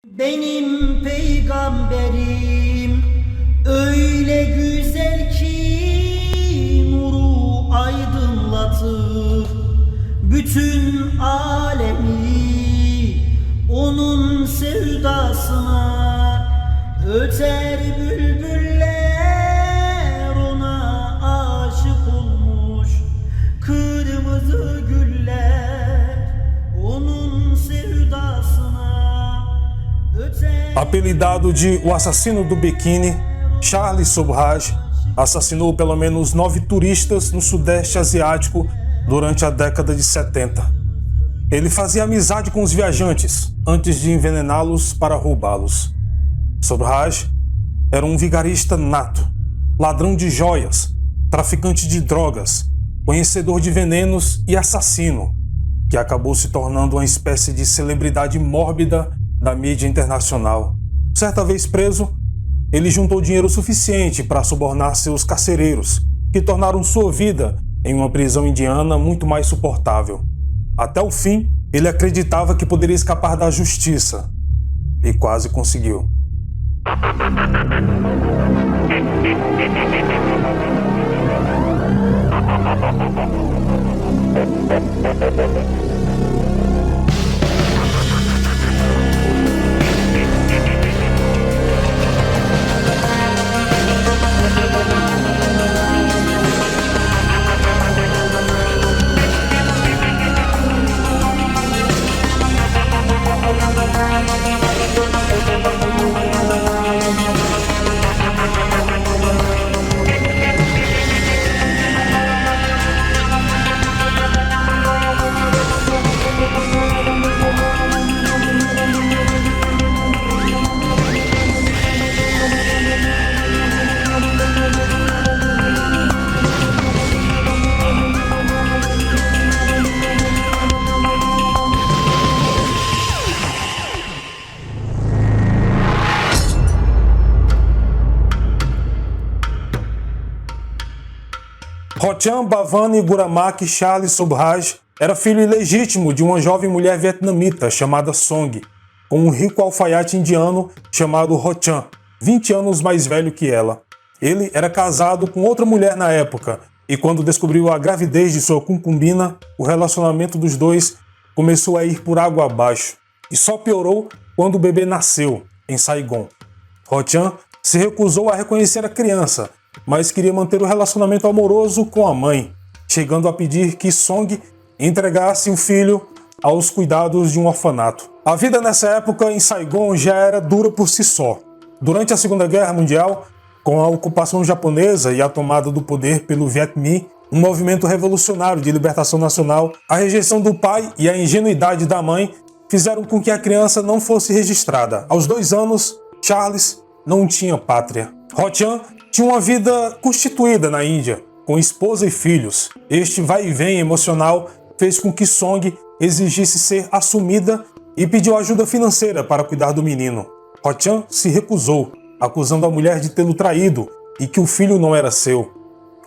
Benim peygamberim öyle güzel ki nuru aydınlatır bütün alemi, onun sevdasına öter bülbüller, ona aşık olmuş kırmızı güller, onun sevdasına. Apelidado de O Assassino do Biquíni, Charles Sobhraj assassinou pelo menos 9 turistas no Sudeste Asiático durante a década de 70. Ele fazia amizade com os viajantes antes de envenená-los para roubá-los. Sobhraj era um vigarista nato, ladrão de joias, traficante de drogas, conhecedor de venenos e assassino, que acabou se tornando uma espécie de celebridade mórbida da mídia internacional. Certa vez preso, ele juntou dinheiro suficiente para subornar seus carcereiros, que tornaram sua vida em uma prisão indiana muito mais suportável. Até o fim, ele acreditava que poderia escapar da justiça, e quase conseguiu. Rocham Bhavani Guramak Charles Sobhraj era filho ilegítimo de uma jovem mulher vietnamita chamada Song, com um rico alfaiate indiano chamado Rocham, 20 anos mais velho que ela. Ele era casado com outra mulher na época, e quando descobriu a gravidez de sua concubina, o relacionamento dos dois começou a ir por água abaixo, e só piorou quando o bebê nasceu, em Saigon. Rocham se recusou a reconhecer a criança, mas queria manter o relacionamento amoroso com a mãe, chegando a pedir que Song entregasse o filho aos cuidados de um orfanato. A vida nessa época em Saigon já era dura por si só. Durante a Segunda Guerra Mundial, com a ocupação japonesa e a tomada do poder pelo Viet Minh, um movimento revolucionário de libertação nacional, a rejeição do pai e a ingenuidade da mãe fizeram com que a criança não fosse registrada. Aos 2 anos, Charles não tinha pátria. Rocham tinha uma vida constituída na Índia, com esposa e filhos. Este vai e vem emocional fez com que Song exigisse ser assumida e pediu ajuda financeira para cuidar do menino. Rocham se recusou, acusando a mulher de tê-lo traído e que o filho não era seu.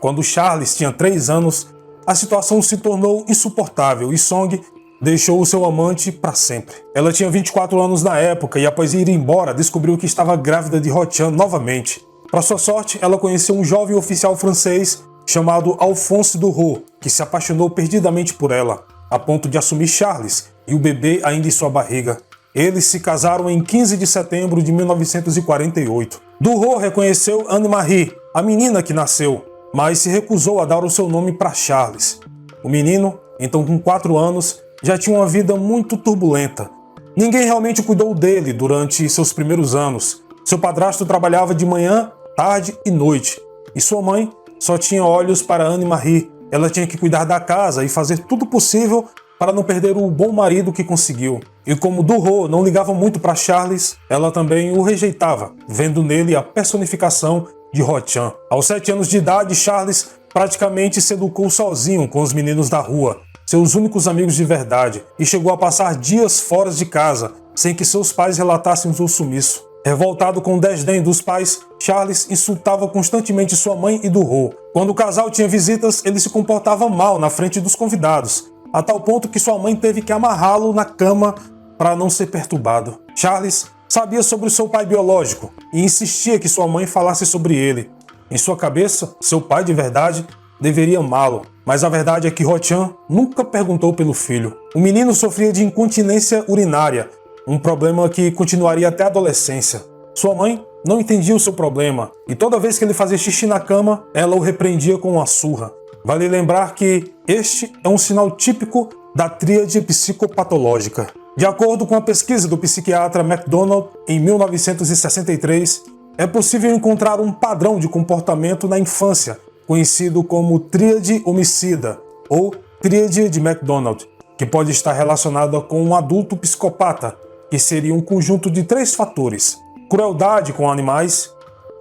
Quando Charles tinha 3 anos, a situação se tornou insuportável e Song deixou o seu amante para sempre. Ela tinha 24 anos na época e após ir embora descobriu que estava grávida de Rocham novamente. Para sua sorte, ela conheceu um jovem oficial francês chamado Alphonse Duroux, que se apaixonou perdidamente por ela, a ponto de assumir Charles e o bebê ainda em sua barriga. Eles se casaram em 15 de setembro de 1948. Duroux reconheceu Anne-Marie, a menina que nasceu, mas se recusou a dar o seu nome para Charles. O menino, então com 4 anos, já tinha uma vida muito turbulenta. Ninguém realmente cuidou dele durante seus primeiros anos. Seu padrasto trabalhava de manhã, tarde e noite, e sua mãe só tinha olhos para Anne-Marie. Ela tinha que cuidar da casa e fazer tudo possível para não perder o bom marido que conseguiu. E como Duroux não ligava muito para Charles, ela também o rejeitava, vendo nele a personificação de Rocham. Aos 7 anos de idade, Charles praticamente se educou sozinho com os meninos da rua, seus únicos amigos de verdade, e chegou a passar dias fora de casa, sem que seus pais relatassem o seu sumiço. Revoltado com o desdém dos pais, Charles insultava constantemente sua mãe e Duroux. Quando o casal tinha visitas, ele se comportava mal na frente dos convidados, a tal ponto que sua mãe teve que amarrá-lo na cama para não ser perturbado. Charles sabia sobre o seu pai biológico e insistia que sua mãe falasse sobre ele. Em sua cabeça, seu pai de verdade deveria amá-lo, mas a verdade é que Ho-chan nunca perguntou pelo filho. O menino sofria de incontinência urinária, um problema que continuaria até a adolescência. Sua mãe não entendia o seu problema e toda vez que ele fazia xixi na cama, ela o repreendia com uma surra. Vale lembrar que este é um sinal típico da tríade psicopatológica. De acordo com a pesquisa do psiquiatra MacDonald, em 1963, é possível encontrar um padrão de comportamento na infância, conhecido como tríade homicida, ou tríade de MacDonald, que pode estar relacionada com um adulto psicopata, que seria um conjunto de 3 fatores: crueldade com animais,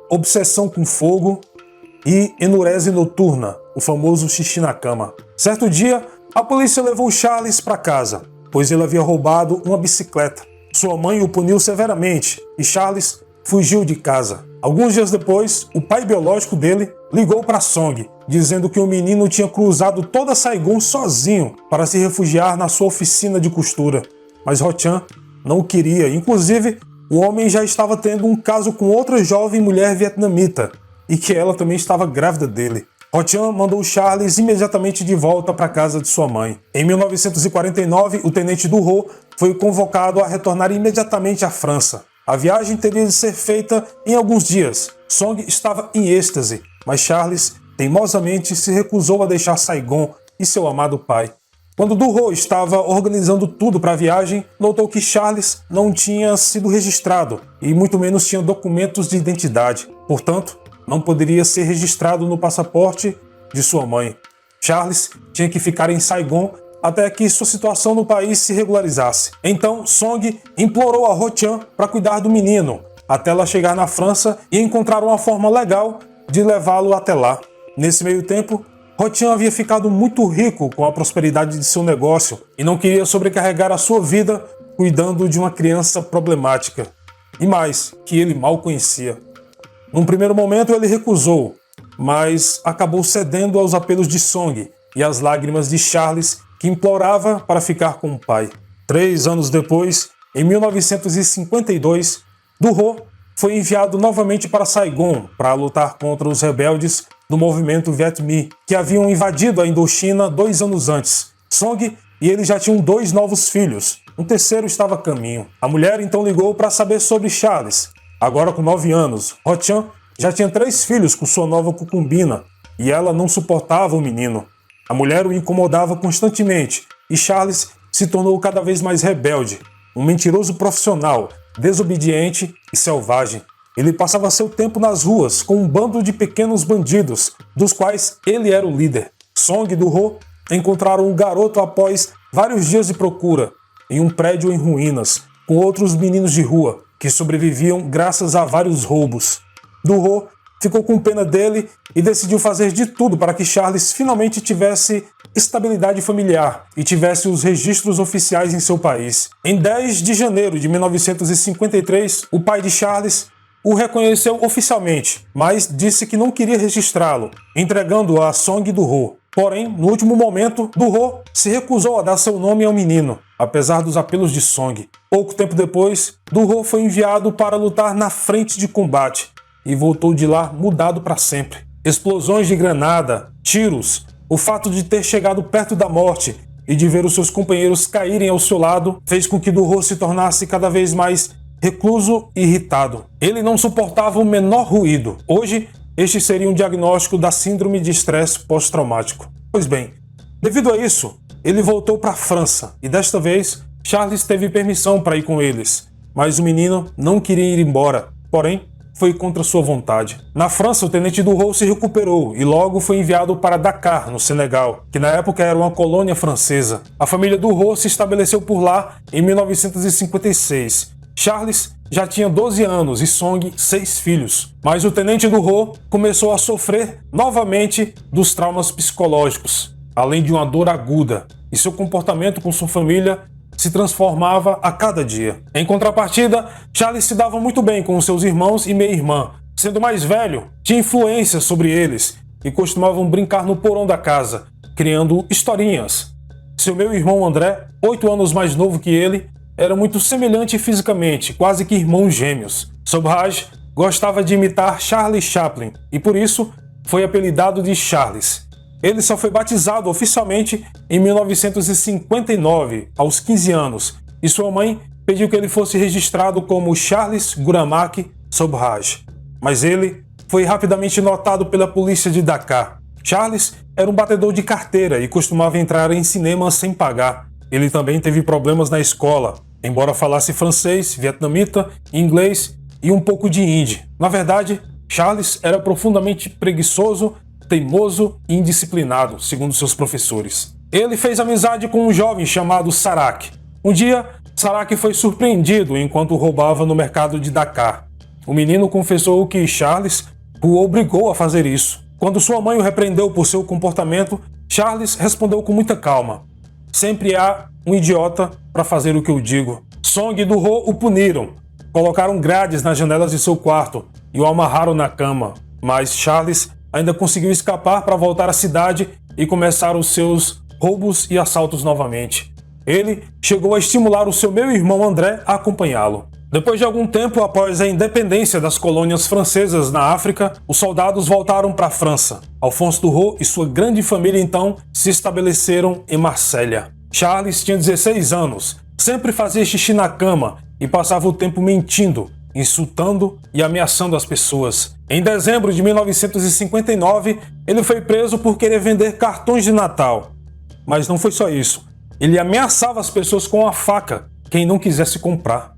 obsessão com fogo e enurese noturna, o famoso xixi na cama. Certo dia, a polícia levou Charles para casa, pois ele havia roubado uma bicicleta. Sua mãe o puniu severamente e Charles fugiu de casa. Alguns dias depois, o pai biológico dele ligou para Song, dizendo que o menino tinha cruzado toda Saigon sozinho para se refugiar na sua oficina de costura. Mas Ho-chan não o queria. Inclusive, o homem já estava tendo um caso com outra jovem mulher vietnamita e que ela também estava grávida dele. Ho-chan mandou Charles imediatamente de volta para a casa de sua mãe. Em 1949, o tenente do Ho foi convocado a retornar imediatamente à França. A viagem teria de ser feita em alguns dias. Song estava em êxtase, mas Charles teimosamente se recusou a deixar Saigon e seu amado pai. Quando Du Ho estava organizando tudo para a viagem, notou que Charles não tinha sido registrado e muito menos tinha documentos de identidade. Portanto, não poderia ser registrado no passaporte de sua mãe. Charles tinha que ficar em Saigon até que sua situação no país se regularizasse. Então, Song implorou a Ho-chan para cuidar do menino, até ela chegar na França e encontrar uma forma legal de levá-lo até lá. Nesse meio tempo, Ho-chan havia ficado muito rico com a prosperidade de seu negócio e não queria sobrecarregar a sua vida cuidando de uma criança problemática. E mais, que ele mal conhecia. Num primeiro momento ele recusou, mas acabou cedendo aos apelos de Song e às lágrimas de Charles, que implorava para ficar com o pai. 3 anos depois, em 1952, Du Ho foi enviado novamente para Saigon para lutar contra os rebeldes do movimento Viet Minh, que haviam invadido a Indochina 2 anos antes. Song e ele já tinham 2 novos filhos. Um terceiro estava a caminho. A mulher então ligou para saber sobre Charles. Agora com 9 anos, Ho-chan já tinha 3 filhos com sua nova concubina e ela não suportava o menino. A mulher o incomodava constantemente e Charles se tornou cada vez mais rebelde, um mentiroso profissional, desobediente e selvagem. Ele passava seu tempo nas ruas com um bando de pequenos bandidos, dos quais ele era o líder. Song e Du Ho encontraram o garoto após vários dias de procura, em um prédio em ruínas, com outros meninos de rua, que sobreviviam graças a vários roubos. Du Ho ficou com pena dele e decidiu fazer de tudo para que Charles finalmente tivesse estabilidade familiar e tivesse os registros oficiais em seu país. Em 10 de janeiro de 1953, o pai de Charles o reconheceu oficialmente, mas disse que não queria registrá-lo, entregando-o a Song e Du Ho. Porém, no último momento, Du Ho se recusou a dar seu nome ao menino, apesar dos apelos de Song. Pouco tempo depois, Du Ho foi enviado para lutar na frente de combate e voltou de lá mudado para sempre. Explosões de granada, tiros, o fato de ter chegado perto da morte e de ver os seus companheiros caírem ao seu lado fez com que Du Ho se tornasse cada vez mais recluso e irritado. Ele não suportava o menor ruído. Hoje, este seria um diagnóstico da síndrome de estresse pós-traumático. Pois bem, devido a isso, ele voltou para a França e desta vez Charles teve permissão para ir com eles, mas o menino não queria ir embora, porém foi contra sua vontade. Na França, o tenente Du Ho se recuperou e logo foi enviado para Dakar, no Senegal, que na época era uma colônia francesa. A família Du Ho se estabeleceu por lá em 1956. Charles já tinha 12 anos e Song 6 filhos, mas o tenente Du Ho começou a sofrer novamente dos traumas psicológicos, além de uma dor aguda, e seu comportamento com sua família se transformava a cada dia. Em contrapartida, Charles se dava muito bem com seus irmãos e meia-irmã. Sendo mais velho, tinha influência sobre eles e costumavam brincar no porão da casa, criando historinhas. Seu meio-irmão André, 8 anos mais novo que ele, era muito semelhante fisicamente, quase que irmãos gêmeos. Sobhraj gostava de imitar Charlie Chaplin e por isso foi apelidado de Charles. Ele só foi batizado oficialmente em 1959, aos 15 anos, e sua mãe pediu que ele fosse registrado como Charles Guramak Sobhraj. Mas ele foi rapidamente notado pela polícia de Dakar. Charles era um batedor de carteira e costumava entrar em cinemas sem pagar. Ele também teve problemas na escola, embora falasse francês, vietnamita, inglês e um pouco de hindi. Na verdade, Charles era profundamente preguiçoso, teimoso e indisciplinado, segundo seus professores. Ele fez amizade com um jovem chamado Sarak. Um dia, Sarak foi surpreendido enquanto roubava no mercado de Dakar. O menino confessou que Charles o obrigou a fazer isso. Quando sua mãe o repreendeu por seu comportamento, Charles respondeu com muita calma: "Sempre há um idiota para fazer o que eu digo." Song e Do-ho o puniram. Colocaram grades nas janelas de seu quarto e o amarraram na cama. Mas Charles ainda conseguiu escapar para voltar à cidade e começar os seus roubos e assaltos novamente. Ele chegou a estimular o seu meio-irmão André a acompanhá-lo. Depois de algum tempo após a independência das colônias francesas na África, os soldados voltaram para a França. Alphonse Do-ho e sua grande família então se estabeleceram em Marsella. Charles tinha 16 anos, sempre fazia xixi na cama e passava o tempo mentindo, insultando e ameaçando as pessoas. Em dezembro de 1959, ele foi preso por querer vender cartões de Natal. Mas não foi só isso. Ele ameaçava as pessoas com a faca, quem não quisesse comprar.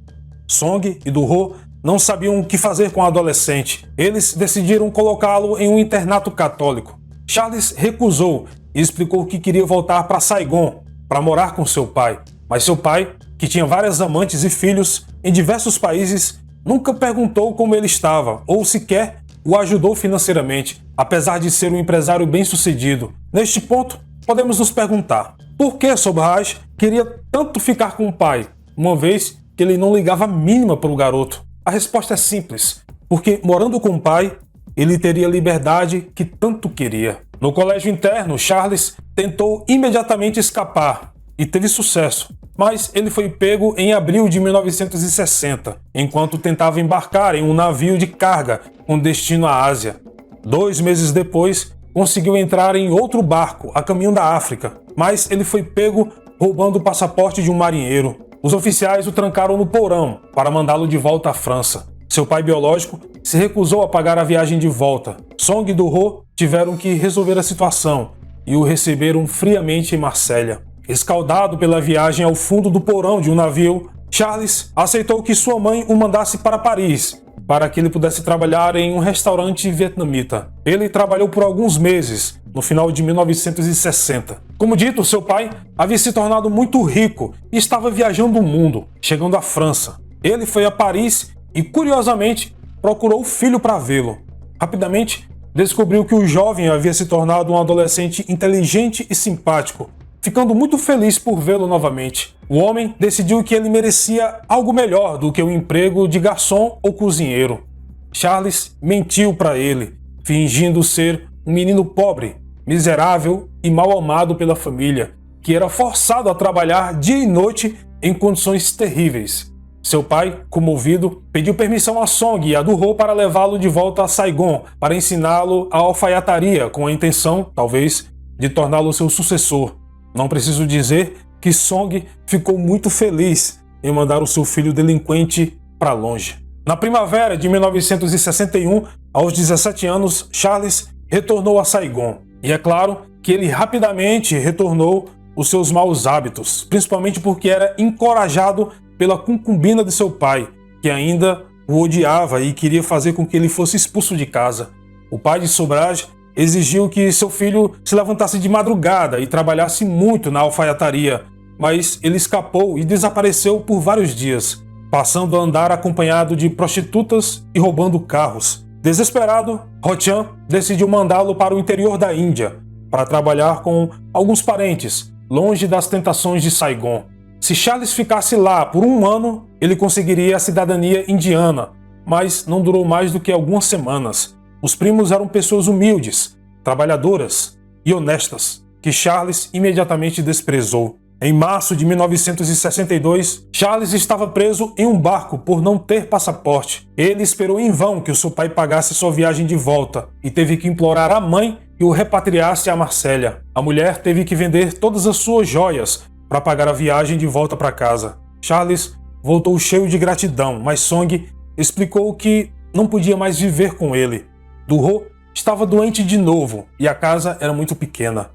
Song e Do-ho não sabiam o que fazer com o adolescente. Eles decidiram colocá-lo em um internato católico. Charles recusou e explicou que queria voltar para Saigon para morar com seu pai. Mas seu pai, que tinha várias amantes e filhos em diversos países, nunca perguntou como ele estava ou sequer o ajudou financeiramente, apesar de ser um empresário bem-sucedido. Neste ponto, podemos nos perguntar: por que Sobhraj queria tanto ficar com o pai, uma vez que ele não ligava a mínima para o garoto? A resposta é simples: porque morando com o pai, ele teria a liberdade que tanto queria. No colégio interno, Charles tentou imediatamente escapar e teve sucesso, mas ele foi pego em abril de 1960, enquanto tentava embarcar em um navio de carga com destino à Ásia. 2 meses depois, conseguiu entrar em outro barco a caminho da África, mas ele foi pego roubando o passaporte de um marinheiro. Os oficiais o trancaram no porão para mandá-lo de volta à França. Seu pai biológico se recusou a pagar a viagem de volta. Song e Do-ho tiveram que resolver a situação e o receberam friamente em Marsella. Escaldado pela viagem ao fundo do porão de um navio, Charles aceitou que sua mãe o mandasse para Paris, para que ele pudesse trabalhar em um restaurante vietnamita. Ele trabalhou por alguns meses, no final de 1960. Como dito, seu pai havia se tornado muito rico e estava viajando o mundo, chegando à França. Ele foi a Paris e, curiosamente, procurou o filho para vê-lo. Rapidamente, descobriu que o jovem havia se tornado um adolescente inteligente e simpático, ficando muito feliz por vê-lo novamente. O homem decidiu que ele merecia algo melhor do que o emprego de garçom ou cozinheiro. Charles mentiu para ele, fingindo ser um menino pobre, miserável e mal amado pela família, que era forçado a trabalhar dia e noite em condições terríveis. Seu pai, comovido, pediu permissão a Song e a Do-ho para levá-lo de volta a Saigon para ensiná-lo a alfaiataria, com a intenção, talvez, de torná-lo seu sucessor. Não preciso dizer que Song ficou muito feliz em mandar o seu filho delinquente para longe. Na primavera de 1961, aos 17 anos, Charles retornou a Saigon. E é claro que ele rapidamente retornou os seus maus hábitos, principalmente porque era encorajado pela concubina de seu pai, que ainda o odiava e queria fazer com que ele fosse expulso de casa. O pai de Sobhraj exigiu que seu filho se levantasse de madrugada e trabalhasse muito na alfaiataria, mas ele escapou e desapareceu por vários dias, passando a andar acompanhado de prostitutas e roubando carros. Desesperado, Ho-chan decidiu mandá-lo para o interior da Índia, para trabalhar com alguns parentes, longe das tentações de Saigon. Se Charles ficasse lá por 1 ano, ele conseguiria a cidadania indiana, mas não durou mais do que algumas semanas. Os primos eram pessoas humildes, trabalhadoras e honestas, que Charles imediatamente desprezou. Em março de 1962, Charles estava preso em um barco por não ter passaporte. Ele esperou em vão que o seu pai pagasse sua viagem de volta e teve que implorar à mãe que o repatriasse a Marsella. A mulher teve que vender todas as suas joias para pagar a viagem de volta para casa. Charles voltou cheio de gratidão, mas Song explicou que não podia mais viver com ele. Du-ho estava doente de novo e a casa era muito pequena.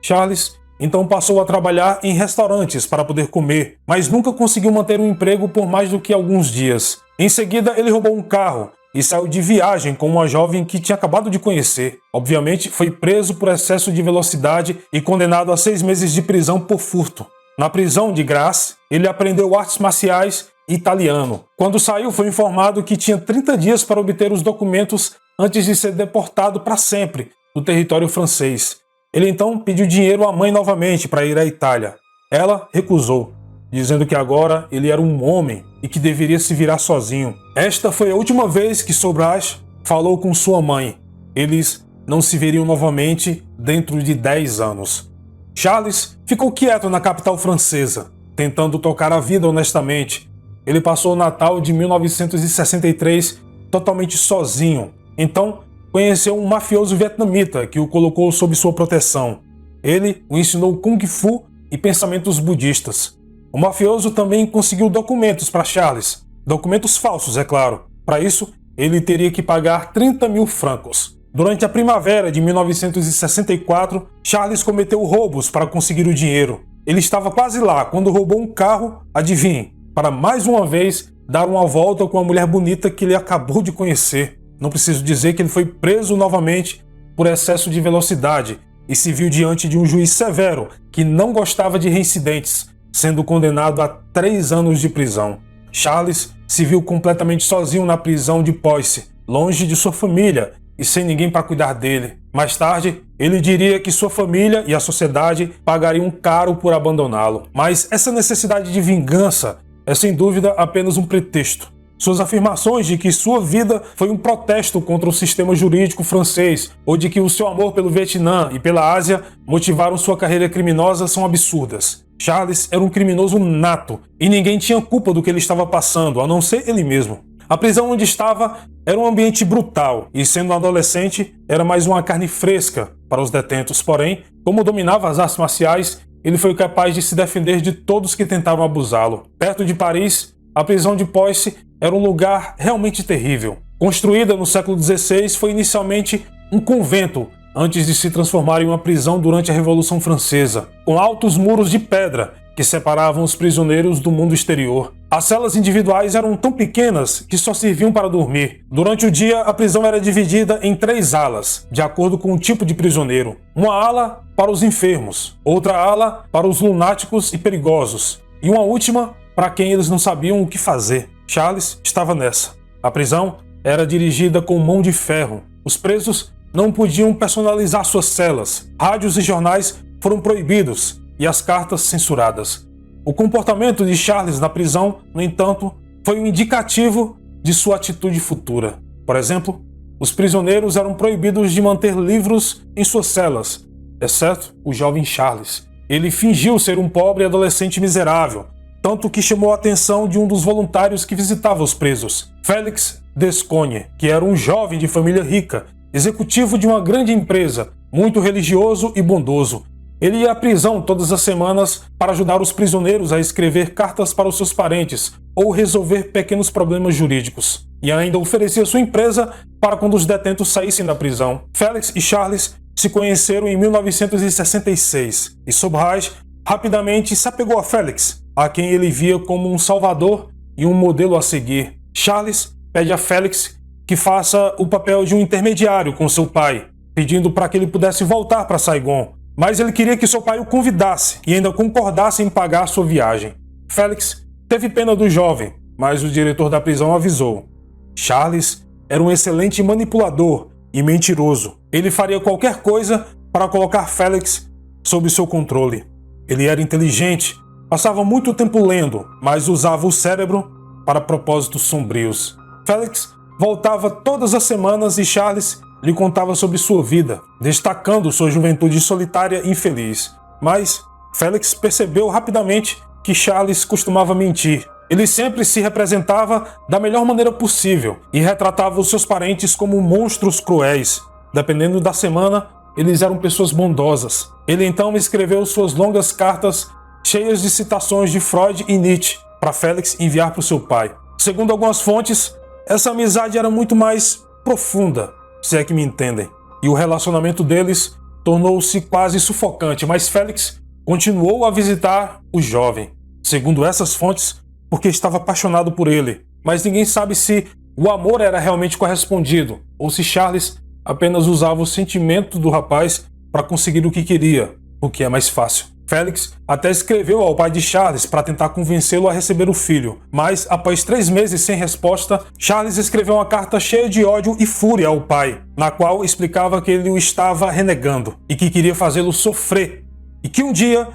Charles então passou a trabalhar em restaurantes para poder comer, mas nunca conseguiu manter um emprego por mais do que alguns dias. Em seguida, ele roubou um carro e saiu de viagem com uma jovem que tinha acabado de conhecer. Obviamente, foi preso por excesso de velocidade e condenado a 6 meses de prisão por furto. Na prisão de Grasse, ele aprendeu artes marciais e italiano. Quando saiu, foi informado que tinha 30 dias para obter os documentos antes de ser deportado para sempre do território francês. Ele então pediu dinheiro à mãe novamente para ir à Itália. Ela recusou, dizendo que agora ele era um homem e que deveria se virar sozinho. Esta foi a última vez que Sobhraj falou com sua mãe. Eles não se veriam novamente dentro de 10 anos. Charles ficou quieto na capital francesa, tentando tocar a vida honestamente. Ele passou o Natal de 1963 totalmente sozinho. Então, conheceu um mafioso vietnamita que o colocou sob sua proteção. Ele o ensinou Kung Fu e pensamentos budistas. O mafioso também conseguiu documentos para Charles. Documentos falsos, é claro. Para isso, ele teria que pagar 30 mil francos. Durante a primavera de 1964, Charles cometeu roubos para conseguir o dinheiro. Ele estava quase lá quando roubou um carro, adivinhe, para mais uma vez dar uma volta com a mulher bonita que ele acabou de conhecer. Não preciso dizer que ele foi preso novamente por excesso de velocidade e se viu diante de um juiz severo que não gostava de reincidentes, sendo condenado a 3 anos de prisão. Charles se viu completamente sozinho na prisão de Poissy, longe de sua família e sem ninguém para cuidar dele. Mais tarde, ele diria que sua família e a sociedade pagariam caro por abandoná-lo. Mas essa necessidade de vingança é sem dúvida apenas um pretexto. Suas afirmações de que sua vida foi um protesto contra o sistema jurídico francês ou de que o seu amor pelo Vietnã e pela Ásia motivaram sua carreira criminosa são absurdas. Charles era um criminoso nato e ninguém tinha culpa do que ele estava passando, a não ser ele mesmo. A prisão onde estava era um ambiente brutal e, sendo um adolescente, era mais uma carne fresca para os detentos. Porém, como dominava as artes marciais, ele foi capaz de se defender de todos que tentaram abusá-lo. Perto de Paris, a prisão de Poissy era um lugar realmente terrível. Construída no século XVI, foi inicialmente um convento, antes de se transformar em uma prisão durante a Revolução Francesa, com altos muros de pedra que separavam os prisioneiros do mundo exterior. As celas individuais eram tão pequenas que só serviam para dormir. Durante o dia, a prisão era dividida em 3 alas, de acordo com o tipo de prisioneiro. Uma ala para os enfermos, outra ala para os lunáticos e perigosos, e uma última para quem eles não sabiam o que fazer. Charles estava nessa. A prisão era dirigida com mão de ferro. Os presos não podiam personalizar suas celas. Rádios e jornais foram proibidos e as cartas censuradas. O comportamento de Charles na prisão, no entanto, foi um indicativo de sua atitude futura. Por exemplo, os prisioneiros eram proibidos de manter livros em suas celas, exceto o jovem Charles. Ele fingiu ser um pobre adolescente miserável, tanto que chamou a atenção de um dos voluntários que visitava os presos, Félix Descogne, que era um jovem de família rica, executivo de uma grande empresa, muito religioso e bondoso. Ele ia à prisão todas as semanas para ajudar os prisioneiros a escrever cartas para os seus parentes ou resolver pequenos problemas jurídicos. E ainda oferecia sua empresa para quando os detentos saíssem da prisão. Félix e Charles se conheceram em 1966 e Sobhraj rapidamente se apegou a Félix, a quem ele via como um salvador e um modelo a seguir. Charles pede a Félix que faça o papel de um intermediário com seu pai, pedindo para que ele pudesse voltar para Saigon, mas ele queria que seu pai o convidasse e ainda concordasse em pagar sua viagem. Félix teve pena do jovem, mas o diretor da prisão avisou. Charles era um excelente manipulador e mentiroso. Ele faria qualquer coisa para colocar Félix sob seu controle. Ele era inteligente, passava muito tempo lendo, mas usava o cérebro para propósitos sombrios. Félix voltava todas as semanas e Charles lhe contava sobre sua vida, destacando sua juventude solitária e infeliz. Mas Félix percebeu rapidamente que Charles costumava mentir. Ele sempre se representava da melhor maneira possível e retratava os seus parentes como monstros cruéis. Dependendo da semana, eles eram pessoas bondosas. Ele então escreveu suas longas cartas cheias de citações de Freud e Nietzsche para Félix enviar para o seu pai. Segundo algumas fontes, essa amizade era muito mais profunda, se é que me entendem, e o relacionamento deles tornou-se quase sufocante, mas Félix continuou a visitar o jovem, segundo essas fontes, porque estava apaixonado por ele. Mas ninguém sabe se o amor era realmente correspondido ou se Charles apenas usava o sentimento do rapaz para conseguir o que queria, o que é mais fácil. Félix até escreveu ao pai de Charles para tentar convencê-lo a receber o filho, mas após 3 meses sem resposta, Charles escreveu uma carta cheia de ódio e fúria ao pai, na qual explicava que ele o estava renegando e que queria fazê-lo sofrer, e que um dia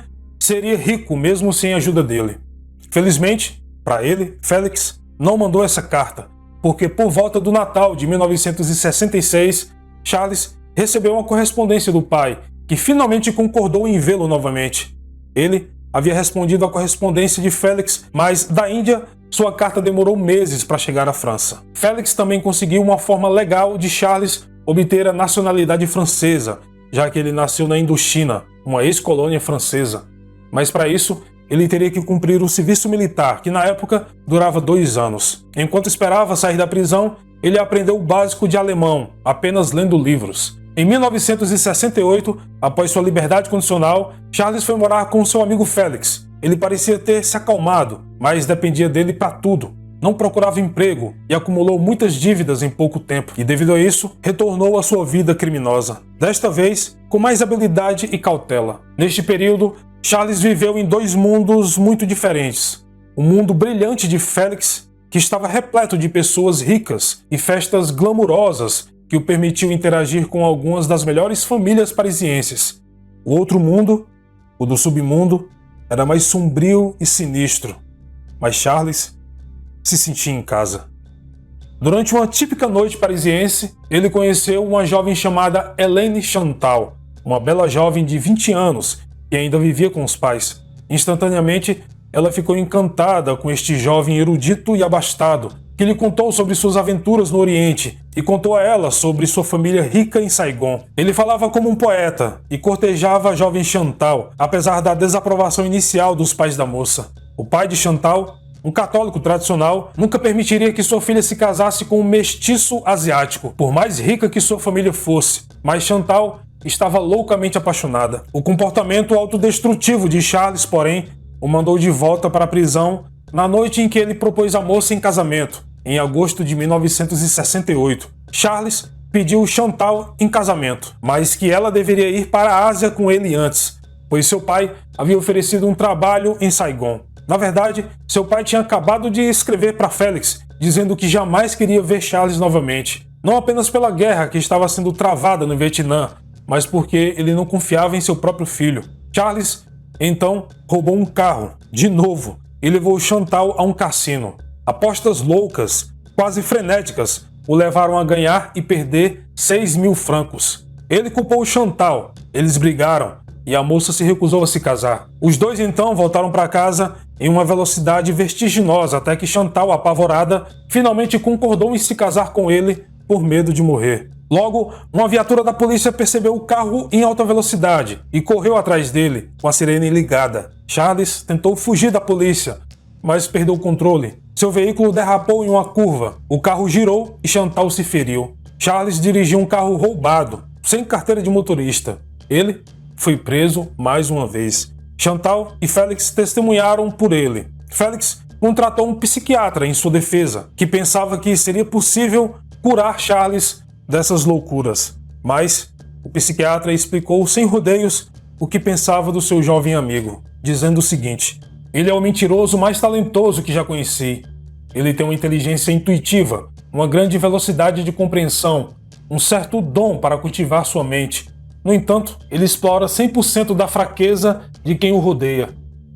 seria rico mesmo sem a ajuda dele. Felizmente, para ele, Félix não mandou essa carta, porque por volta do Natal de 1966, Charles recebeu uma correspondência do pai, que finalmente concordou em vê-lo novamente. Ele havia respondido à correspondência de Félix, mas da Índia, sua carta demorou meses para chegar à França. Félix também conseguiu uma forma legal de Charles obter a nacionalidade francesa, já que ele nasceu na Indochina, uma ex-colônia francesa. Mas para isso, ele teria que cumprir o serviço militar, que na época durava 2 anos. Enquanto esperava sair da prisão, ele aprendeu o básico de alemão, apenas lendo livros. Em 1968, após sua liberdade condicional, Charles foi morar com seu amigo Félix. Ele parecia ter se acalmado, mas dependia dele para tudo. Não procurava emprego e acumulou muitas dívidas em pouco tempo, e devido a isso, retornou à sua vida criminosa. Desta vez, com mais habilidade e cautela. Neste período, Charles viveu em 2 mundos muito diferentes. O mundo brilhante de Félix, que estava repleto de pessoas ricas e festas glamourosas que o permitiu interagir com algumas das melhores famílias parisienses. O outro mundo, o do submundo, era mais sombrio e sinistro, mas Charles se sentia em casa. Durante uma típica noite parisiense, ele conheceu uma jovem chamada Hélène Chantal, uma bela jovem de 20 anos que ainda vivia com os pais. Instantaneamente, ela ficou encantada com este jovem erudito e abastado, que lhe contou sobre suas aventuras no Oriente e contou a ela sobre sua família rica em Saigon. Ele falava como um poeta e cortejava a jovem Chantal, apesar da desaprovação inicial dos pais da moça. O pai de Chantal, um católico tradicional, nunca permitiria que sua filha se casasse com um mestiço asiático, por mais rica que sua família fosse. Mas Chantal estava loucamente apaixonada. O comportamento autodestrutivo de Charles, porém, o mandou de volta para a prisão na noite em que ele propôs a moça em casamento, em agosto de 1968. Charles pediu Chantal em casamento, mas que ela deveria ir para a Ásia com ele antes, pois seu pai havia oferecido um trabalho em Saigon. Na verdade, seu pai tinha acabado de escrever para Félix, dizendo que jamais queria ver Charles novamente, não apenas pela guerra que estava sendo travada no Vietnã, mas porque ele não confiava em seu próprio filho. Charles, então, roubou um carro, de novo, e levou Chantal a um cassino. Apostas loucas, quase frenéticas, o levaram a ganhar e perder 6.000 francos. Ele culpou Chantal, eles brigaram e a moça se recusou a se casar. Os dois então voltaram para casa em uma velocidade vertiginosa até que Chantal, apavorada, finalmente concordou em se casar com ele por medo de morrer. Logo, uma viatura da polícia percebeu o carro em alta velocidade e correu atrás dele, com a sirene ligada. Charles tentou fugir da polícia, mas perdeu o controle. Seu veículo derrapou em uma curva, o carro girou e Chantal se feriu. Charles dirigiu um carro roubado, sem carteira de motorista. Ele foi preso mais uma vez. Chantal e Félix testemunharam por ele. Félix contratou um psiquiatra em sua defesa, que pensava que seria possível curar Charles dessas loucuras. Mas o psiquiatra explicou sem rodeios o que pensava do seu jovem amigo, dizendo o seguinte: ele é o mentiroso mais talentoso que já conheci. Ele tem uma inteligência intuitiva, uma grande velocidade de compreensão, um certo dom para cultivar sua mente. No entanto, ele explora 100% da fraqueza de quem o rodeia.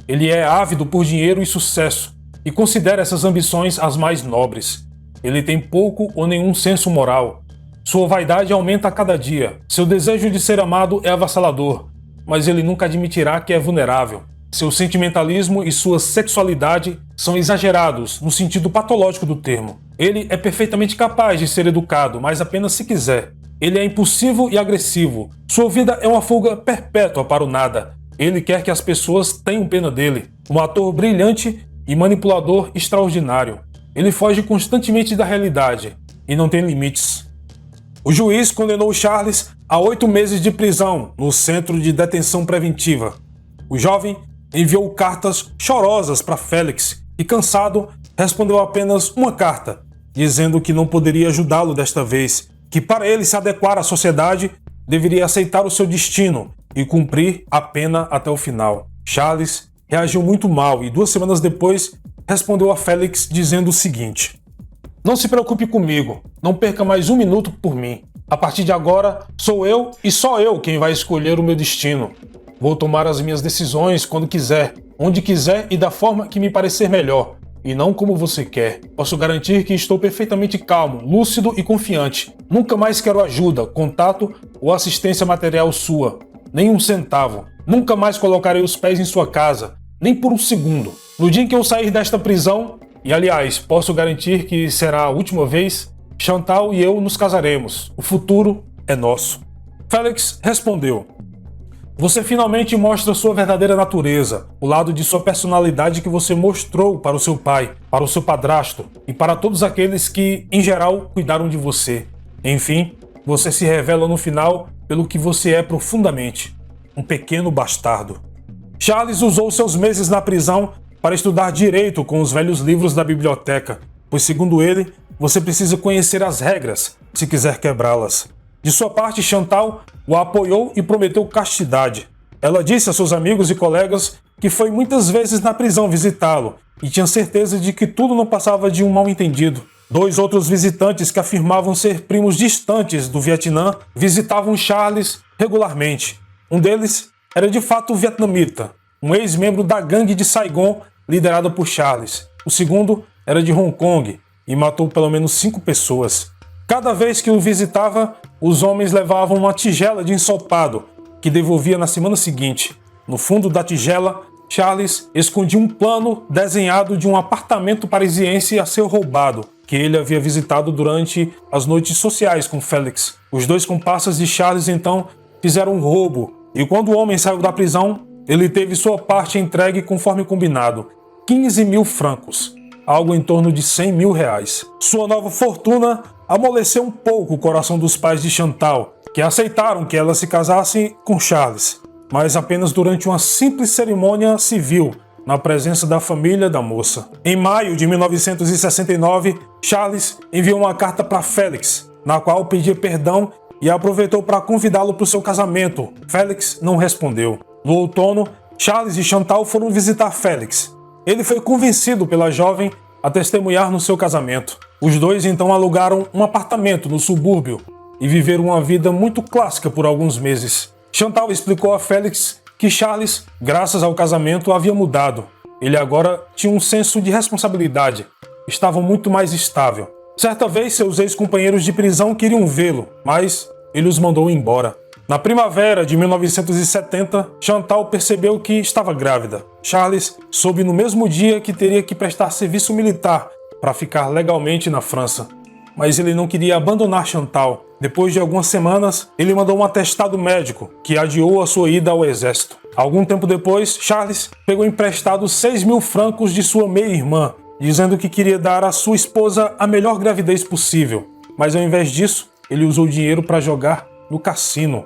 Ele é ávido por dinheiro e sucesso, e considera essas ambições as mais nobres. Ele tem pouco ou nenhum senso moral. Sua vaidade aumenta a cada dia. Seu desejo de ser amado é avassalador, mas ele nunca admitirá que é vulnerável. Seu sentimentalismo e sua sexualidade são exagerados no sentido patológico do termo. Ele é perfeitamente capaz de ser educado, mas apenas se quiser. Ele é impulsivo e agressivo. Sua vida é uma fuga perpétua para o nada. Ele quer que as pessoas tenham pena dele. Um ator brilhante e manipulador extraordinário. Ele foge constantemente da realidade e não tem limites. O juiz condenou Charles a 8 meses de prisão no centro de detenção preventiva. O jovem enviou cartas chorosas para Félix e, cansado, respondeu apenas uma carta, dizendo que não poderia ajudá-lo desta vez, que para ele se adequar à sociedade, deveria aceitar o seu destino e cumprir a pena até o final. Charles reagiu muito mal e 2 semanas depois respondeu a Félix dizendo o seguinte: "Não se preocupe comigo, não perca mais 1 minuto por mim. A partir de agora, sou eu e só eu quem vai escolher o meu destino. Vou tomar as minhas decisões quando quiser, onde quiser e da forma que me parecer melhor, e não como você quer. Posso garantir que estou perfeitamente calmo, lúcido e confiante. Nunca mais quero ajuda, contato ou assistência material sua. Nem 1 centavo. Nunca mais colocarei os pés em sua casa, nem por 1 segundo. No dia em que eu sair desta prisão, e aliás, posso garantir que será a última vez, Chantal e eu nos casaremos. O futuro é nosso." Félix respondeu: "Você finalmente mostra sua verdadeira natureza, o lado de sua personalidade que você mostrou para o seu pai, para o seu padrasto e para todos aqueles que, em geral, cuidaram de você. Enfim, você se revela no final pelo que você é profundamente, um pequeno bastardo." Charles usou seus meses na prisão para estudar direito com os velhos livros da biblioteca, pois, segundo ele, você precisa conhecer as regras se quiser quebrá-las. De sua parte, Chantal o apoiou e prometeu castidade. Ela disse a seus amigos e colegas que foi muitas vezes na prisão visitá-lo e tinha certeza de que tudo não passava de um mal-entendido. 2 outros visitantes que afirmavam ser primos distantes do Vietnã visitavam Charles regularmente. Um deles era de fato vietnamita, um ex-membro da gangue de Saigon liderada por Charles. O segundo era de Hong Kong e matou pelo menos 5 pessoas. Cada vez que o visitava, os homens levavam uma tigela de ensopado, que devolvia na semana seguinte. No fundo da tigela, Charles escondia um plano desenhado de um apartamento parisiense a ser roubado, que ele havia visitado durante as noites sociais com Félix. Os 2 comparsas de Charles então fizeram um roubo, e quando o homem saiu da prisão, ele teve sua parte entregue conforme combinado, 15 mil francos, algo em torno de 100 mil reais. Sua nova fortuna amoleceu um pouco o coração dos pais de Chantal, que aceitaram que ela se casasse com Charles, mas apenas durante uma simples cerimônia civil, na presença da família da moça. Em maio de 1969, Charles enviou uma carta para Félix, na qual pedia perdão e aproveitou para convidá-lo para o seu casamento. Félix não respondeu. No outono, Charles e Chantal foram visitar Félix. Ele foi convencido pela jovem a testemunhar no seu casamento. Os 2 então alugaram um apartamento no subúrbio e viveram uma vida muito clássica por alguns meses. Chantal explicou a Félix que Charles, graças ao casamento, havia mudado. Ele agora tinha um senso de responsabilidade, estava muito mais estável. Certa vez, seus ex-companheiros de prisão queriam vê-lo, mas ele os mandou embora. Na primavera de 1970, Chantal percebeu que estava grávida. Charles soube no mesmo dia que teria que prestar serviço militar para ficar legalmente na França. Mas ele não queria abandonar Chantal. Depois de algumas semanas, ele mandou um atestado médico que adiou a sua ida ao exército. Algum tempo depois, Charles pegou emprestado 6 mil francos de sua meia-irmã, dizendo que queria dar à sua esposa a melhor gravidez possível. Mas ao invés disso, ele usou o dinheiro para jogar no cassino.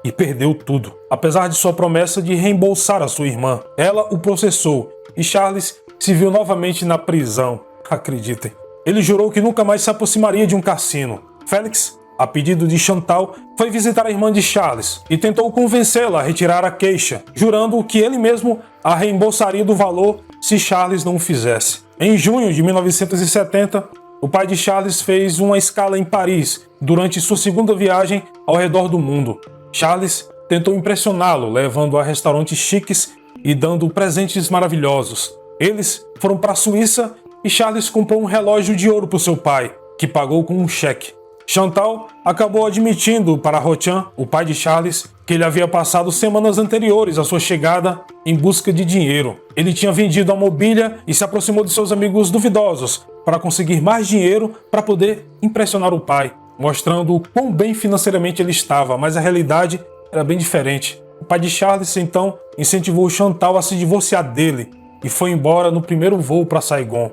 E perdeu tudo. Apesar de sua promessa de reembolsar a sua irmã, ela o processou e Charles se viu novamente na prisão. Acreditem. Ele jurou que nunca mais se aproximaria de um cassino. Félix, a pedido de Chantal, foi visitar a irmã de Charles e tentou convencê-la a retirar a queixa, jurando que ele mesmo a reembolsaria do valor se Charles não o fizesse. Em junho de 1970, o pai de Charles fez uma escala em Paris durante sua segunda viagem ao redor do mundo. Charles tentou impressioná-lo, levando a restaurantes chiques e dando presentes maravilhosos. Eles foram para a Suíça e Charles comprou um relógio de ouro para o seu pai, que pagou com um cheque. Chantal acabou admitindo para Rotin, o pai de Charles, que ele havia passado semanas anteriores à sua chegada em busca de dinheiro. Ele tinha vendido a mobília e se aproximou de seus amigos duvidosos para conseguir mais dinheiro para poder impressionar o pai, mostrando o quão bem financeiramente ele estava, mas a realidade era bem diferente. O pai de Charles, então, incentivou Chantal a se divorciar dele e foi embora no primeiro voo para Saigon.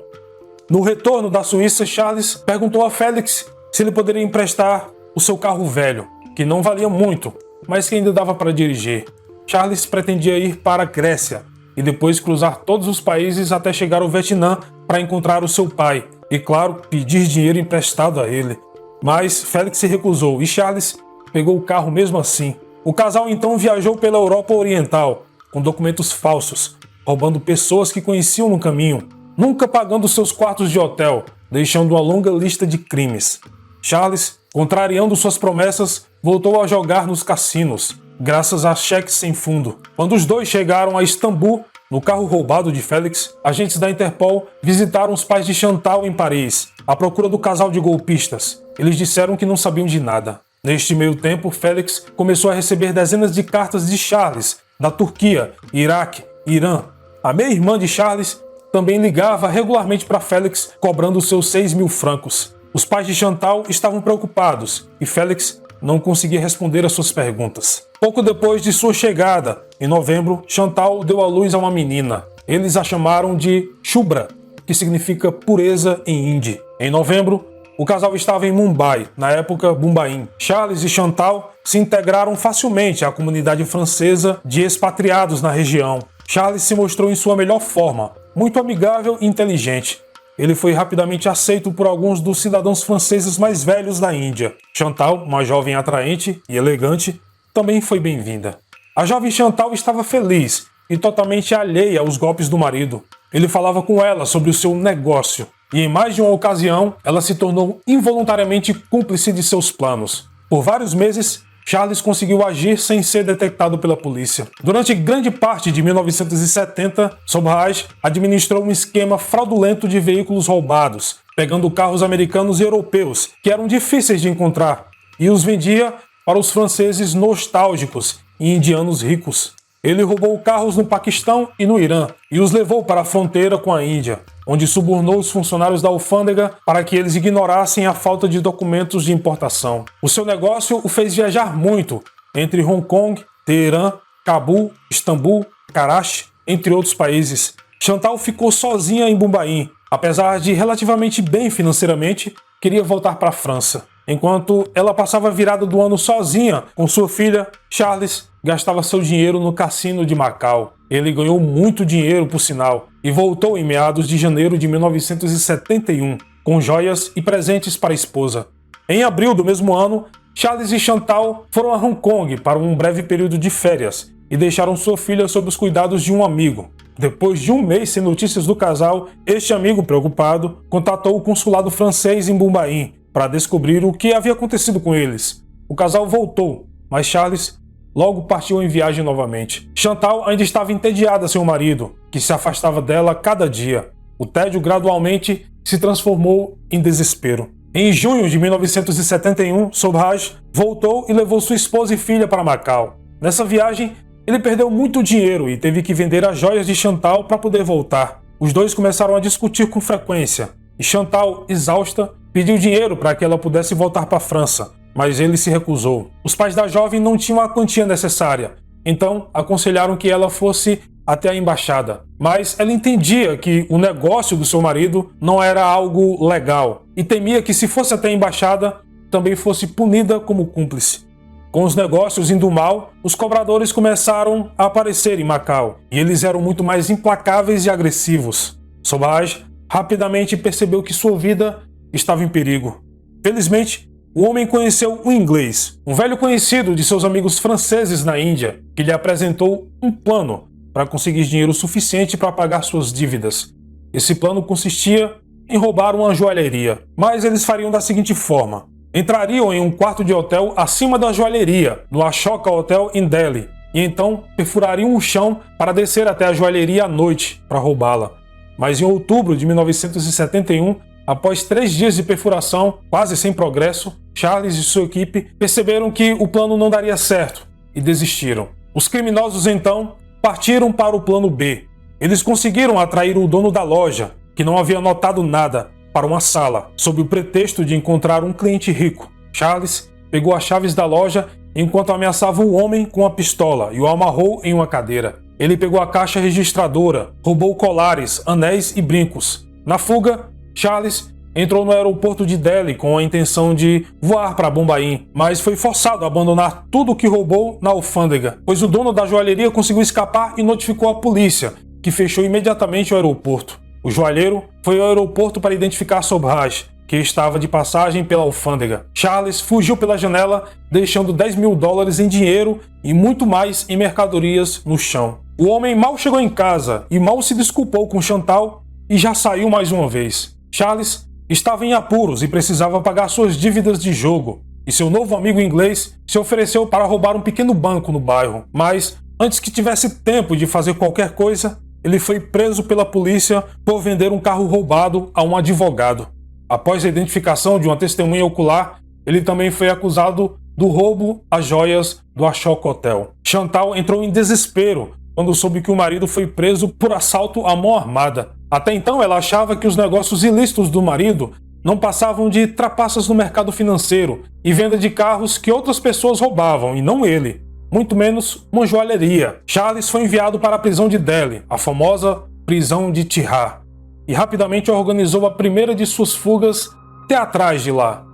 No retorno da Suíça, Charles perguntou a Félix se ele poderia emprestar o seu carro velho, que não valia muito, mas que ainda dava para dirigir. Charles pretendia ir para a Grécia e depois cruzar todos os países até chegar ao Vietnã para encontrar o seu pai e, claro, pedir dinheiro emprestado a ele. Mas Félix se recusou e Charles pegou o carro mesmo assim. O casal então viajou pela Europa Oriental com documentos falsos, roubando pessoas que conheciam no caminho, nunca pagando seus quartos de hotel, deixando uma longa lista de crimes. Charles, contrariando suas promessas, voltou a jogar nos cassinos, graças a cheques sem fundo. Quando os dois chegaram a Istambul, no carro roubado de Félix, agentes da Interpol visitaram os pais de Chantal em Paris, à procura do casal de golpistas. Eles disseram que não sabiam de nada. Neste meio tempo, Félix começou a receber dezenas de cartas de Charles, da Turquia, Iraque, Irã. A meia-irmã de Charles também ligava regularmente para Félix, cobrando seus 6.000 francos. Os pais de Chantal estavam preocupados e Félix não conseguia responder às suas perguntas. Pouco depois de sua chegada, em novembro, Chantal deu à luz a uma menina. Eles a chamaram de Shubhra, que significa pureza em hindi. Em novembro, o casal estava em Mumbai, na época Bombaim. Charles e Chantal se integraram facilmente à comunidade francesa de expatriados na região. Charles se mostrou em sua melhor forma, muito amigável e inteligente. Ele foi rapidamente aceito por alguns dos cidadãos franceses mais velhos da Índia. Chantal, uma jovem atraente e elegante, também foi bem-vinda. A jovem Chantal estava feliz e totalmente alheia aos golpes do marido. Ele falava com ela sobre o seu negócio e em mais de uma ocasião ela se tornou involuntariamente cúmplice de seus planos. Por vários meses, Charles conseguiu agir sem ser detectado pela polícia. Durante grande parte de 1970, Sobhraj administrou um esquema fraudulento de veículos roubados, pegando carros americanos e europeus, que eram difíceis de encontrar, e os vendia para os franceses nostálgicos e indianos ricos. Ele roubou carros no Paquistão e no Irã, e os levou para a fronteira com a Índia, onde subornou os funcionários da alfândega para que eles ignorassem a falta de documentos de importação. O seu negócio o fez viajar muito entre Hong Kong, Teherã, Cabul, Istambul, Karachi, entre outros países. Chantal ficou sozinha em Bombaim. Apesar de relativamente bem financeiramente, queria voltar para a França. Enquanto ela passava a virada do ano sozinha com sua filha, Charles gastava seu dinheiro no cassino de Macau. Ele ganhou muito dinheiro, por sinal, e voltou em meados de janeiro de 1971, com joias e presentes para a esposa. Em abril do mesmo ano, Charles e Chantal foram a Hong Kong para um breve período de férias e deixaram sua filha sob os cuidados de um amigo. Depois de um mês sem notícias do casal, este amigo, preocupado, contatou o consulado francês em Bombaim para descobrir o que havia acontecido com eles. O casal voltou, mas Charles logo partiu em viagem novamente. Chantal ainda estava entediada sem o marido, que se afastava dela a cada dia. O tédio gradualmente se transformou em desespero. Em junho de 1971, Sobhraj voltou e levou sua esposa e filha para Macau. Nessa viagem, ele perdeu muito dinheiro e teve que vender as joias de Chantal para poder voltar. Os dois começaram a discutir com frequência, e Chantal, exausta, pediu dinheiro para que ela pudesse voltar para a França, mas ele se recusou. Os pais da jovem não tinham a quantia necessária, então aconselharam que ela fosse até a embaixada. Mas ela entendia que o negócio do seu marido não era algo legal e temia que, se fosse até a embaixada, também fosse punida como cúmplice. Com os negócios indo mal, os cobradores começaram a aparecer em Macau e eles eram muito mais implacáveis e agressivos. Sobhraj rapidamente percebeu que sua vida estava em perigo. Felizmente, o homem conheceu um inglês, um velho conhecido de seus amigos franceses na Índia, que lhe apresentou um plano para conseguir dinheiro suficiente para pagar suas dívidas. Esse plano consistia em roubar uma joalheria, mas eles fariam da seguinte forma: entrariam em um quarto de hotel acima da joalheria, no Ashoka Hotel em Delhi, e então perfurariam o chão para descer até a joalheria à noite para roubá-la. Mas em outubro de 1971, após 3 dias de perfuração, quase sem progresso, Charles e sua equipe perceberam que o plano não daria certo e desistiram. Os criminosos então partiram para o plano B. Eles conseguiram atrair o dono da loja, que não havia notado nada, para uma sala, sob o pretexto de encontrar um cliente rico. Charles pegou as chaves da loja enquanto ameaçava o homem com a pistola e o amarrou em uma cadeira. Ele pegou a caixa registradora, roubou colares, anéis e brincos. Na fuga, Charles entrou no aeroporto de Delhi com a intenção de voar para Bombaim, mas foi forçado a abandonar tudo o que roubou na alfândega, pois o dono da joalheria conseguiu escapar e notificou a polícia, que fechou imediatamente o aeroporto. O joalheiro foi ao aeroporto para identificar Sobhraj, que estava de passagem pela alfândega. Charles fugiu pela janela, deixando $10.000 em dinheiro e muito mais em mercadorias no chão. O homem mal chegou em casa e mal se desculpou com Chantal e já saiu mais uma vez. Charles estava em apuros e precisava pagar suas dívidas de jogo, e seu novo amigo inglês se ofereceu para roubar um pequeno banco no bairro. Mas, antes que tivesse tempo de fazer qualquer coisa, ele foi preso pela polícia por vender um carro roubado a um advogado. Após a identificação de uma testemunha ocular, ele também foi acusado do roubo às joias do Ashok Hotel. Chantal entrou em desespero quando soube que o marido foi preso por assalto à mão armada. Até então ela achava que os negócios ilícitos do marido não passavam de trapaças no mercado financeiro e venda de carros que outras pessoas roubavam, e não ele, muito menos uma joalheria. Charles foi enviado para a prisão de Delhi, a famosa prisão de Tihar, e rapidamente organizou a primeira de suas fugas teatrais de lá.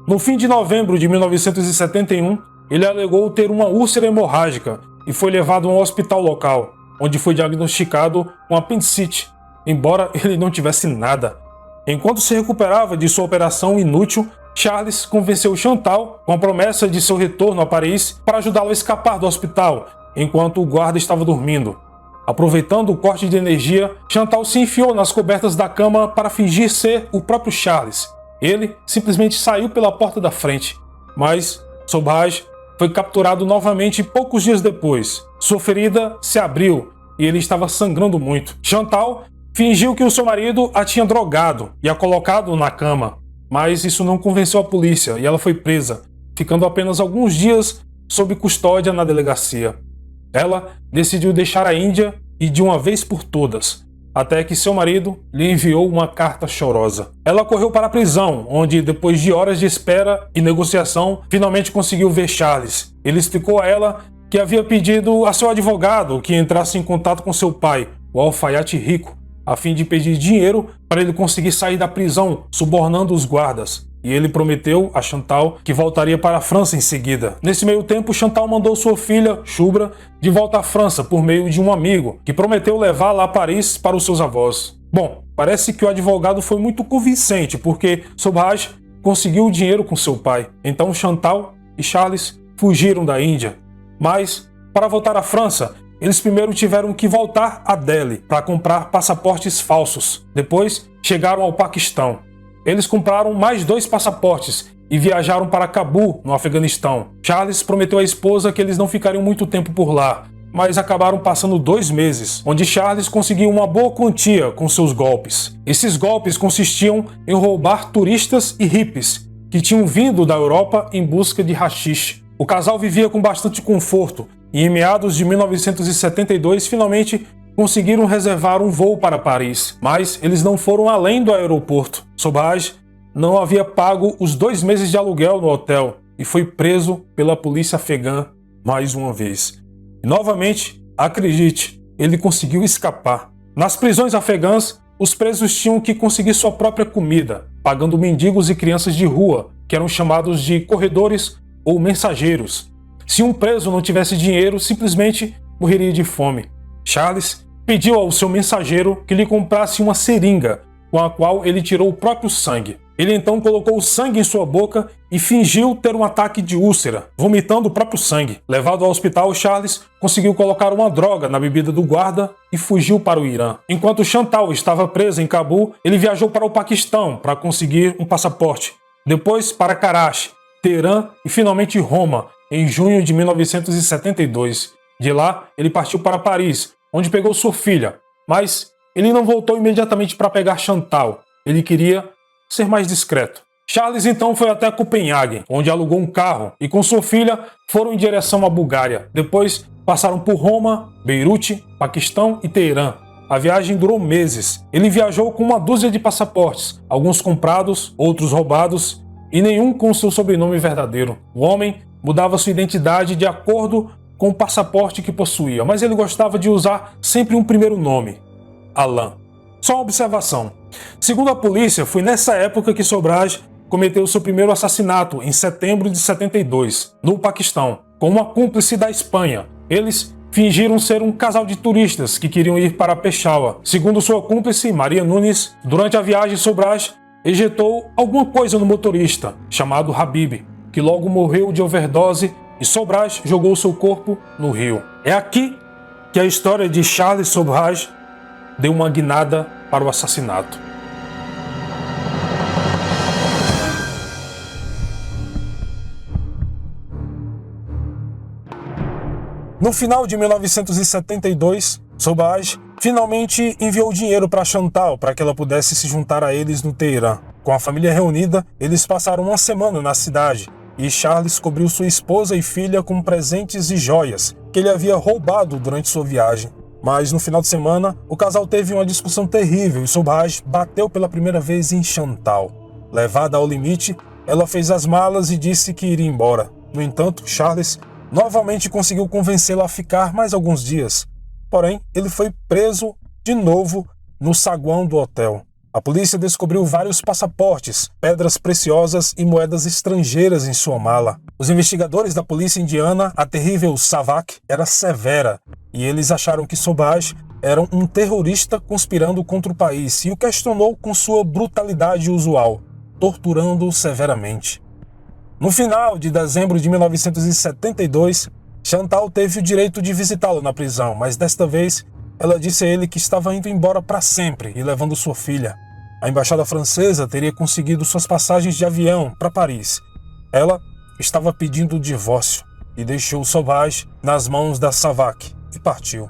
No fim de novembro de 1971, ele alegou ter uma úlcera hemorrágica e foi levado a um hospital local, onde foi diagnosticado com apendicite, embora ele não tivesse nada. Enquanto se recuperava de sua operação inútil, Charles convenceu Chantal com a promessa de seu retorno a Paris para ajudá-lo a escapar do hospital, enquanto o guarda estava dormindo. Aproveitando o corte de energia, Chantal se enfiou nas cobertas da cama para fingir ser o próprio Charles. Ele simplesmente saiu pela porta da frente, mas Sobhraj foi capturado novamente poucos dias depois. Sua ferida se abriu e ele estava sangrando muito. Chantal fingiu que o seu marido a tinha drogado e a colocado na cama, mas isso não convenceu a polícia e ela foi presa, ficando apenas alguns dias sob custódia na delegacia. Ela decidiu deixar a Índia e de uma vez por todas, até que seu marido lhe enviou uma carta chorosa. Ela correu para a prisão, onde, depois de horas de espera e negociação, finalmente conseguiu ver Charles. Ele explicou a ela que havia pedido a seu advogado que entrasse em contato com seu pai, o alfaiate rico, a fim de pedir dinheiro para ele conseguir sair da prisão, subornando os guardas. E ele prometeu a Chantal que voltaria para a França em seguida. Nesse meio tempo, Chantal mandou sua filha, Shubhra, de volta à França por meio de um amigo, que prometeu levá-la a Paris para os seus avós. Bom, parece que o advogado foi muito convincente, porque Sobhraj conseguiu o dinheiro com seu pai. Então Chantal e Charles fugiram da Índia. Mas, para voltar à França, eles primeiro tiveram que voltar a Delhi para comprar passaportes falsos. Depois, chegaram ao Paquistão. Eles compraram mais 2 passaportes e viajaram para Cabul, no Afeganistão. Charles prometeu à esposa que eles não ficariam muito tempo por lá, mas acabaram passando 2 meses, onde Charles conseguiu uma boa quantia com seus golpes. Esses golpes consistiam em roubar turistas e hippies que tinham vindo da Europa em busca de haxixe. O casal vivia com bastante conforto e, em meados de 1972, finalmente conseguiram reservar um voo para Paris, mas eles não foram além do aeroporto. Sobhraj não havia pago os 2 meses de aluguel no hotel e foi preso pela polícia afegã mais uma vez. E novamente, acredite, ele conseguiu escapar. Nas prisões afegãs, os presos tinham que conseguir sua própria comida, pagando mendigos e crianças de rua, que eram chamados de corredores ou mensageiros. Se um preso não tivesse dinheiro, simplesmente morreria de fome. Charles pediu ao seu mensageiro que lhe comprasse uma seringa, com a qual ele tirou o próprio sangue. Ele então colocou o sangue em sua boca e fingiu ter um ataque de úlcera, vomitando o próprio sangue. Levado ao hospital, Charles conseguiu colocar uma droga na bebida do guarda e fugiu para o Irã. Enquanto Chantal estava presa em Cabul, ele viajou para o Paquistão para conseguir um passaporte. Depois para Karachi, Teherã e finalmente Roma, em junho de 1972. De lá, ele partiu para Paris, onde pegou sua filha, mas ele não voltou imediatamente para pegar Chantal. Ele queria ser mais discreto. Charles então foi até Copenhague, onde alugou um carro e com sua filha foram em direção à Bulgária. Depois passaram por Roma, Beirute, Paquistão e Teherã. A viagem durou meses. Ele viajou com uma dúzia de passaportes, alguns comprados, outros roubados e nenhum com seu sobrenome verdadeiro. O homem mudava sua identidade de acordo com o passaporte que possuía, mas ele gostava de usar sempre um primeiro nome, Alan. Só uma observação. Segundo a polícia, foi nessa época que Sobhraj cometeu seu primeiro assassinato, em setembro de 72, no Paquistão, com uma cúmplice da Espanha. Eles fingiram ser um casal de turistas que queriam ir para Peshawar. Segundo sua cúmplice, Maria Nunes, durante a viagem, Sobhraj injetou alguma coisa no motorista, chamado Habib, que logo morreu de overdose e Sobhraj jogou seu corpo no rio. É aqui que a história de Charles Sobhraj deu uma guinada para o assassinato. No final de 1972, Sobhraj finalmente enviou dinheiro para Chantal para que ela pudesse se juntar a eles no Teherã. Com a família reunida, eles passaram uma semana na cidade e Charles cobriu sua esposa e filha com presentes e joias que ele havia roubado durante sua viagem. Mas no final de semana, o casal teve uma discussão terrível e Sobhraj bateu pela primeira vez em Chantal. Levada ao limite, ela fez as malas e disse que iria embora. No entanto, Charles novamente conseguiu convencê-la a ficar mais alguns dias. Porém, ele foi preso de novo no saguão do hotel. A polícia descobriu vários passaportes, pedras preciosas e moedas estrangeiras em sua mala. Os investigadores da polícia indiana, a terrível SAVAK, era severa, e eles acharam que Sobhraj era um terrorista conspirando contra o país e o questionou com sua brutalidade usual, torturando-o severamente. No final de dezembro de 1972, Chantal teve o direito de visitá-lo na prisão, mas desta vez ela disse a ele que estava indo embora para sempre e levando sua filha. A embaixada francesa teria conseguido suas passagens de avião para Paris. Ela estava pedindo o divórcio e deixou Sobhraj nas mãos da SAVAK e partiu.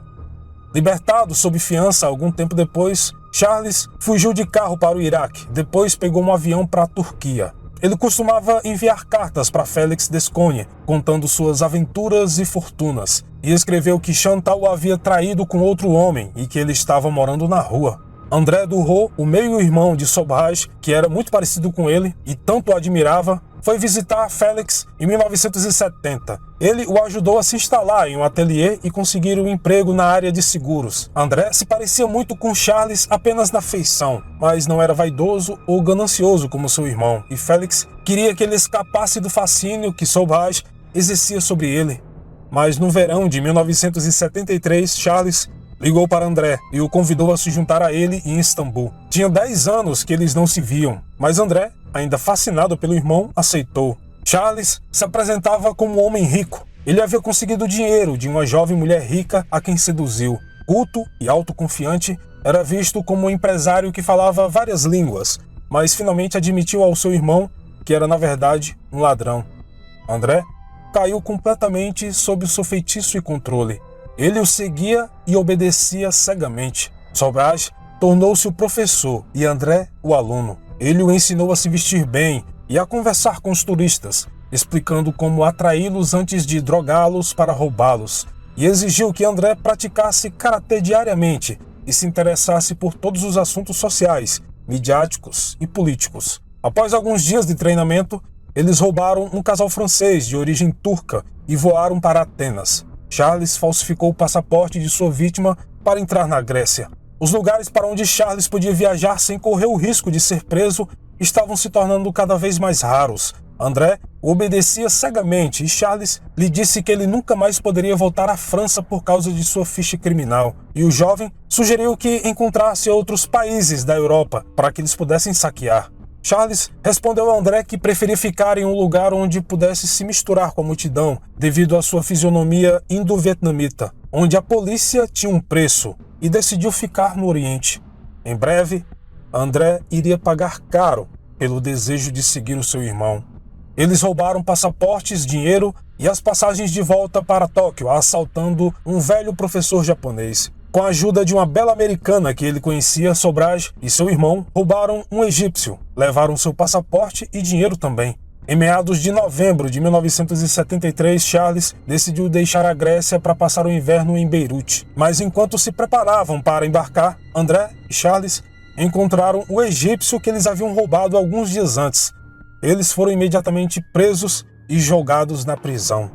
Libertado sob fiança algum tempo depois, Charles fugiu de carro para o Iraque, depois pegou um avião para a Turquia. Ele costumava enviar cartas para Félix Descogne, contando suas aventuras e fortunas, e escreveu que Chantal o havia traído com outro homem e que ele estava morando na rua. André Durot, o meio-irmão de Sobhraj, que era muito parecido com ele e tanto o admirava, foi visitar Félix em 1970. Ele o ajudou a se instalar em um ateliê e conseguir um emprego na área de seguros. André se parecia muito com Charles apenas na feição, mas não era vaidoso ou ganancioso como seu irmão, e Félix queria que ele escapasse do fascínio que Sobhraj exercia sobre ele. Mas no verão de 1973, Charles ligou para André e o convidou a se juntar a ele em Istambul. Tinha 10 anos que eles não se viam, mas André, ainda fascinado pelo irmão, aceitou. Charles se apresentava como um homem rico. Ele havia conseguido dinheiro de uma jovem mulher rica a quem seduziu. Culto e autoconfiante, era visto como um empresário que falava várias línguas, mas finalmente admitiu ao seu irmão que era na verdade um ladrão. André caiu completamente sob o seu feitiço e controle. Ele o seguia e obedecia cegamente. Sobhraj tornou-se o professor e André o aluno. Ele o ensinou a se vestir bem e a conversar com os turistas, explicando como atraí-los antes de drogá-los para roubá-los, e exigiu que André praticasse karatê diariamente e se interessasse por todos os assuntos sociais, midiáticos e políticos. Após alguns dias de treinamento, eles roubaram um casal francês de origem turca e voaram para Atenas. Charles falsificou o passaporte de sua vítima para entrar na Grécia. Os lugares para onde Charles podia viajar sem correr o risco de ser preso estavam se tornando cada vez mais raros. André o obedecia cegamente e Charles lhe disse que ele nunca mais poderia voltar à França por causa de sua ficha criminal. E o jovem sugeriu que encontrasse outros países da Europa para que eles pudessem saquear. Charles respondeu a André que preferia ficar em um lugar onde pudesse se misturar com a multidão, devido à sua fisionomia indo-vietnamita, onde a polícia tinha um preço, e decidiu ficar no Oriente. Em breve, André iria pagar caro pelo desejo de seguir o seu irmão. Eles roubaram passaportes, dinheiro e as passagens de volta para Tóquio, assaltando um velho professor japonês. Com a ajuda de uma bela americana que ele conhecia, Sobhraj e seu irmão roubaram um egípcio, levaram seu passaporte e dinheiro também. Em meados de novembro de 1973, Charles decidiu deixar a Grécia para passar o inverno em Beirute. Mas enquanto se preparavam para embarcar, André e Charles encontraram o egípcio que eles haviam roubado alguns dias antes. Eles foram imediatamente presos e jogados na prisão.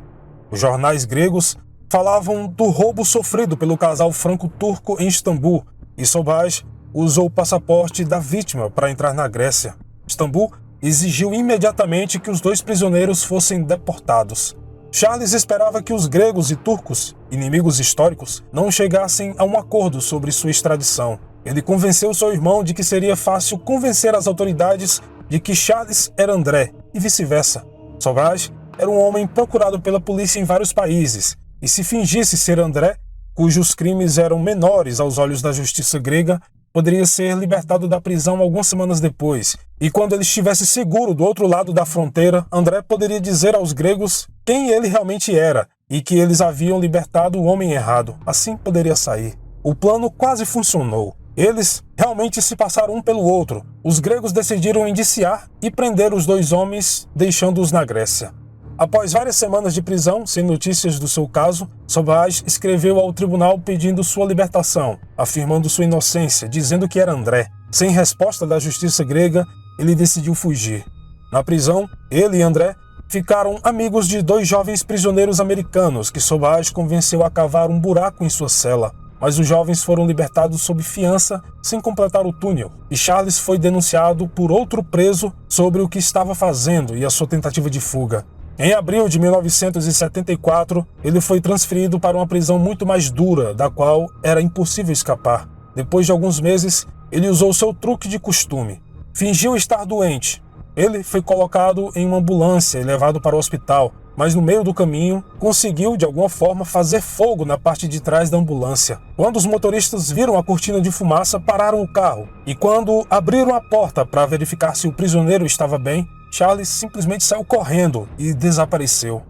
Os jornais gregos falavam do roubo sofrido pelo casal franco-turco em Istambul, e Sobhraj usou o passaporte da vítima para entrar na Grécia. Istambul exigiu imediatamente que os dois prisioneiros fossem deportados. Charles esperava que os gregos e turcos, inimigos históricos, não chegassem a um acordo sobre sua extradição. Ele convenceu seu irmão de que seria fácil convencer as autoridades de que Charles era André, e vice-versa. Sobhraj era um homem procurado pela polícia em vários países, e se fingisse ser André, cujos crimes eram menores aos olhos da justiça grega, poderia ser libertado da prisão algumas semanas depois. E quando ele estivesse seguro do outro lado da fronteira, André poderia dizer aos gregos quem ele realmente era e que eles haviam libertado o homem errado. Assim poderia sair. O plano quase funcionou. Eles realmente se passaram um pelo outro. Os gregos decidiram indiciar e prender os dois homens, deixando-os na Grécia. Após várias semanas de prisão, sem notícias do seu caso, Sobhraj escreveu ao tribunal pedindo sua libertação, afirmando sua inocência, dizendo que era André. Sem resposta da justiça grega, ele decidiu fugir. Na prisão, ele e André ficaram amigos de dois jovens prisioneiros americanos que Sobhraj convenceu a cavar um buraco em sua cela. Mas os jovens foram libertados sob fiança sem completar o túnel, e Charles foi denunciado por outro preso sobre o que estava fazendo e a sua tentativa de fuga. Em abril de 1974, ele foi transferido para uma prisão muito mais dura, da qual era impossível escapar. Depois de alguns meses, ele usou seu truque de costume. Fingiu estar doente. Ele foi colocado em uma ambulância e levado para o hospital, mas no meio do caminho, conseguiu, de alguma forma, fazer fogo na parte de trás da ambulância. Quando os motoristas viram a cortina de fumaça, pararam o carro. E quando abriram a porta para verificar se o prisioneiro estava bem, Charles simplesmente saiu correndo e desapareceu.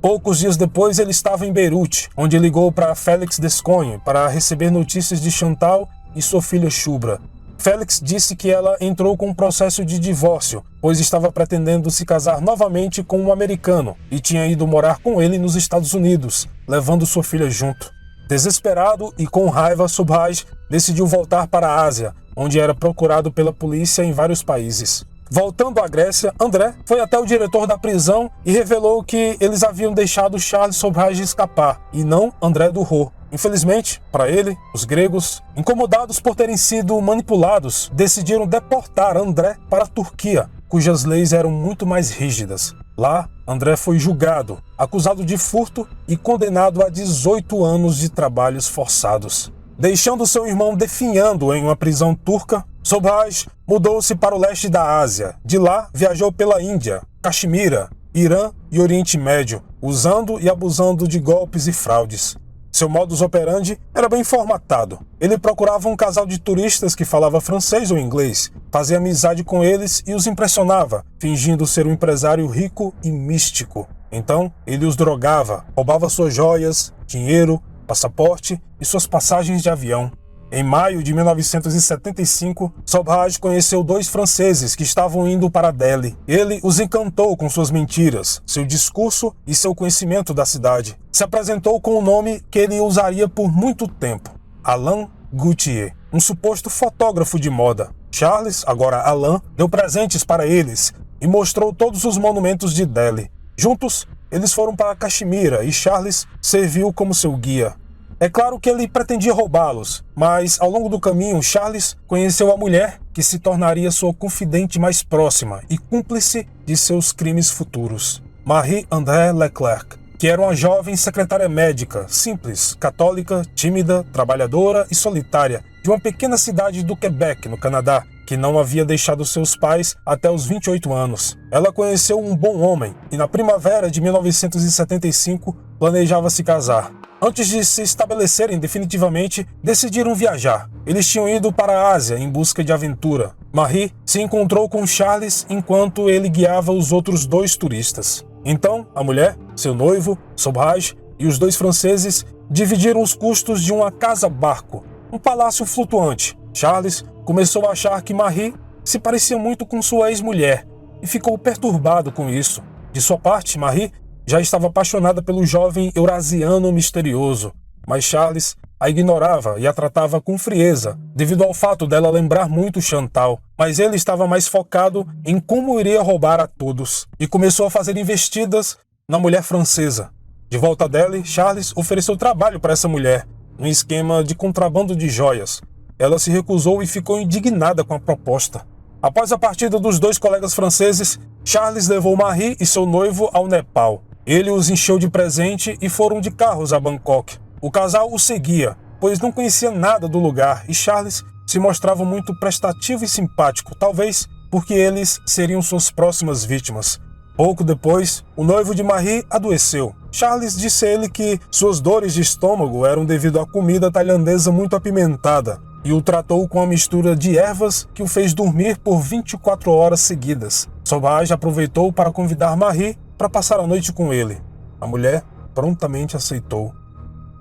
Poucos dias depois, ele estava em Beirute, onde ligou para Félix Descogne para receber notícias de Chantal e sua filha Shubra. Félix disse que ela entrou com um processo de divórcio, pois estava pretendendo se casar novamente com um americano e tinha ido morar com ele nos Estados Unidos, levando sua filha junto. Desesperado e com raiva, Sobhraj decidiu voltar para a Ásia, onde era procurado pela polícia em vários países. Voltando à Grécia, André foi até o diretor da prisão e revelou que eles haviam deixado Charles Sobhraj escapar, e não André Duroux. Infelizmente, para ele, os gregos, incomodados por terem sido manipulados, decidiram deportar André para a Turquia, cujas leis eram muito mais rígidas. Lá, André foi julgado, acusado de furto e condenado a 18 anos de trabalhos forçados. Deixando seu irmão definhando em uma prisão turca, Sobhraj mudou-se para o leste da Ásia. De lá, viajou pela Índia, Caxemira, Irã e Oriente Médio, usando e abusando de golpes e fraudes. Seu modus operandi era bem formatado. Ele procurava um casal de turistas que falava francês ou inglês, fazia amizade com eles e os impressionava, fingindo ser um empresário rico e místico. Então, ele os drogava, roubava suas joias, dinheiro, passaporte e suas passagens de avião. Em maio de 1975, Sobhraj conheceu dois franceses que estavam indo para Delhi. Ele os encantou com suas mentiras, seu discurso e seu conhecimento da cidade. Se apresentou com um nome que ele usaria por muito tempo: Alain Gauthier, um suposto fotógrafo de moda. Charles, agora Alain, deu presentes para eles e mostrou todos os monumentos de Delhi. Juntos, eles foram para Caxemira e Charles serviu como seu guia. É claro que ele pretendia roubá-los, mas ao longo do caminho, Charles conheceu a mulher que se tornaria sua confidente mais próxima e cúmplice de seus crimes futuros, Marie-André Leclerc, que era uma jovem secretária médica, simples, católica, tímida, trabalhadora e solitária, de uma pequena cidade do Quebec, no Canadá, que não havia deixado seus pais até os 28 anos. Ela conheceu um bom homem e na primavera de 1975 planejava se casar. Antes de se estabelecerem definitivamente, decidiram viajar. Eles tinham ido para a Ásia em busca de aventura. Marie se encontrou com Charles enquanto ele guiava os outros dois turistas. Então, a mulher, seu noivo, Sobhraj e os dois franceses dividiram os custos de uma casa-barco, um palácio flutuante. Charles começou a achar que Marie se parecia muito com sua ex-mulher e ficou perturbado com isso. De sua parte, Marie já estava apaixonada pelo jovem eurasiano misterioso, mas Charles a ignorava e a tratava com frieza, devido ao fato dela lembrar muito Chantal, mas ele estava mais focado em como iria roubar a todos, e começou a fazer investidas na mulher francesa. De volta dela, Charles ofereceu trabalho para essa mulher, num esquema de contrabando de joias. Ela se recusou e ficou indignada com a proposta. Após a partida dos dois colegas franceses, Charles levou Marie e seu noivo ao Nepal. Ele os encheu de presente e foram de carros a Bangkok. O casal o seguia, pois não conhecia nada do lugar, e Charles se mostrava muito prestativo e simpático, talvez porque eles seriam suas próximas vítimas. Pouco depois, o noivo de Marie adoeceu. Charles disse a ele que suas dores de estômago eram devido à comida tailandesa muito apimentada, e o tratou com uma mistura de ervas que o fez dormir por 24 horas seguidas. Sauvage aproveitou para convidar Marie para passar a noite com ele. A mulher prontamente aceitou.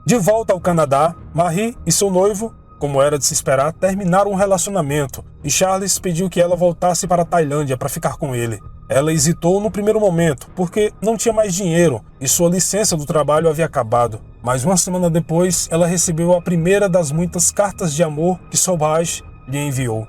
De volta ao Canadá, Marie e seu noivo, como era de se esperar, terminaram um relacionamento, e Charles pediu que ela voltasse para a Tailândia para ficar com ele. Ela hesitou no primeiro momento, porque não tinha mais dinheiro e sua licença do trabalho havia acabado. Mas uma semana depois, ela recebeu a primeira das muitas cartas de amor que Sauvage lhe enviou.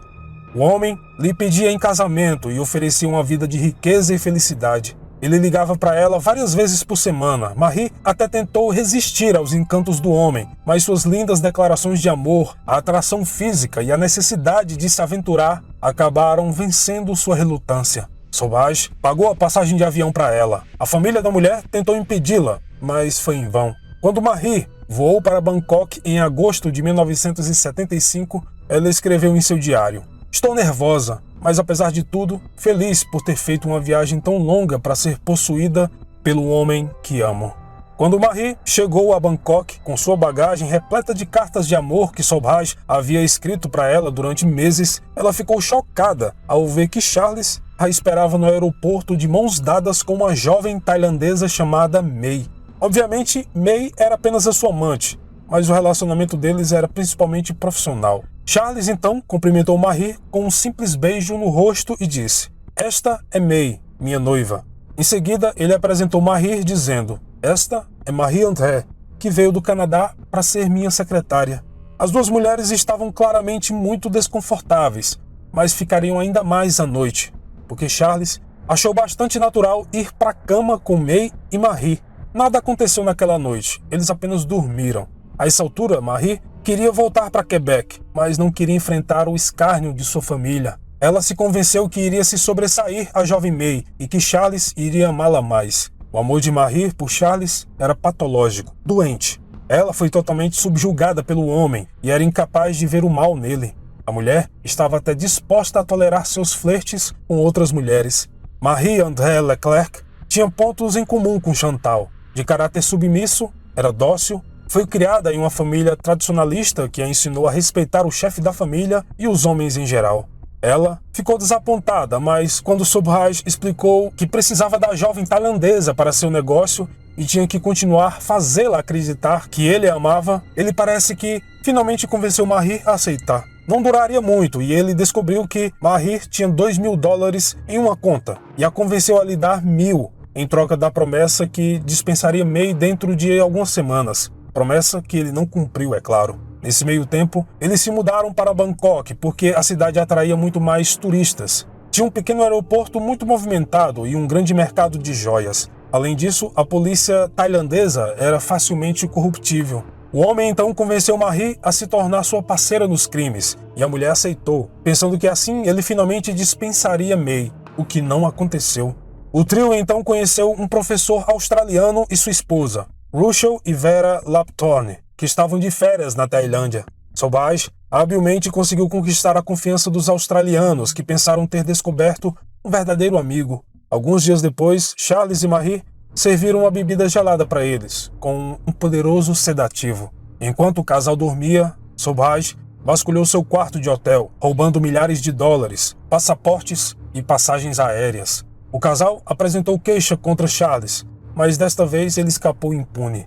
O homem lhe pedia em casamento e oferecia uma vida de riqueza e felicidade. Ele ligava para ela várias vezes por semana. Marie até tentou resistir aos encantos do homem, mas suas lindas declarações de amor, a atração física e a necessidade de se aventurar acabaram vencendo sua relutância. Sauvage pagou a passagem de avião para ela. A família da mulher tentou impedi-la, mas foi em vão. Quando Marie voou para Bangkok em agosto de 1975, ela escreveu em seu diário: "Estou nervosa, mas apesar de tudo, feliz por ter feito uma viagem tão longa para ser possuída pelo homem que amo." Quando Marie chegou a Bangkok com sua bagagem repleta de cartas de amor que Sauvage havia escrito para ela durante meses, ela ficou chocada ao ver que Charles a esperava no aeroporto de mãos dadas com uma jovem tailandesa chamada May. Obviamente, May era apenas a sua amante, mas o relacionamento deles era principalmente profissional. Charles então cumprimentou Marie com um simples beijo no rosto e disse: "Esta é May, minha noiva." Em seguida, ele apresentou Marie dizendo: "Esta é Marie-André, que veio do Canadá para ser minha secretária." As duas mulheres estavam claramente muito desconfortáveis, mas ficariam ainda mais à noite, porque Charles achou bastante natural ir para a cama com May e Marie. Nada aconteceu naquela noite, eles apenas dormiram. A essa altura, Marie queria voltar para Quebec, mas não queria enfrentar o escárnio de sua família. Ela se convenceu que iria se sobressair à jovem May e que Charles iria amá-la mais. O amor de Marie por Charles era patológico, doente. Ela foi totalmente subjugada pelo homem e era incapaz de ver o mal nele. A mulher estava até disposta a tolerar seus flertes com outras mulheres. Marie-André Leclerc tinha pontos em comum com Chantal. De caráter submisso, era dócil, foi criada em uma família tradicionalista que a ensinou a respeitar o chefe da família e os homens em geral. Ela ficou desapontada, mas quando Sauvage explicou que precisava da jovem tailandesa para seu negócio e tinha que continuar fazê-la acreditar que ele a amava, ele parece que finalmente convenceu Marie a aceitar. Não duraria muito e ele descobriu que Marie tinha $2.000 em uma conta e a convenceu a lhe dar 1.000 em troca da promessa que dispensaria May dentro de algumas semanas. Promessa que ele não cumpriu, é claro. Nesse meio tempo, eles se mudaram para Bangkok porque a cidade atraía muito mais turistas. Tinha um pequeno aeroporto muito movimentado e um grande mercado de joias. Além disso, a polícia tailandesa era facilmente corruptível. O homem então convenceu Marie a se tornar sua parceira nos crimes, e a mulher aceitou, pensando que assim ele finalmente dispensaria May, o que não aconteceu. O trio então conheceu um professor australiano e sua esposa, Russell e Vera Lapthorne, que estavam de férias na Tailândia. Sauvage habilmente conseguiu conquistar a confiança dos australianos, que pensaram ter descoberto um verdadeiro amigo. Alguns dias depois, Charles e Marie serviram uma bebida gelada para eles, com um poderoso sedativo. Enquanto o casal dormia, Sauvage vasculhou seu quarto de hotel, roubando milhares de dólares, passaportes e passagens aéreas. O casal apresentou queixa contra Charles, mas desta vez ele escapou impune.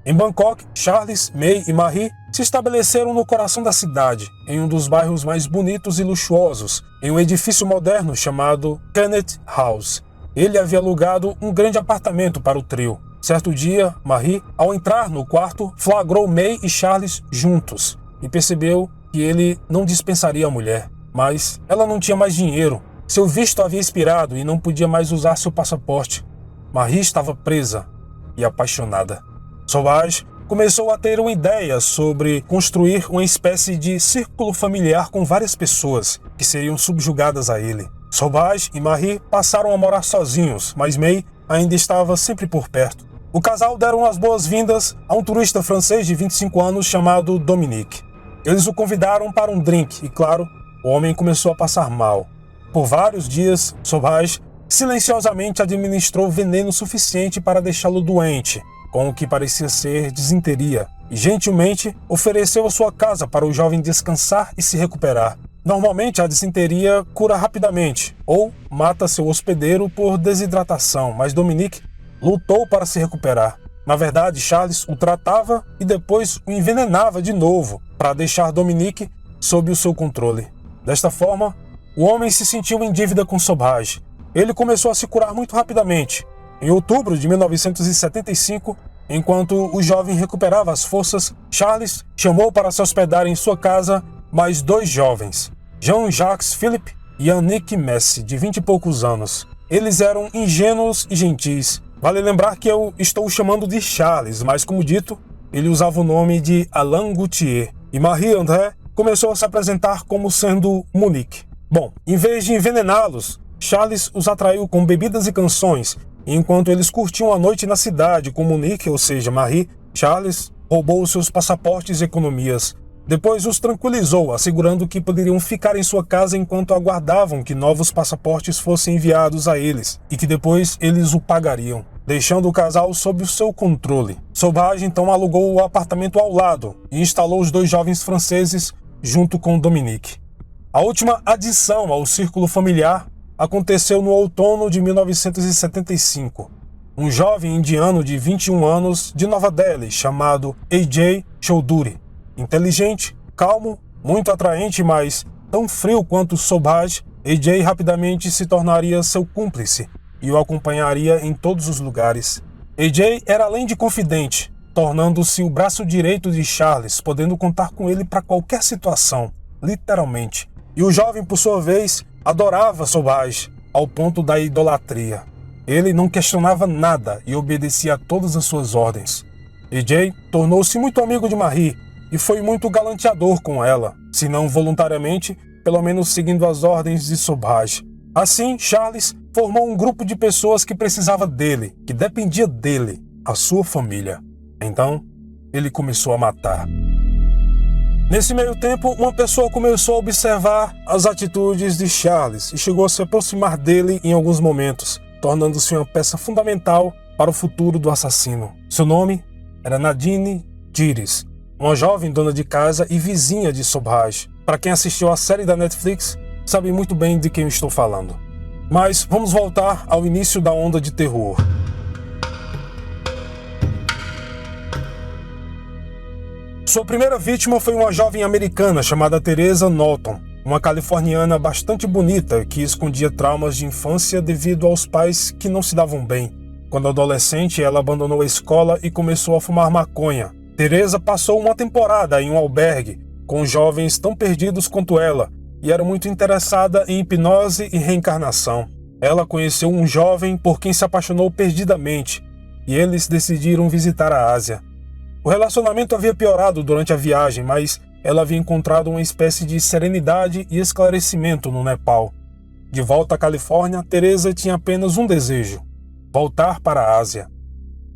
Em Bangkok, Charles, May e Marie se estabeleceram no coração da cidade, em um dos bairros mais bonitos e luxuosos, em um edifício moderno chamado Kenneth House. Ele havia alugado um grande apartamento para o trio. Certo dia, Marie, ao entrar no quarto, flagrou May e Charles juntos e percebeu que ele não dispensaria a mulher. Mas ela não tinha mais dinheiro. Seu visto havia expirado e não podia mais usar seu passaporte. Marie estava presa e apaixonada. Sauvage começou a ter uma ideia sobre construir uma espécie de círculo familiar com várias pessoas que seriam subjugadas a ele. Sauvage e Marie passaram a morar sozinhos, mas May ainda estava sempre por perto. O casal deram as boas-vindas a um turista francês de 25 anos chamado Dominique. Eles o convidaram para um drink e, claro, o homem começou a passar mal. Por vários dias, Sauvage silenciosamente administrou veneno suficiente para deixá-lo doente, com o que parecia ser disenteria, e gentilmente ofereceu a sua casa para o jovem descansar e se recuperar. Normalmente a disenteria cura rapidamente, ou mata seu hospedeiro por desidratação, mas Dominique lutou para se recuperar. Na verdade, Charles o tratava e depois o envenenava de novo, para deixar Dominique sob o seu controle. Desta forma, o homem se sentiu em dívida com Sauvage. Ele começou a se curar muito rapidamente. Em outubro de 1975, enquanto o jovem recuperava as forças, Charles chamou para se hospedar em sua casa mais 2 jovens, Jean-Jacques Philippe e Annick Messi, de 20 e poucos anos. Eles eram ingênuos e gentis. Vale lembrar que eu estou o chamando de Charles, mas como dito, ele usava o nome de Alain Gauthier. E Marie-André começou a se apresentar como sendo Monique. Bom, em vez de envenená-los, Charles os atraiu com bebidas e canções. E enquanto eles curtiam a noite na cidade com Monique, ou seja, Marie, Charles roubou os seus passaportes e economias. Depois os tranquilizou, assegurando que poderiam ficar em sua casa enquanto aguardavam que novos passaportes fossem enviados a eles e que depois eles o pagariam, deixando o casal sob o seu controle. Sauvage então alugou o apartamento ao lado e instalou os 2 jovens franceses junto com Dominique. A última adição ao círculo familiar aconteceu no outono de 1975. Um jovem indiano de 21 anos de Nova Delhi chamado AJ Choudhury. Inteligente, calmo, muito atraente, mas tão frio quanto Sauvage, AJ rapidamente se tornaria seu cúmplice e o acompanharia em todos os lugares. AJ era além de confidente, tornando-se o braço direito de Charles, podendo contar com ele para qualquer situação, literalmente. E o jovem, por sua vez, adorava Sauvage, ao ponto da idolatria. Ele não questionava nada e obedecia a todas as suas ordens. AJ tornou-se muito amigo de Marie e foi muito galanteador com ela, se não voluntariamente, pelo menos seguindo as ordens de Sauvage. Assim, Charles formou um grupo de pessoas que precisava dele, que dependia dele, a sua família. Então, ele começou a matar. Nesse meio tempo, uma pessoa começou a observar as atitudes de Charles e chegou a se aproximar dele em alguns momentos, tornando-se uma peça fundamental para o futuro do assassino. Seu nome era Nadine Gires, uma jovem dona de casa e vizinha de Sauvage. Para quem assistiu à série da Netflix, sabe muito bem de quem eu estou falando. Mas vamos voltar ao início da onda de terror. Sua primeira vítima foi uma jovem americana chamada Teresa Norton, uma californiana bastante bonita que escondia traumas de infância devido aos pais que não se davam bem. Quando adolescente, ela abandonou a escola e começou a fumar maconha. Teresa passou uma temporada em um albergue com jovens tão perdidos quanto ela e era muito interessada em hipnose e reencarnação. Ela conheceu um jovem por quem se apaixonou perdidamente e eles decidiram visitar a Ásia. O relacionamento havia piorado durante a viagem, mas ela havia encontrado uma espécie de serenidade e esclarecimento no Nepal. De volta à Califórnia, Teresa tinha apenas um desejo: voltar para a Ásia.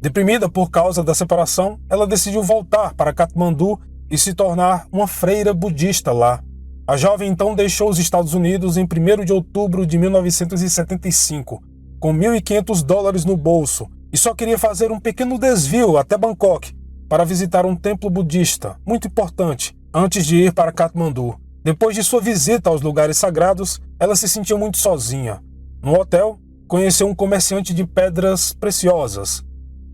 Deprimida por causa da separação, ela decidiu voltar para Katmandu e se tornar uma freira budista lá. A jovem então deixou os Estados Unidos em 1º de outubro de 1975, com $1.500 no bolso, e só queria fazer um pequeno desvio até Bangkok para visitar um templo budista, muito importante, antes de ir para Katmandu. Depois de sua visita aos lugares sagrados, ela se sentiu muito sozinha. No hotel, conheceu um comerciante de pedras preciosas,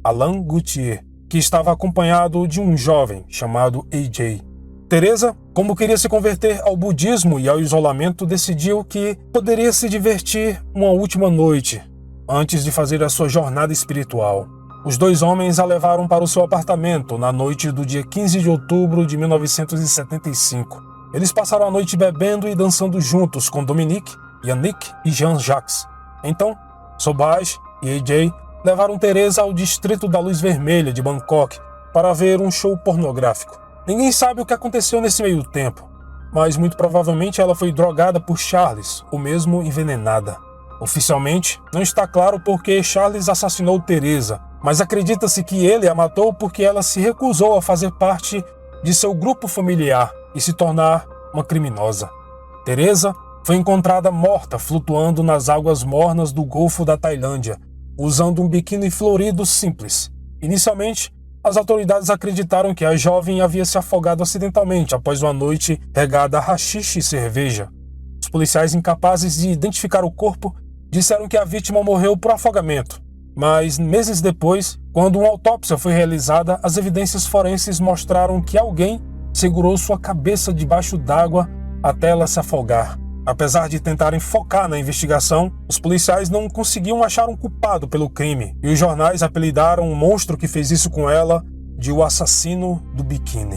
Alain Gauthier. que estava acompanhado de um jovem chamado AJ. Teresa, como queria se converter ao budismo e ao isolamento, decidiu que poderia se divertir uma última noite antes de fazer a sua jornada espiritual. Os dois homens a levaram para o seu apartamento na noite do dia 15 de outubro de 1975. Eles passaram a noite bebendo e dançando juntos com Dominique, Yannick e Jean-Jacques. Então, Sobhaj e AJ levaram Teresa ao distrito da Luz Vermelha de Bangkok para ver um show pornográfico. Ninguém sabe o que aconteceu nesse meio tempo, mas muito provavelmente ela foi drogada por Charles, ou mesmo envenenada. Oficialmente, não está claro por que Charles assassinou Teresa, mas acredita-se que ele a matou porque ela se recusou a fazer parte de seu grupo familiar e se tornar uma criminosa. Teresa foi encontrada morta flutuando nas águas mornas do Golfo da Tailândia, usando um biquíni florido simples. Inicialmente, as autoridades acreditaram que a jovem havia se afogado acidentalmente após uma noite regada a haxixe e cerveja. Os policiais, incapazes de identificar o corpo, disseram que a vítima morreu por afogamento. Mas, meses depois, quando uma autópsia foi realizada, as evidências forenses mostraram que alguém segurou sua cabeça debaixo d'água até ela se afogar. Apesar de tentarem focar na investigação, os policiais não conseguiam achar um culpado pelo crime, e os jornais apelidaram o monstro que fez isso com ela de o assassino do biquíni.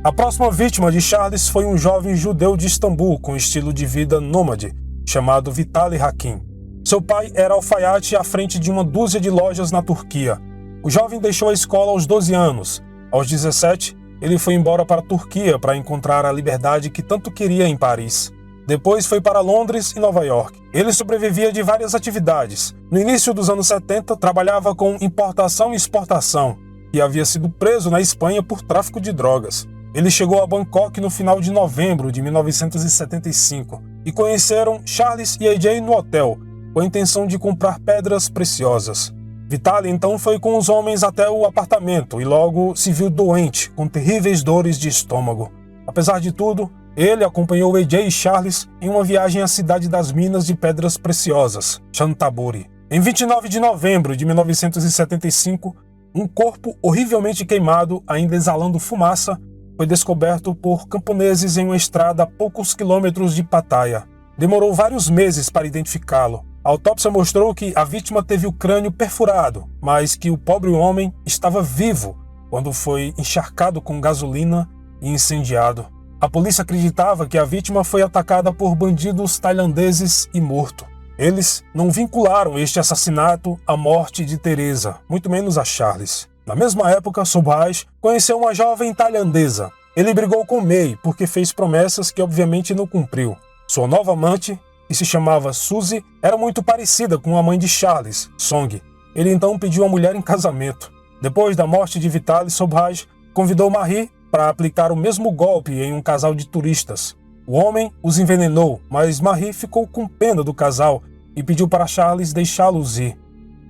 A próxima vítima de Charles foi um jovem judeu de Istambul com estilo de vida nômade, chamado Vitaly Hakim. Seu pai era alfaiate à frente de uma dúzia de lojas na Turquia. O jovem deixou a escola aos 12 anos. Aos 17, ele foi embora para a Turquia para encontrar a liberdade que tanto queria em Paris. Depois foi para Londres e Nova York. Ele sobrevivia de várias atividades. No início dos anos 70, trabalhava com importação e exportação e havia sido preso na Espanha por tráfico de drogas. Ele chegou a Bangkok no final de novembro de 1975 e conheceram Charles e AJ no hotel, com a intenção de comprar pedras preciosas. Vitaly então foi com os homens até o apartamento e logo se viu doente, com terríveis dores de estômago. Apesar de tudo, ele acompanhou AJ e Charles em uma viagem à cidade das minas de pedras preciosas, Chantaburi. Em 29 de novembro de 1975, um corpo horrivelmente queimado, ainda exalando fumaça, foi descoberto por camponeses em uma estrada a poucos quilômetros de Pattaya. Demorou vários meses para identificá-lo. A autópsia mostrou que a vítima teve o crânio perfurado, mas que o pobre homem estava vivo quando foi encharcado com gasolina e incendiado. A polícia acreditava que a vítima foi atacada por bandidos tailandeses e morto. Eles não vincularam este assassinato à morte de Teresa, muito menos a Charles. Na mesma época, Sobhaj conheceu uma jovem tailandesa. Ele brigou com May porque fez promessas que obviamente não cumpriu. Sua nova amante, que se chamava Suzy, era muito parecida com a mãe de Charles, Song. Ele então pediu a mulher em casamento. Depois da morte de Vitaly, Sobhaj convidou Marie para aplicar o mesmo golpe em um casal de turistas. O homem os envenenou, mas Marie ficou com pena do casal e pediu para Charles deixá-los ir.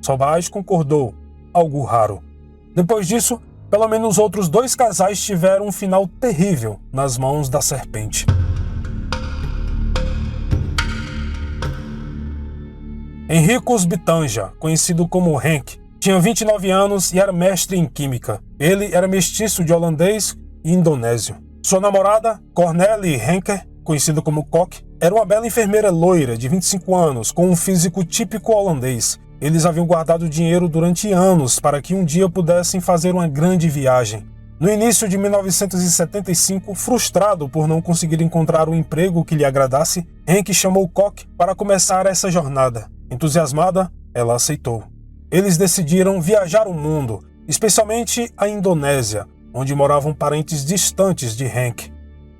Sobhaj concordou, algo raro. Depois disso, pelo menos outros 2 casais tiveram um final terrível nas mãos da serpente. Henricus Bitanja, conhecido como Henk, tinha 29 anos e era mestre em química. Ele era mestiço de holandês e indonésio. Sua namorada, Cornelie Henker, conhecida como Kok, era uma bela enfermeira loira de 25 anos, com um físico típico holandês. Eles haviam guardado dinheiro durante anos para que um dia pudessem fazer uma grande viagem. No início de 1975, frustrado por não conseguir encontrar um emprego que lhe agradasse, Henk chamou Kok para começar essa jornada. Entusiasmada, ela aceitou. Eles decidiram viajar o mundo, especialmente a Indonésia, onde moravam parentes distantes de Henk.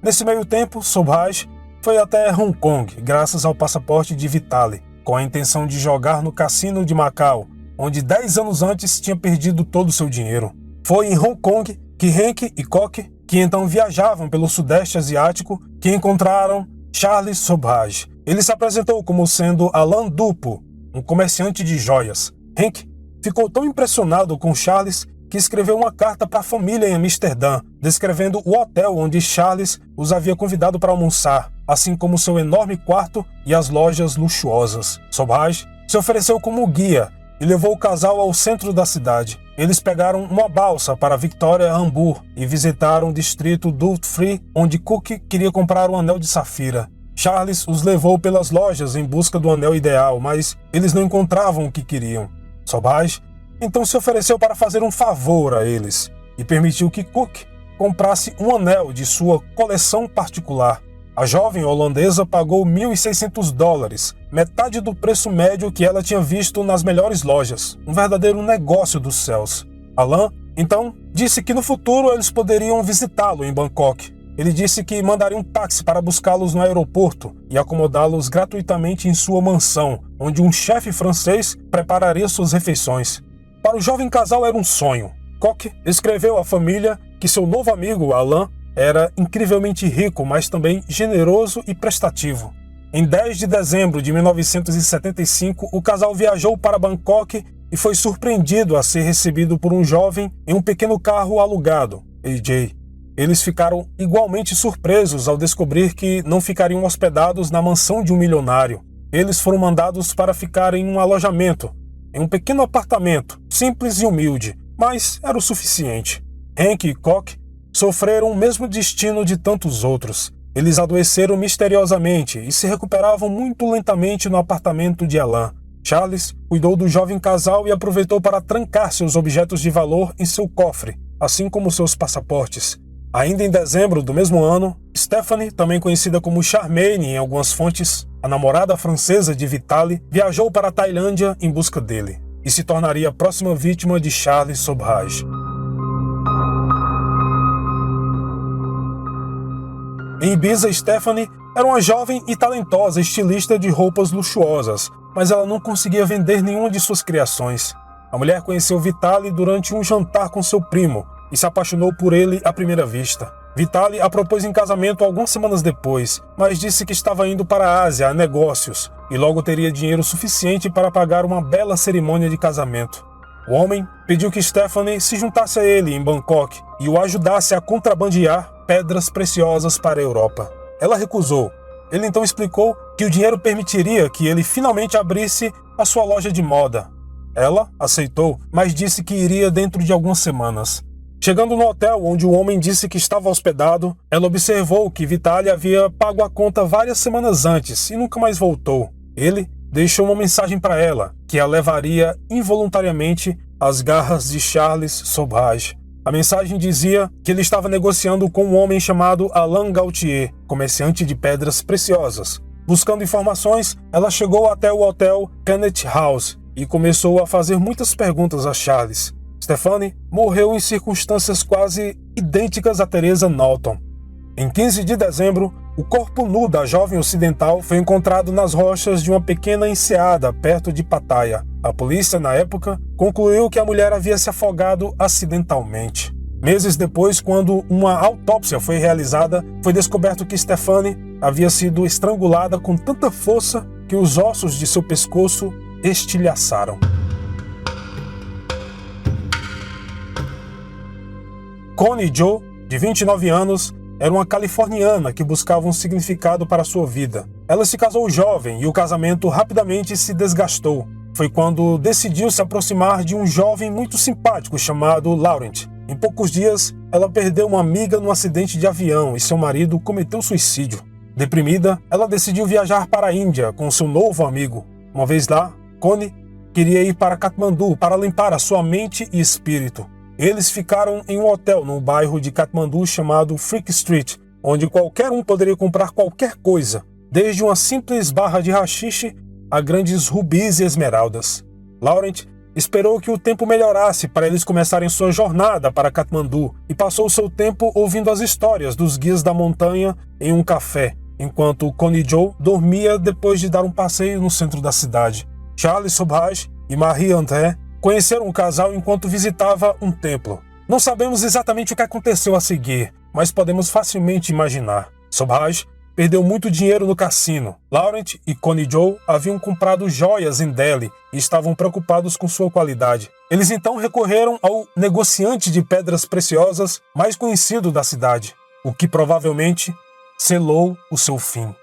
Nesse meio tempo, Sobhaj foi até Hong Kong, graças ao passaporte de Vitaly, com a intenção de jogar no cassino de Macau, onde 10 anos antes tinha perdido todo o seu dinheiro. Foi em Hong Kong que Henk e Kok, que então viajavam pelo Sudeste Asiático, que encontraram Charles Sobhaj. Ele se apresentou como sendo Alain Dupo, um comerciante de joias. Henk ficou tão impressionado com Charles que escreveu uma carta para a família em Amsterdã, descrevendo o hotel onde Charles os havia convidado para almoçar, assim como seu enorme quarto e as lojas luxuosas. Sobhaj se ofereceu como guia e levou o casal ao centro da cidade. Eles pegaram uma balsa para Victoria Hamburg e visitaram o distrito Duty-Free, onde Cook queria comprar um anel de safira. Charles os levou pelas lojas em busca do anel ideal, mas eles não encontravam o que queriam. Sobhaj então se ofereceu para fazer um favor a eles e permitiu que Cook comprasse um anel de sua coleção particular. A jovem holandesa pagou $1.600, metade do preço médio que ela tinha visto nas melhores lojas. Um verdadeiro negócio dos céus. Alain, então, disse que no futuro eles poderiam visitá-lo em Bangkok. Ele disse que mandaria um táxi para buscá-los no aeroporto e acomodá-los gratuitamente em sua mansão, onde um chefe francês prepararia suas refeições. Para o jovem casal era um sonho. Koch escreveu à família que seu novo amigo, Alain, era incrivelmente rico, mas também generoso e prestativo. Em 10 de dezembro de 1975, o casal viajou para Bangkok e foi surpreendido a ser recebido por um jovem em um pequeno carro alugado, AJ. Eles ficaram igualmente surpresos ao descobrir que não ficariam hospedados na mansão de um milionário. Eles foram mandados para ficar em um alojamento, em um pequeno apartamento, simples e humilde, mas era o suficiente. Hank e Koch sofreram o mesmo destino de tantos outros. Eles adoeceram misteriosamente e se recuperavam muito lentamente no apartamento de Alain. Charles cuidou do jovem casal e aproveitou para trancar seus objetos de valor em seu cofre, assim como seus passaportes. Ainda em dezembro do mesmo ano, Stephanie, também conhecida como Charmaine em algumas fontes, a namorada francesa de Vitaly, viajou para a Tailândia em busca dele e se tornaria a próxima vítima de Charles Sobhaj. Em Ibiza, Stephanie era uma jovem e talentosa estilista de roupas luxuosas, mas ela não conseguia vender nenhuma de suas criações. A mulher conheceu Vitaly durante um jantar com seu primo e se apaixonou por ele à primeira vista. Vitaly a propôs em casamento algumas semanas depois, mas disse que estava indo para a Ásia a negócios e logo teria dinheiro suficiente para pagar uma bela cerimônia de casamento. O homem pediu que Stephanie se juntasse a ele em Bangkok e o ajudasse a contrabandear pedras preciosas para a Europa. Ela recusou. Ele então explicou que o dinheiro permitiria que ele finalmente abrisse a sua loja de moda. Ela aceitou, mas disse que iria dentro de algumas semanas. Chegando no hotel onde o homem disse que estava hospedado, ela observou que Vitaly havia pago a conta várias semanas antes e nunca mais voltou. Ele deixou uma mensagem para ela, que a levaria involuntariamente às garras de Charles Sobhaj. A mensagem dizia que ele estava negociando com um homem chamado Alain Gauthier, comerciante de pedras preciosas. Buscando informações, ela chegou até o hotel Kenneth House e começou a fazer muitas perguntas a Charles. Stephanie morreu em circunstâncias quase idênticas a Teresa Norton. Em 15 de dezembro, o corpo nu da jovem ocidental foi encontrado nas rochas de uma pequena enseada perto de Pattaya. A polícia, na época, concluiu que a mulher havia se afogado acidentalmente. Meses depois, quando uma autópsia foi realizada, foi descoberto que Stephanie havia sido estrangulada com tanta força que os ossos de seu pescoço estilhaçaram. Connie Jo, de 29 anos, era uma californiana que buscava um significado para sua vida. Ela se casou jovem e o casamento rapidamente se desgastou. Foi quando decidiu se aproximar de um jovem muito simpático chamado Laurent. Em poucos dias, ela perdeu uma amiga num acidente de avião e seu marido cometeu suicídio. Deprimida, ela decidiu viajar para a Índia com seu novo amigo. Uma vez lá, Connie queria ir para Katmandu para limpar a sua mente e espírito. Eles ficaram em um hotel no bairro de Katmandu chamado Freak Street, onde qualquer um poderia comprar qualquer coisa, desde uma simples barra de haxixe a grandes rubis e esmeraldas. Laurent esperou que o tempo melhorasse para eles começarem sua jornada para Katmandu e passou seu tempo ouvindo as histórias dos guias da montanha em um café, enquanto Connie Jo dormia depois de dar um passeio no centro da cidade. Charles Sobhaj e Marie-André conheceram o casal enquanto visitava um templo. Não sabemos exatamente o que aconteceu a seguir, mas podemos facilmente imaginar. Sobhaj perdeu muito dinheiro no cassino. Laurent e Connie Jo haviam comprado joias em Delhi e estavam preocupados com sua qualidade. Eles então recorreram ao negociante de pedras preciosas mais conhecido da cidade, o que provavelmente selou o seu fim.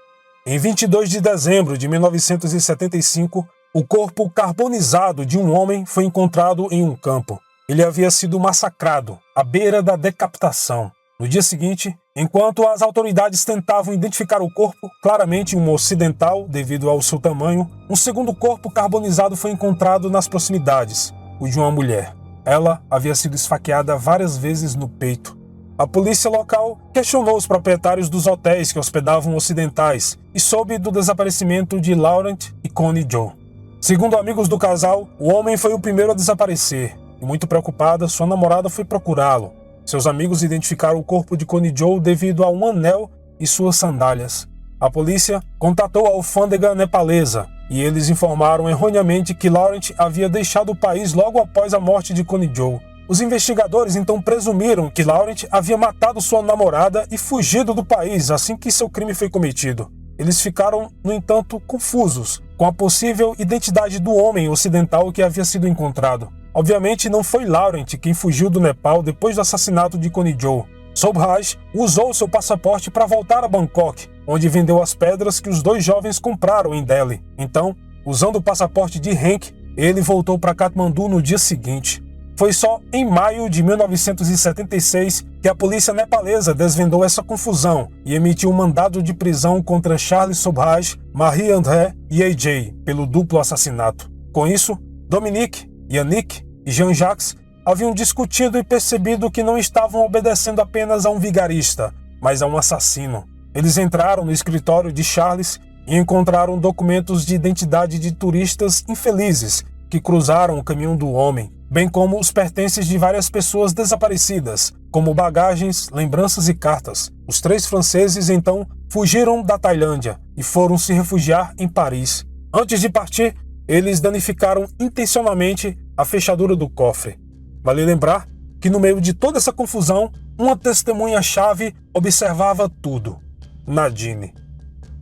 Em 22 de dezembro de 1975, o corpo carbonizado de um homem foi encontrado em um campo. Ele havia sido massacrado, à beira da decapitação. No dia seguinte, enquanto as autoridades tentavam identificar o corpo, claramente um ocidental, devido ao seu tamanho, um segundo corpo carbonizado foi encontrado nas proximidades, o de uma mulher. Ela havia sido esfaqueada várias vezes no peito. A polícia local questionou os proprietários dos hotéis que hospedavam ocidentais e soube do desaparecimento de Laurent e Connie Joe. Segundo amigos do casal, o homem foi o primeiro a desaparecer e, muito preocupada, sua namorada foi procurá-lo. Seus amigos identificaram o corpo de Connie Joe devido a um anel e suas sandálias. A polícia contatou a alfândega nepalesa e eles informaram erroneamente que Laurent havia deixado o país logo após a morte de Connie Joe. Os investigadores então presumiram que Laurent havia matado sua namorada e fugido do país assim que seu crime foi cometido. Eles ficaram, no entanto, confusos com a possível identidade do homem ocidental que havia sido encontrado. Obviamente, não foi Laurent quem fugiu do Nepal depois do assassinato de Connie Joe. Sobhraj usou seu passaporte para voltar a Bangkok, onde vendeu as pedras que os dois jovens compraram em Delhi. Então, usando o passaporte de Henk, ele voltou para Katmandu no dia seguinte. Foi só em maio de 1976 que a polícia nepalesa desvendou essa confusão e emitiu um mandado de prisão contra Charles Sobhraj, Marie-André e AJ pelo duplo assassinato. Com isso, Dominique, Yannick e Jean-Jacques haviam discutido e percebido que não estavam obedecendo apenas a um vigarista, mas a um assassino. Eles entraram no escritório de Charles e encontraram documentos de identidade de turistas infelizes que cruzaram o caminho do homem, bem como os pertences de várias pessoas desaparecidas, como bagagens, lembranças e cartas. Os três franceses então fugiram da Tailândia e foram se refugiar em Paris. Antes de partir, eles danificaram intencionalmente a fechadura do cofre. Vale lembrar que no meio de toda essa confusão, uma testemunha-chave observava tudo. Nadine.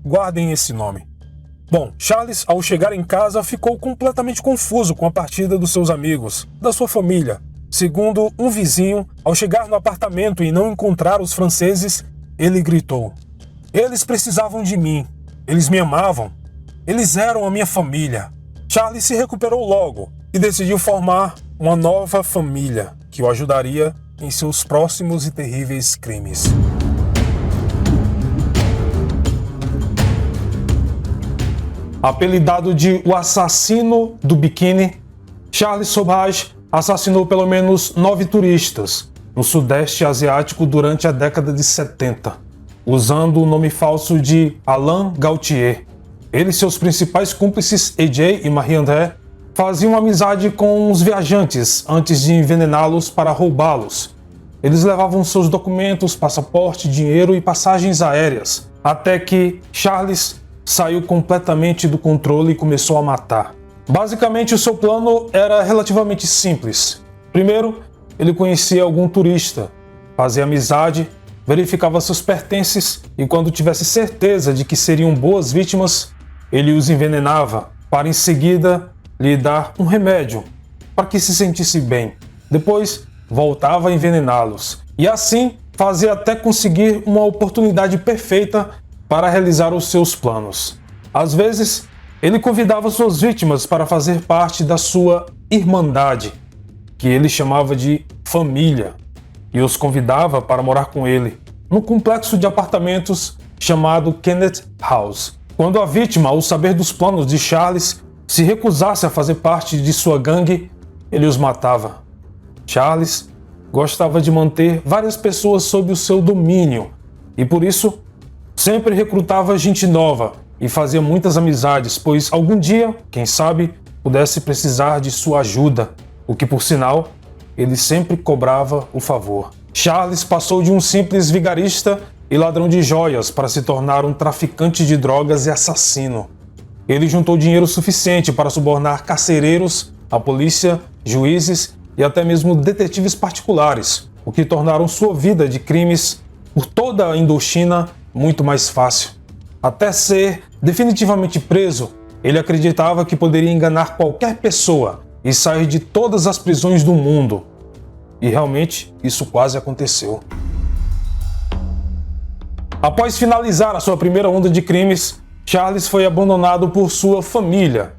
Guardem esse nome. Bom, Charles, ao chegar em casa, ficou completamente confuso com a partida dos seus amigos, da sua família. Segundo um vizinho, ao chegar no apartamento e não encontrar os franceses, ele gritou: "Eles precisavam de mim. Eles me amavam. Eles eram a minha família." Charles se recuperou logo e decidiu formar uma nova família que o ajudaria em seus próximos e terríveis crimes. Apelidado de o assassino do biquíni, Charles Sobhraj assassinou pelo menos 9 turistas no Sudeste Asiático durante a década de 70, usando o nome falso de Alain Gautier. Ele e seus principais cúmplices, AJ e Marie-André, faziam amizade com os viajantes antes de envenená-los para roubá-los. Eles levavam seus documentos, passaporte, dinheiro e passagens aéreas, até que Charles saiu completamente do controle e começou a matar. Basicamente, o seu plano era relativamente simples. Primeiro, ele conhecia algum turista, fazia amizade, verificava seus pertences e, quando tivesse certeza de que seriam boas vítimas, ele os envenenava para em seguida lhe dar um remédio para que se sentisse bem. Depois, voltava a envenená-los e assim fazia até conseguir uma oportunidade perfeita para realizar os seus planos. Às vezes, ele convidava suas vítimas para fazer parte da sua irmandade, que ele chamava de família, e os convidava para morar com ele, num complexo de apartamentos chamado Kenneth House. Quando a vítima, ao saber dos planos de Charles, se recusasse a fazer parte de sua gangue, ele os matava. Charles gostava de manter várias pessoas sob o seu domínio e, por isso, sempre recrutava gente nova e fazia muitas amizades, pois algum dia, quem sabe, pudesse precisar de sua ajuda, o que, por sinal, ele sempre cobrava o favor. Charles passou de um simples vigarista e ladrão de joias para se tornar um traficante de drogas e assassino. Ele juntou dinheiro suficiente para subornar carcereiros, a polícia, juízes e até mesmo detetives particulares, o que tornaram sua vida de crimes por toda a Indochina muito mais fácil. Até ser definitivamente preso, ele acreditava que poderia enganar qualquer pessoa e sair de todas as prisões do mundo. E realmente isso quase aconteceu. Após finalizar a sua primeira onda de crimes, Charles foi abandonado por sua família.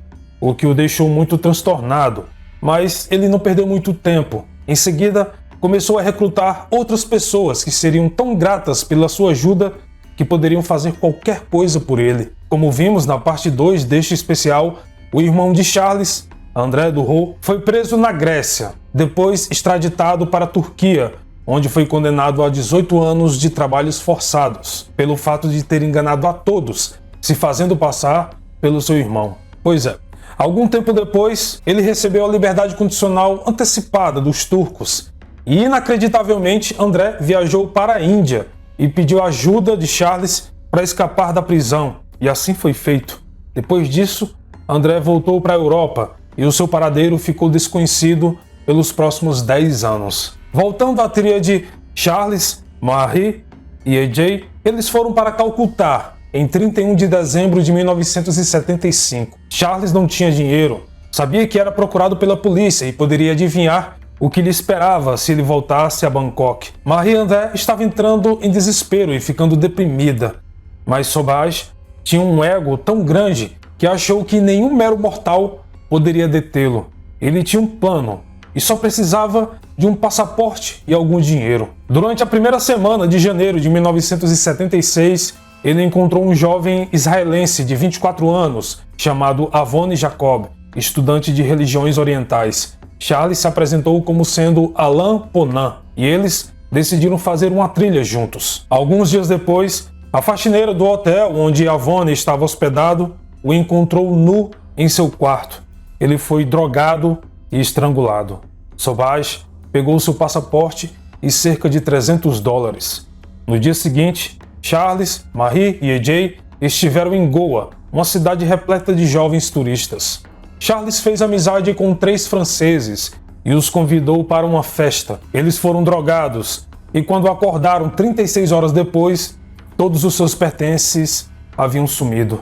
o que o deixou muito transtornado, mas ele não perdeu muito tempo. Em seguida, começou a recrutar outras pessoas que seriam tão gratas pela sua ajuda que poderiam fazer qualquer coisa por ele. Como vimos na parte 2 deste especial, o irmão de Charles, André Duroux, foi preso na Grécia, depois extraditado para a Turquia, onde foi condenado a 18 anos de trabalhos forçados, pelo fato de ter enganado a todos, se fazendo passar pelo seu irmão. Pois é, algum tempo depois, ele recebeu a liberdade condicional antecipada dos turcos, e inacreditavelmente André viajou para a Índia e pediu ajuda de Charles para escapar da prisão, e assim foi feito. Depois disso, André voltou para a Europa e o seu paradeiro ficou desconhecido pelos próximos 10 anos. Voltando à tríade Charles, Marie e AJ, eles foram para Calcutá em 31 de dezembro de 1975. Charles não tinha dinheiro, sabia que era procurado pela polícia e poderia adivinhar o que lhe esperava se ele voltasse a Bangkok. Marie André estava entrando em desespero e ficando deprimida, mas Sobhaj tinha um ego tão grande que achou que nenhum mero mortal poderia detê-lo. Ele tinha um plano e só precisava de um passaporte e algum dinheiro. Durante a primeira semana de janeiro de 1976, ele encontrou um jovem israelense de 24 anos chamado Avone Jacob, estudante de religiões orientais. Charles se apresentou como sendo Alain Ponan e eles decidiram fazer uma trilha juntos. Alguns dias depois, a faxineira do hotel onde Avone estava hospedado o encontrou nu em seu quarto. Ele foi drogado e estrangulado. Sobhaj pegou seu passaporte e cerca de $300. No dia seguinte, Charles, Marie e AJ estiveram em Goa, uma cidade repleta de jovens turistas. Charles fez amizade com 3 franceses e os convidou para uma festa. Eles foram drogados e quando acordaram 36 horas depois, todos os seus pertences haviam sumido.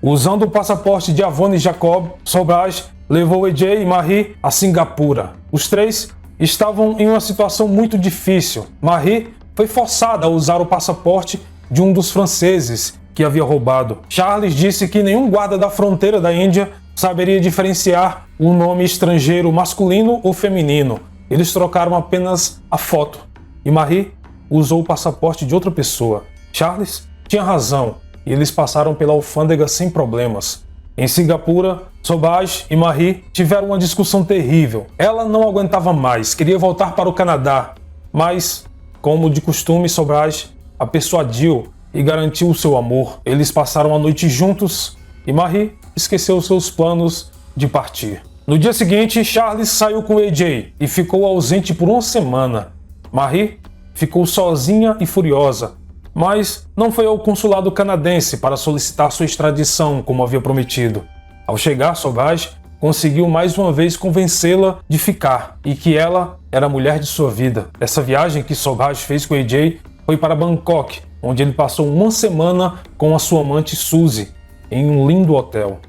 Usando o passaporte de Avone Jacob, Sobhaj levou AJ e Marie a Singapura. Os 3 estavam em uma situação muito difícil. Marie foi forçada a usar o passaporte de um dos franceses que havia roubado. Charles disse que nenhum guarda da fronteira da Índia saberia diferenciar um nome estrangeiro masculino ou feminino. Eles trocaram apenas a foto e Marie usou o passaporte de outra pessoa. Charles tinha razão e eles passaram pela alfândega sem problemas. Em Singapura, Sobhaj e Marie tiveram uma discussão terrível. Ela não aguentava mais, queria voltar para o Canadá, mas, como de costume, Sobhaj a persuadiu e garantiu o seu amor. Eles passaram a noite juntos e Marie esqueceu seus planos de partir. No dia seguinte, Charles saiu com AJ e ficou ausente por uma semana. Marie ficou sozinha e furiosa, mas não foi ao consulado canadense para solicitar sua extradição como havia prometido. Ao chegar, Sobhaj conseguiu mais uma vez convencê-la de ficar e que ela era a mulher de sua vida. Essa viagem que Sobhaj fez com AJ foi para Bangkok, onde ele passou uma semana com a sua amante Suzy, em um lindo hotel.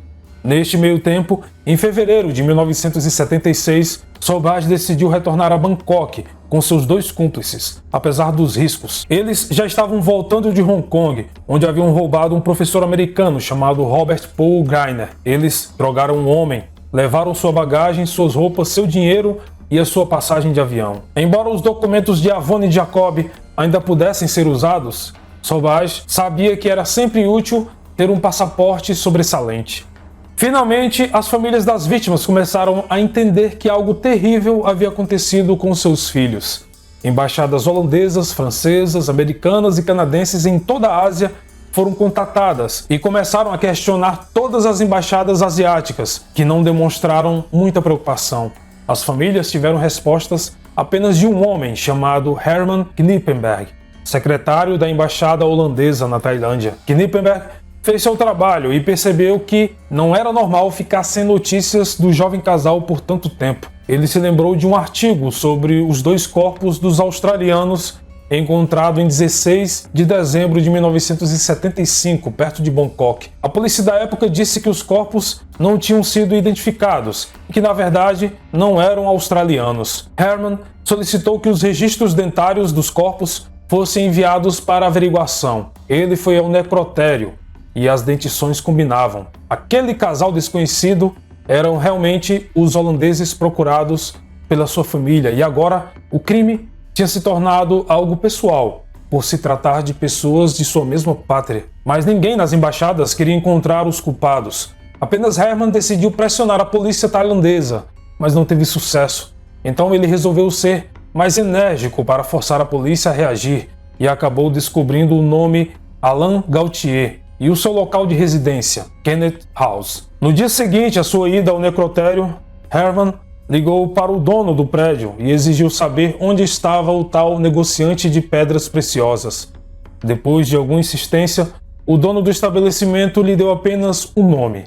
Neste meio tempo, em fevereiro de 1976, Sobhaj decidiu retornar a Bangkok com seus 2 cúmplices, apesar dos riscos. Eles já estavam voltando de Hong Kong, onde haviam roubado um professor americano chamado Robert Paul Greiner. Eles drogaram um homem, levaram sua bagagem, suas roupas, seu dinheiro e a sua passagem de avião. Embora os documentos de Avone Jacob ainda pudessem ser usados, Sobhaj sabia que era sempre útil ter um passaporte sobressalente. Finalmente, as famílias das vítimas começaram a entender que algo terrível havia acontecido com seus filhos. Embaixadas holandesas, francesas, americanas e canadenses em toda a Ásia foram contatadas e começaram a questionar todas as embaixadas asiáticas, que não demonstraram muita preocupação. As famílias tiveram respostas apenas de um homem chamado Herman Knippenberg, secretário da embaixada holandesa na Tailândia. Knippenberg fez seu trabalho e percebeu que não era normal ficar sem notícias do jovem casal por tanto tempo. Ele se lembrou de um artigo sobre os 2 corpos dos australianos encontrado em 16 de dezembro de 1975, perto de Bangkok. A polícia da época disse que os corpos não tinham sido identificados e que, na verdade, não eram australianos. Herman solicitou que os registros dentários dos corpos fossem enviados para averiguação. Ele foi ao necrotério e as dentições combinavam. Aquele casal desconhecido eram realmente os holandeses procurados pela sua família, e agora o crime tinha se tornado algo pessoal, por se tratar de pessoas de sua mesma pátria. Mas ninguém nas embaixadas queria encontrar os culpados. Apenas Herman decidiu pressionar a polícia tailandesa, mas não teve sucesso. Então ele resolveu ser mais enérgico para forçar a polícia a reagir e acabou descobrindo o nome Alain Gauthier e o seu local de residência, Kenneth House. No dia seguinte à sua ida ao necrotério, Herman ligou para o dono do prédio e exigiu saber onde estava o tal negociante de pedras preciosas. Depois de alguma insistência, o dono do estabelecimento lhe deu apenas um nome: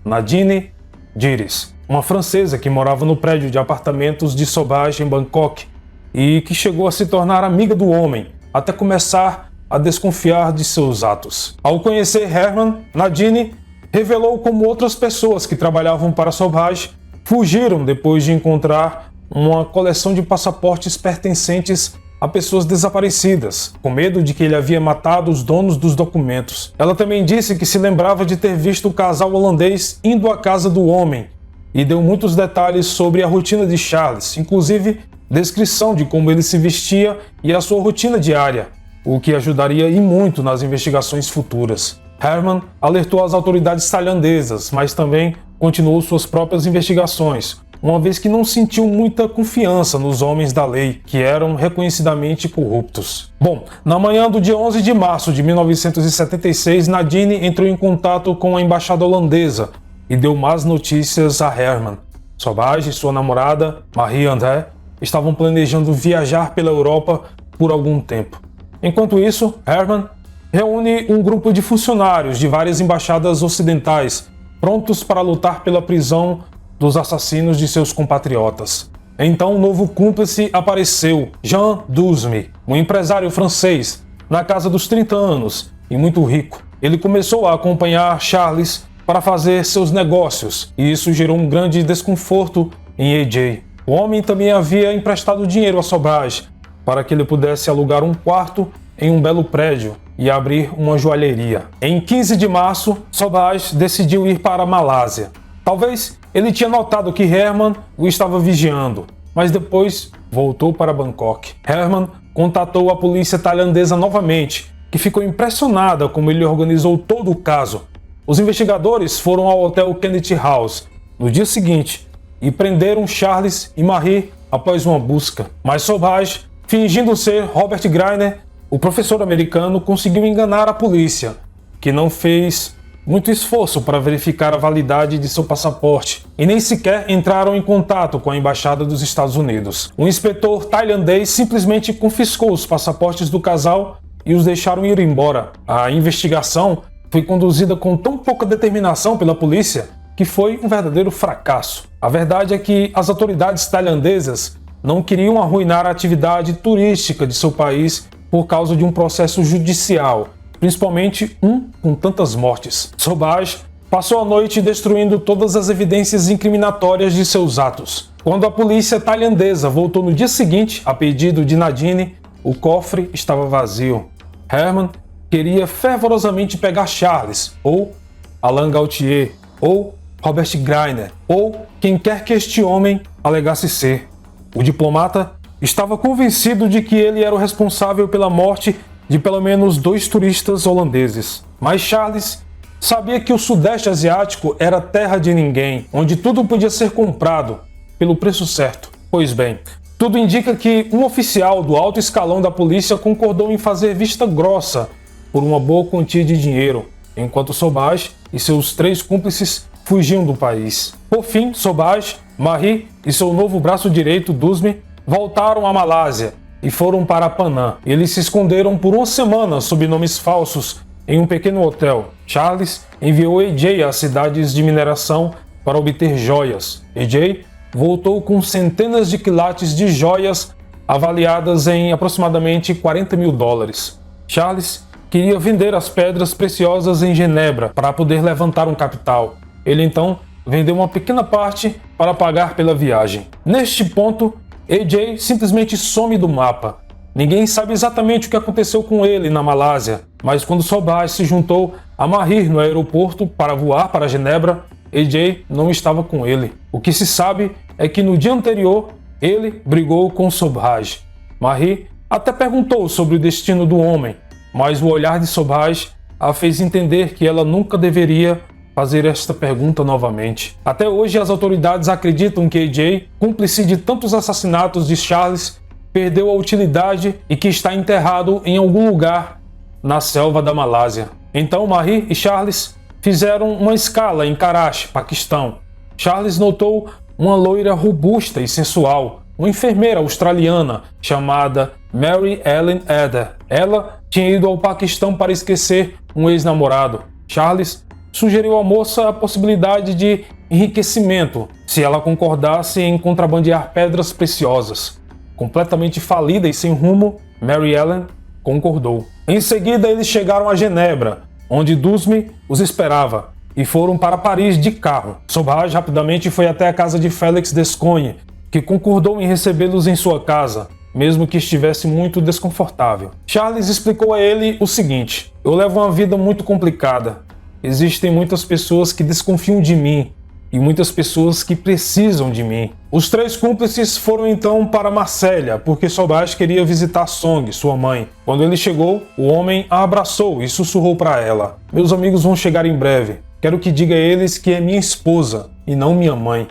Nadine Giris, uma francesa que morava no prédio de apartamentos de Sobhaj em Bangkok e que chegou a se tornar amiga do homem, até começar a desconfiar de seus atos. Ao conhecer Herman, Nadine revelou como outras pessoas que trabalhavam para Sobhaj fugiram depois de encontrar uma coleção de passaportes pertencentes a pessoas desaparecidas, com medo de que ele havia matado os donos dos documentos. Ela também disse que se lembrava de ter visto o casal holandês indo à casa do homem e deu muitos detalhes sobre a rotina de Charles, inclusive descrição de como ele se vestia e a sua rotina diária, o que ajudaria e muito nas investigações futuras. Herman alertou as autoridades tailandesas, mas também continuou suas próprias investigações, uma vez que não sentiu muita confiança nos homens da lei, que eram reconhecidamente corruptos. Bom, na manhã do dia 11 de março de 1976, Nadine entrou em contato com a embaixada holandesa e deu más notícias a Herman. Sobhaj e sua namorada, Marie-André, estavam planejando viajar pela Europa por algum tempo. Enquanto isso, Herman reúne um grupo de funcionários de várias embaixadas ocidentais, prontos para lutar pela prisão dos assassinos de seus compatriotas. Então um novo cúmplice apareceu, Jean Dusme, um empresário francês, na casa dos 30 anos e muito rico. Ele começou a acompanhar Charles para fazer seus negócios e isso gerou um grande desconforto em AJ. O homem também havia emprestado dinheiro a Sobhaj para que ele pudesse alugar um quarto em um belo prédio e abrir uma joalheria. Em 15 de março, Sobhaj decidiu ir para a Malásia. Talvez ele tinha notado que Herman o estava vigiando, mas depois voltou para Bangkok. Herman contatou a polícia tailandesa novamente, que ficou impressionada como ele organizou todo o caso. Os investigadores foram ao hotel Kenneth House no dia seguinte e prenderam Charles e Marie após uma busca. Mas Sobhaj, fingindo ser Robert Greiner, o professor americano, conseguiu enganar a polícia, que não fez muito esforço para verificar a validade de seu passaporte e nem sequer entraram em contato com a embaixada dos Estados Unidos. Um inspetor tailandês simplesmente confiscou os passaportes do casal e os deixaram ir embora. A investigação foi conduzida com tão pouca determinação pela polícia que foi um verdadeiro fracasso. A verdade é que as autoridades tailandesas não queriam arruinar a atividade turística de seu país por causa de um processo judicial, principalmente um com tantas mortes. Sobhaj passou a noite destruindo todas as evidências incriminatórias de seus atos. Quando a polícia tailandesa voltou no dia seguinte, a pedido de Nadine, o cofre estava vazio. Herman queria fervorosamente pegar Charles, ou Alain Gauthier, ou Robert Greiner, ou quem quer que este homem alegasse ser. O diplomata estava convencido de que ele era o responsável pela morte de pelo menos 2 turistas holandeses. Mas Charles sabia que o Sudeste Asiático era terra de ninguém, onde tudo podia ser comprado pelo preço certo. Pois bem, tudo indica que um oficial do alto escalão da polícia concordou em fazer vista grossa por uma boa quantia de dinheiro, enquanto Sobhaj e seus 3 cúmplices fugiam do país. Por fim, Sobhaj, Marie e seu novo braço direito, Dusme, voltaram à Malásia e foram para Penang. Eles se esconderam por uma semana sob nomes falsos em um pequeno hotel. Charles enviou AJ às cidades de mineração para obter joias. AJ voltou com centenas de quilates de joias avaliadas em aproximadamente $40.000. Charles queria vender as pedras preciosas em Genebra para poder levantar um capital. Ele então vendeu uma pequena parte para pagar pela viagem. Neste ponto, AJ simplesmente some do mapa. Ninguém sabe exatamente o que aconteceu com ele na Malásia, mas quando Sobhaj se juntou a Marie no aeroporto para voar para Genebra, AJ não estava com ele. O que se sabe é que no dia anterior ele brigou com Sobhraj. Marie até perguntou sobre o destino do homem, mas o olhar de Sobhraj a fez entender que ela nunca deveria fazer esta pergunta novamente. Até hoje as autoridades acreditam que AJ, cúmplice de tantos assassinatos de Charles, perdeu a utilidade e que está enterrado em algum lugar na selva da Malásia. Então Marie e Charles fizeram uma escala em Karachi, Paquistão. Charles notou uma loira robusta e sensual, uma enfermeira australiana chamada Mary Ellen Eder. Ela tinha ido ao Paquistão para esquecer um ex-namorado. Charles sugeriu à moça a possibilidade de enriquecimento se ela concordasse em contrabandear pedras preciosas. Completamente falida e sem rumo, Mary Ellen concordou. Em seguida, eles chegaram a Genebra, onde Dusme os esperava, e foram para Paris de carro. Sobhraj rapidamente foi até a casa de Félix Descogne, que concordou em recebê-los em sua casa, mesmo que estivesse muito desconfortável. Charles explicou a ele o seguinte: eu levo uma vida muito complicada. Existem muitas pessoas que desconfiam de mim e muitas pessoas que precisam de mim. Os três cúmplices foram então para Marsella, porque Sobhraj queria visitar Song, sua mãe. Quando ele chegou, o homem a abraçou e sussurrou para ela: meus amigos vão chegar em breve. Quero que diga a eles que é minha esposa e não minha mãe.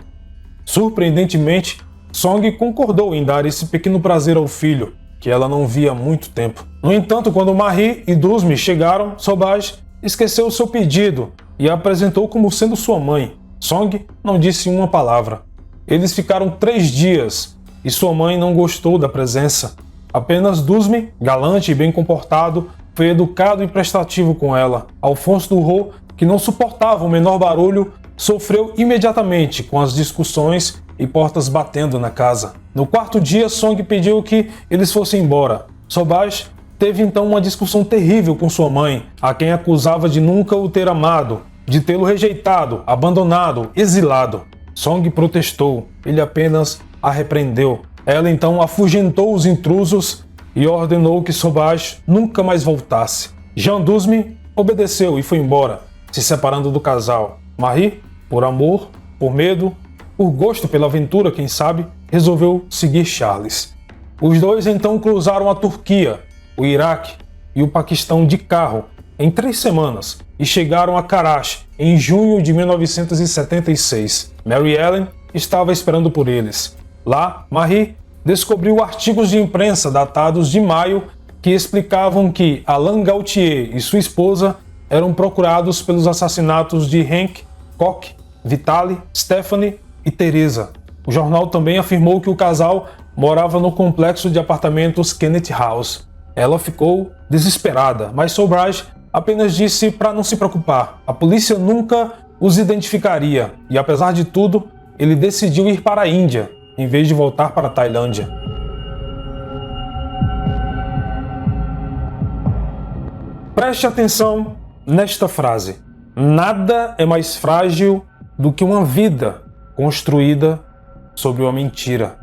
Surpreendentemente, Song concordou em dar esse pequeno prazer ao filho, que ela não via há muito tempo. No entanto, quando Marie e Dusme chegaram, Sobhraj esqueceu seu pedido e a apresentou como sendo sua mãe. Song não disse uma palavra. Eles ficaram 3 dias e sua mãe não gostou da presença. Apenas Dusme, galante e bem comportado, foi educado e prestativo com ela. Alphonse Durot, que não suportava o menor barulho, sofreu imediatamente com as discussões e portas batendo na casa. No 4º dia, Song pediu que eles fossem embora. Sobhraj teve então uma discussão terrível com sua mãe, a quem acusava de nunca o ter amado, de tê-lo rejeitado, abandonado, exilado. Song protestou, ele apenas a repreendeu. Ela então afugentou os intrusos e ordenou que Sobhraj nunca mais voltasse. Jean Dusme obedeceu e foi embora, se separando do casal. Marie, por amor, por medo, por gosto pela aventura, quem sabe, resolveu seguir Charles. Os dois então cruzaram a Turquia, o Iraque e o Paquistão de carro em 3 semanas e chegaram a Karachi em junho de 1976. Mary Ellen estava esperando por eles. Lá, Marie descobriu artigos de imprensa datados de maio que explicavam que Alain Gauthier e sua esposa eram procurados pelos assassinatos de Henk, Koch, Vitaly, Stephanie e Teresa. O jornal também afirmou que o casal morava no complexo de apartamentos Kenneth House. Ela ficou desesperada, mas Sobhraj apenas disse para não se preocupar. A polícia nunca os identificaria e, apesar de tudo, ele decidiu ir para a Índia, em vez de voltar para a Tailândia. Preste atenção nesta frase: nada é mais frágil do que uma vida construída sobre uma mentira.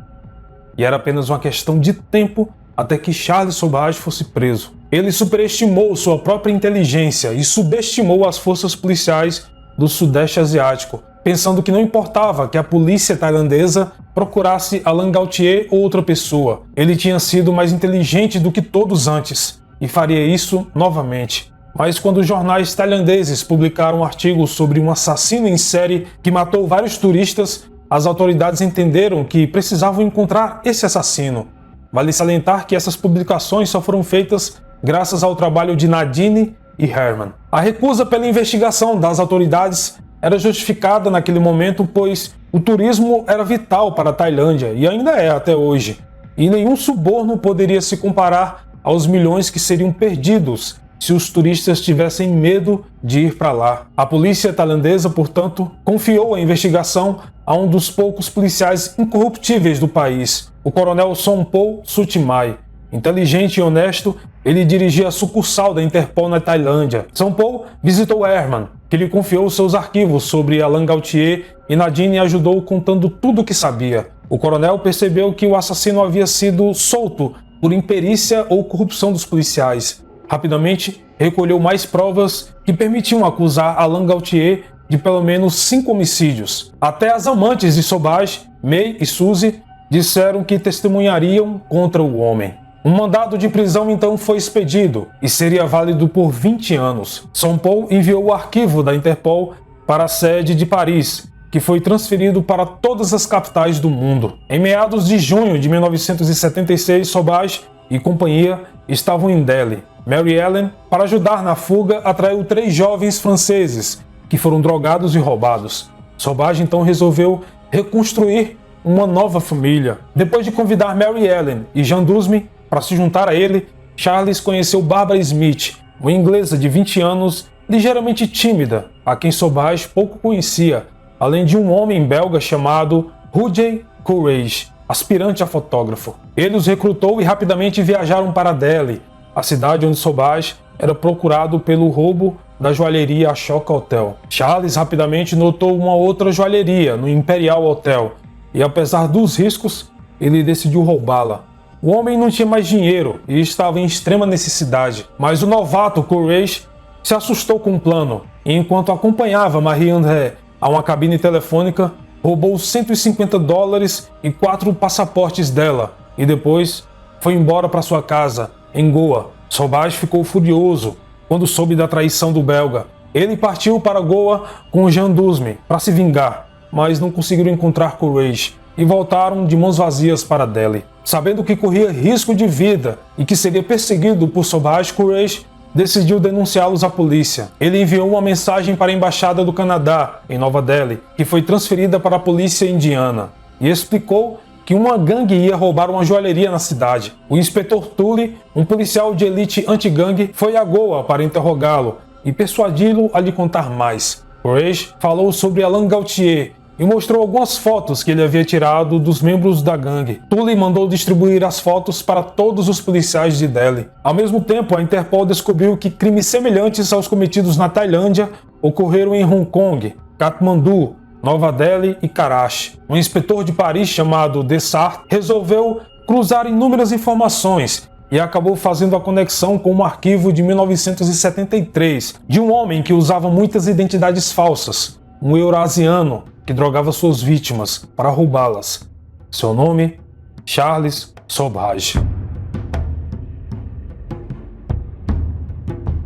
E era apenas uma questão de tempo até que Charles Sobhraj fosse preso. Ele superestimou sua própria inteligência e subestimou as forças policiais do Sudeste Asiático, pensando que não importava que a polícia tailandesa procurasse Alain Gauthier ou outra pessoa. Ele tinha sido mais inteligente do que todos antes e faria isso novamente. Mas quando os jornais tailandeses publicaram um artigo sobre um assassino em série que matou vários turistas, as autoridades entenderam que precisavam encontrar esse assassino. Vale salientar que essas publicações só foram feitas graças ao trabalho de Nadine e Herman. A recusa pela investigação das autoridades era justificada naquele momento, pois o turismo era vital para a Tailândia e ainda é até hoje, e nenhum suborno poderia se comparar aos milhões que seriam perdidos se os turistas tivessem medo de ir para lá. A polícia tailandesa, portanto, confiou a investigação a um dos poucos policiais incorruptíveis do país, o coronel Sompol Sutimai. Inteligente e honesto, ele dirigia a sucursal da Interpol na Tailândia. Sompol visitou Herman, que lhe confiou seus arquivos sobre Alain Gauthier, e Nadine ajudou contando tudo o que sabia. O coronel percebeu que o assassino havia sido solto por imperícia ou corrupção dos policiais. Rapidamente, recolheu mais provas que permitiam acusar Alain Gauthier de pelo menos 5 homicídios. Até as amantes de Sauvage, May e Suzy, disseram que testemunhariam contra o homem. Um mandado de prisão então foi expedido e seria válido por 20 anos. São Paul enviou o arquivo da Interpol para a sede de Paris, que foi transferido para todas as capitais do mundo. Em meados de junho de 1976, Sauvage e companhia estavam em Delhi. Mary Ellen, para ajudar na fuga, atraiu 3 jovens franceses que foram drogados e roubados. Sauvage então resolveu reconstruir uma nova família. Depois de convidar Mary Ellen e Jean Dusme para se juntar a ele, Charles conheceu Barbara Smith, uma inglesa de 20 anos, ligeiramente tímida, a quem Sauvage pouco conhecia, além de um homem belga chamado Roger Courage, aspirante a fotógrafo. Ele os recrutou e rapidamente viajaram para Delhi, a cidade onde Sauvage era procurado pelo roubo da joalheria Ashoka Hotel. Charles rapidamente notou uma outra joalheria no Imperial Hotel e, apesar dos riscos, ele decidiu roubá-la. O homem não tinha mais dinheiro e estava em extrema necessidade, mas o novato Courage se assustou com o plano e, enquanto acompanhava Marie-André a uma cabine telefônica, roubou $150 e 4 passaportes dela e depois foi embora para sua casa, em Goa. Sauvage ficou furioso quando soube da traição do belga. Ele partiu para Goa com Jean Dusme para se vingar, mas não conseguiram encontrar Courage e voltaram de mãos vazias para Delhi. Sabendo que corria risco de vida e que seria perseguido por Sauvage, Courage decidiu denunciá-los à polícia. Ele enviou uma mensagem para a Embaixada do Canadá, em Nova Delhi, que foi transferida para a polícia indiana, e explicou que uma gangue ia roubar uma joalheria na cidade. O inspetor Tully, um policial de elite anti-gangue, foi a Goa para interrogá-lo e persuadi-lo a lhe contar mais. Courage falou sobre Alain Gauthier e mostrou algumas fotos que ele havia tirado dos membros da gangue. Tully mandou distribuir as fotos para todos os policiais de Delhi. Ao mesmo tempo, a Interpol descobriu que crimes semelhantes aos cometidos na Tailândia ocorreram em Hong Kong, Katmandu, Nova Delhi e Karachi. Um inspetor de Paris chamado Dessart resolveu cruzar inúmeras informações e acabou fazendo a conexão com um arquivo de 1973 de um homem que usava muitas identidades falsas, um eurasiano que drogava suas vítimas para roubá-las. Seu nome? Charles Sauvage.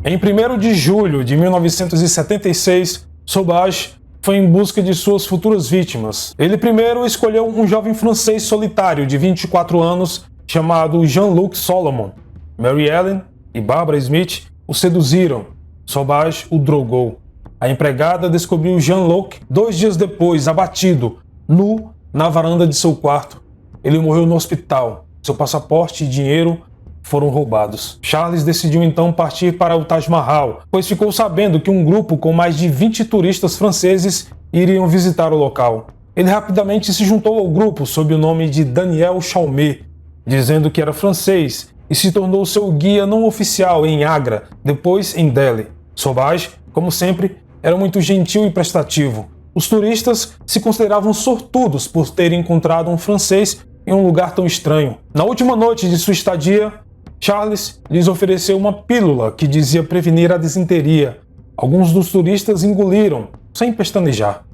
Em 1º de julho de 1976, Sauvage foi em busca de suas futuras vítimas. Ele primeiro escolheu um jovem francês solitário de 24 anos chamado Jean-Luc Solomon. Mary Ellen e Barbara Smith o seduziram. Sauvage o drogou. A empregada descobriu Jean-Luc 2 dias depois, abatido, nu, na varanda de seu quarto. Ele morreu no hospital. Seu passaporte e dinheiro foram roubados. Charles decidiu então partir para o Taj Mahal, pois ficou sabendo que um grupo com mais de 20 turistas franceses iriam visitar o local. Ele rapidamente se juntou ao grupo sob o nome de Daniel Chalmé, dizendo que era francês, e se tornou seu guia não oficial em Agra, depois em Delhi. Sauvage, como sempre, era muito gentil e prestativo. Os turistas se consideravam sortudos por terem encontrado um francês em um lugar tão estranho. Na última noite de sua estadia, Charles lhes ofereceu uma pílula que dizia prevenir a disenteria. Alguns dos turistas engoliram, sem pestanejar.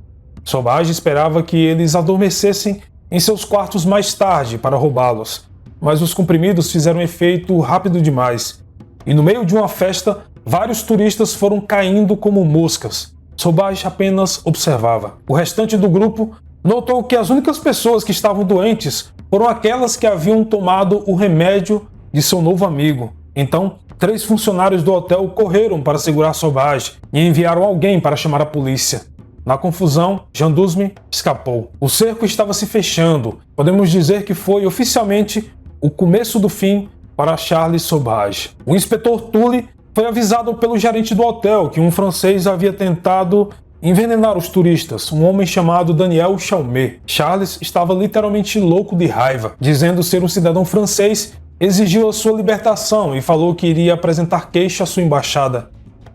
Sauvage esperava que eles adormecessem em seus quartos mais tarde para roubá-los, mas os comprimidos fizeram efeito rápido demais. E no meio de uma festa, vários turistas foram caindo como moscas. Sauvage apenas observava. O restante do grupo notou que as únicas pessoas que estavam doentes foram aquelas que haviam tomado o remédio de seu novo amigo. Então, 3 funcionários do hotel correram para segurar Sauvage e enviaram alguém para chamar a polícia. Na confusão, Jean Dusme escapou. O cerco estava se fechando. Podemos dizer que foi oficialmente o começo do fim para Charles Sauvage. O inspetor Tully foi avisado pelo gerente do hotel que um francês havia tentado envenenar os turistas, um homem chamado Daniel Chalmé. Charles estava literalmente louco de raiva, dizendo ser um cidadão francês, exigiu a sua libertação e falou que iria apresentar queixa à sua embaixada.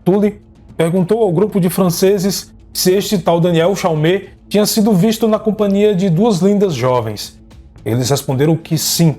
Tully perguntou ao grupo de franceses se este tal Daniel Chalmé tinha sido visto na companhia de 2 lindas jovens. Eles responderam que sim,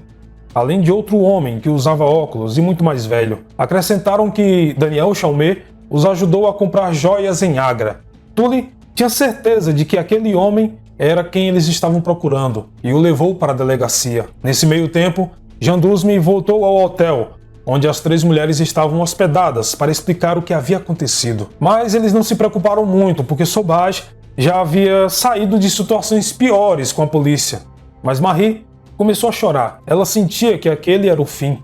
além de outro homem que usava óculos e muito mais velho. Acrescentaram que Daniel Chalmé os ajudou a comprar joias em Agra. Tully tinha certeza de que aquele homem era quem eles estavam procurando e o levou para a delegacia. Nesse meio tempo, Jean Dusme voltou ao hotel, onde as 3 mulheres estavam hospedadas, para explicar o que havia acontecido. Mas eles não se preocuparam muito, porque Sauvage já havia saído de situações piores com a polícia. Mas Marie começou a chorar. Ela sentia que aquele era o fim.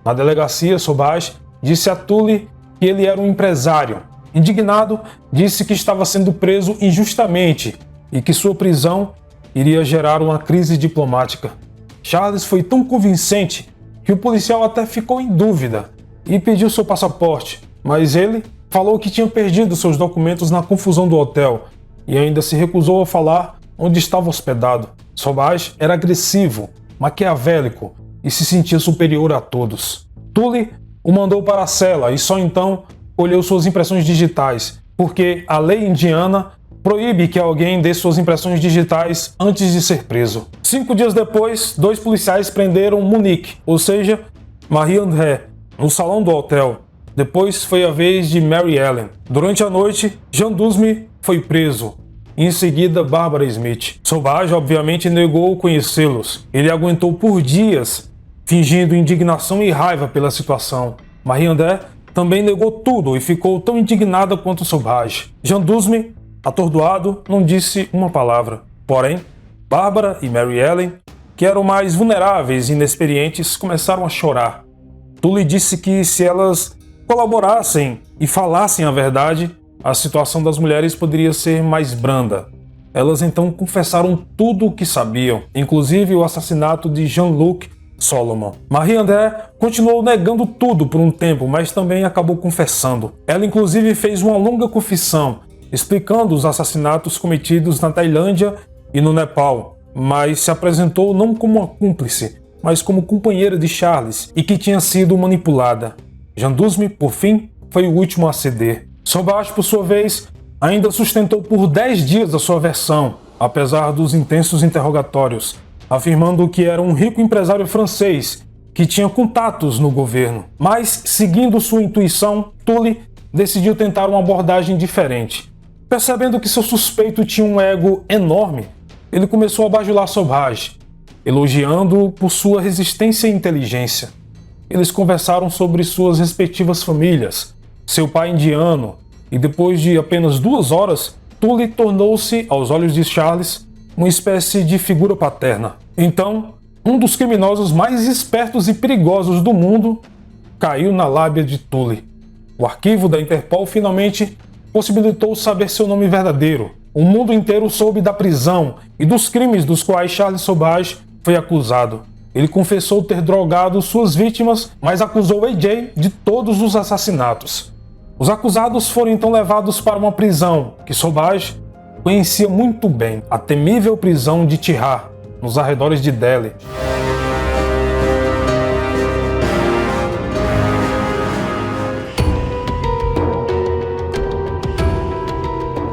Na delegacia, Sauvage disse a Tully que ele era um empresário. Indignado, disse que estava sendo preso injustamente e que sua prisão iria gerar uma crise diplomática. Charles foi tão convincente que o policial até ficou em dúvida e pediu seu passaporte, mas ele falou que tinha perdido seus documentos na confusão do hotel e ainda se recusou a falar onde estava hospedado. Sauvage era agressivo, maquiavélico e se sentia superior a todos. Tully o mandou para a cela e só então colheu suas impressões digitais, porque a lei indiana proíbe que alguém dê suas impressões digitais antes de ser preso. 5 dias depois, 2 policiais prenderam Monique, ou seja, Marie-André, no salão do hotel. Depois foi a vez de Mary Ellen. Durante a noite, Jean Dusme foi preso. Em seguida, Barbara Smith. Sauvage, obviamente, negou conhecê-los. Ele aguentou por dias, fingindo indignação e raiva pela situação. Marie-André também negou tudo e ficou tão indignada quanto Sauvage. Jean Dusme, atordoado, não disse uma palavra. Porém, Barbara e Mary Ellen, que eram mais vulneráveis e inexperientes, começaram a chorar. Tully disse que se elas colaborassem e falassem a verdade, a situação das mulheres poderia ser mais branda. Elas então confessaram tudo o que sabiam, inclusive o assassinato de Jean-Luc Solomon. Marie-André continuou negando tudo por um tempo, mas também acabou confessando. Ela inclusive fez uma longa confissão, explicando os assassinatos cometidos na Tailândia e no Nepal, mas se apresentou não como uma cúmplice, mas como companheira de Charles e que tinha sido manipulada. Jean Dusme, por fim, foi o último a ceder. Sauvage, por sua vez, ainda sustentou por 10 dias a sua versão, apesar dos intensos interrogatórios, afirmando que era um rico empresário francês que tinha contatos no governo. Mas, seguindo sua intuição, Tully decidiu tentar uma abordagem diferente. Percebendo que seu suspeito tinha um ego enorme, ele começou a bajular Sauvage, elogiando-o por sua resistência e inteligência. Eles conversaram sobre suas respectivas famílias, seu pai indiano, e depois de apenas 2 horas, Tully tornou-se, aos olhos de Charles, uma espécie de figura paterna. Então, um dos criminosos mais espertos e perigosos do mundo caiu na lábia de Tully. O arquivo da Interpol finalmente possibilitou saber seu nome verdadeiro. O mundo inteiro soube da prisão e dos crimes dos quais Charles Sauvage foi acusado. Ele confessou ter drogado suas vítimas, mas acusou AJ de todos os assassinatos. Os acusados foram então levados para uma prisão que Sauvage conhecia muito bem, a temível prisão de Tihar, nos arredores de Delhi.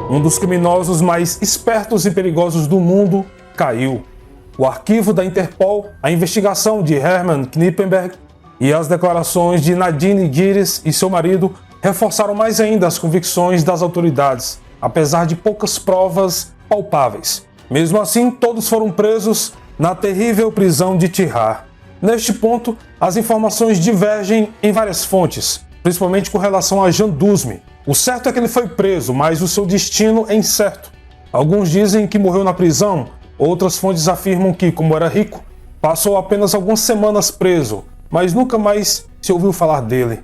Um dos criminosos mais espertos e perigosos do mundo caiu. O arquivo da Interpol, a investigação de Herman Knippenberg e as declarações de Nadine Gires e seu marido reforçaram mais ainda as convicções das autoridades, apesar de poucas provas palpáveis. Mesmo assim, todos foram presos na terrível prisão de Tihar. Neste ponto, as informações divergem em várias fontes, principalmente com relação a Jean Dusme. O certo é que ele foi preso, mas o seu destino é incerto. Alguns dizem que morreu na prisão, outras fontes afirmam que, como era rico, passou apenas algumas semanas preso, mas nunca mais se ouviu falar dele.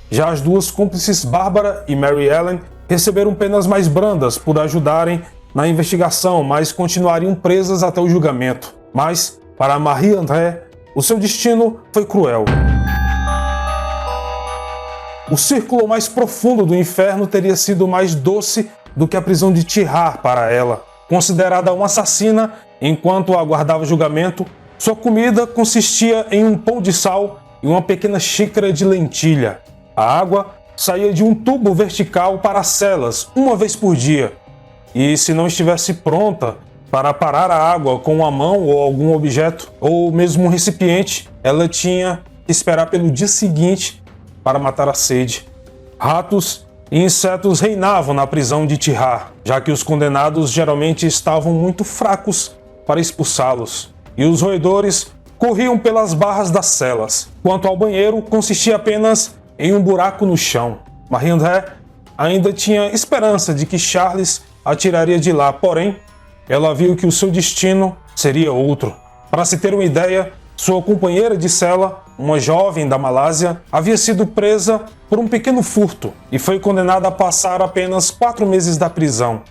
Já as 2 cúmplices, Barbara e Mary Ellen, receberam penas mais brandas por ajudarem na investigação, mas continuariam presas até o julgamento. Mas, para Marie-André, o seu destino foi cruel. O círculo mais profundo do inferno teria sido mais doce do que a prisão de Tihar para ela. Considerada uma assassina enquanto aguardava julgamento, sua comida consistia em um pão de sal e uma pequena xícara de lentilha. A água saía de um tubo vertical para as celas uma vez por dia. E se não estivesse pronta para parar a água com uma mão ou algum objeto, ou mesmo um recipiente, ela tinha que esperar pelo dia seguinte para matar a sede. Ratos e insetos reinavam na prisão de Tirhar, já que os condenados geralmente estavam muito fracos para expulsá-los, e os roedores corriam pelas barras das celas. Quanto ao banheiro, consistia apenas em um buraco no chão. Marie-André ainda tinha esperança de que Charles a tiraria de lá, porém, ela viu que o seu destino seria outro. Para se ter uma ideia, sua companheira de cela, uma jovem da Malásia, havia sido presa por um pequeno furto e foi condenada a passar apenas 4 meses da prisão.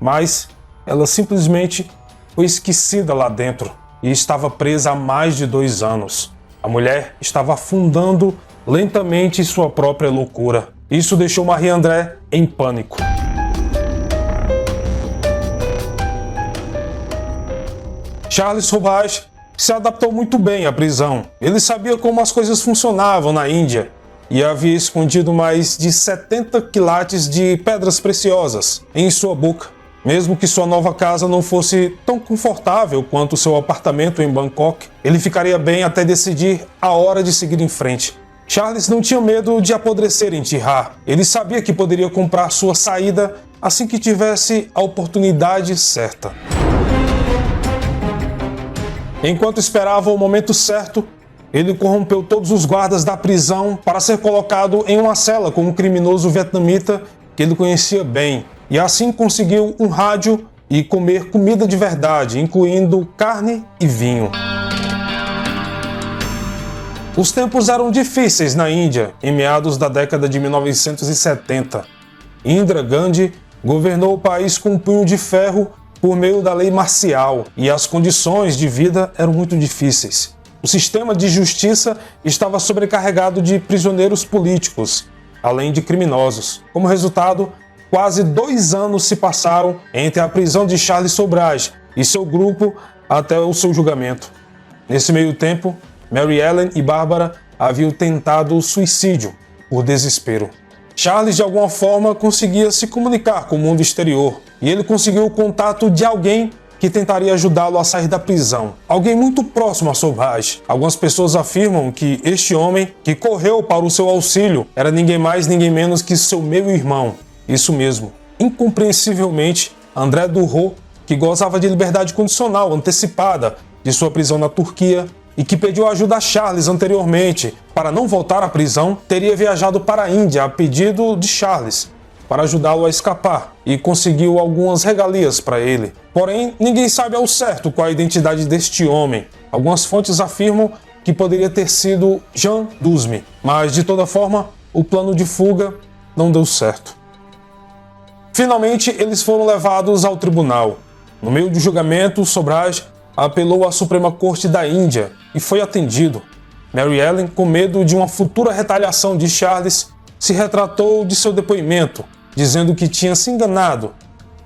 Mas ela simplesmente foi esquecida lá dentro e estava presa há mais de 2 anos. A mulher estava afundando lentamente sua própria loucura. Isso deixou Marie-André em pânico. Charles Sauvage se adaptou muito bem à prisão. Ele sabia como as coisas funcionavam na Índia e havia escondido mais de 70 quilates de pedras preciosas em sua boca. Mesmo que sua nova casa não fosse tão confortável quanto seu apartamento em Bangkok, ele ficaria bem até decidir a hora de seguir em frente. Charles não tinha medo de apodrecer em Tirhar. Ele sabia que poderia comprar sua saída assim que tivesse a oportunidade certa. Enquanto esperava o momento certo, ele corrompeu todos os guardas da prisão para ser colocado em uma cela com um criminoso vietnamita que ele conhecia bem, e assim conseguiu um rádio e comer comida de verdade, incluindo carne e vinho. Os tempos eram difíceis na Índia, em meados da década de 1970. Indira Gandhi governou o país com um punho de ferro por meio da lei marcial, e as condições de vida eram muito difíceis. O sistema de justiça estava sobrecarregado de prisioneiros políticos, além de criminosos. Como resultado, quase 2 anos se passaram entre a prisão de Charles Sauvage e seu grupo até o seu julgamento. Nesse meio tempo, Mary Ellen e Barbara haviam tentado suicídio por desespero. Charles, de alguma forma, conseguia se comunicar com o mundo exterior, e ele conseguiu o contato de alguém que tentaria ajudá-lo a sair da prisão. Alguém muito próximo a Sauvage. Algumas pessoas afirmam que este homem que correu para o seu auxílio era ninguém mais, ninguém menos que seu meio-irmão. Isso mesmo. Incompreensivelmente, André Durro, que gozava de liberdade condicional antecipada de sua prisão na Turquia, e que pediu ajuda a Charles anteriormente para não voltar à prisão, teria viajado para a Índia a pedido de Charles para ajudá-lo a escapar e conseguiu algumas regalias para ele. Porém, ninguém sabe ao certo qual a identidade deste homem. Algumas fontes afirmam que poderia ter sido Jean Dusme, mas de toda forma, o plano de fuga não deu certo. Finalmente, eles foram levados ao tribunal. No meio do julgamento, Sauvage apelou à Suprema Corte da Índia e foi atendido. Mary Ellen, com medo de uma futura retaliação de Charles, se retratou de seu depoimento, dizendo que tinha se enganado,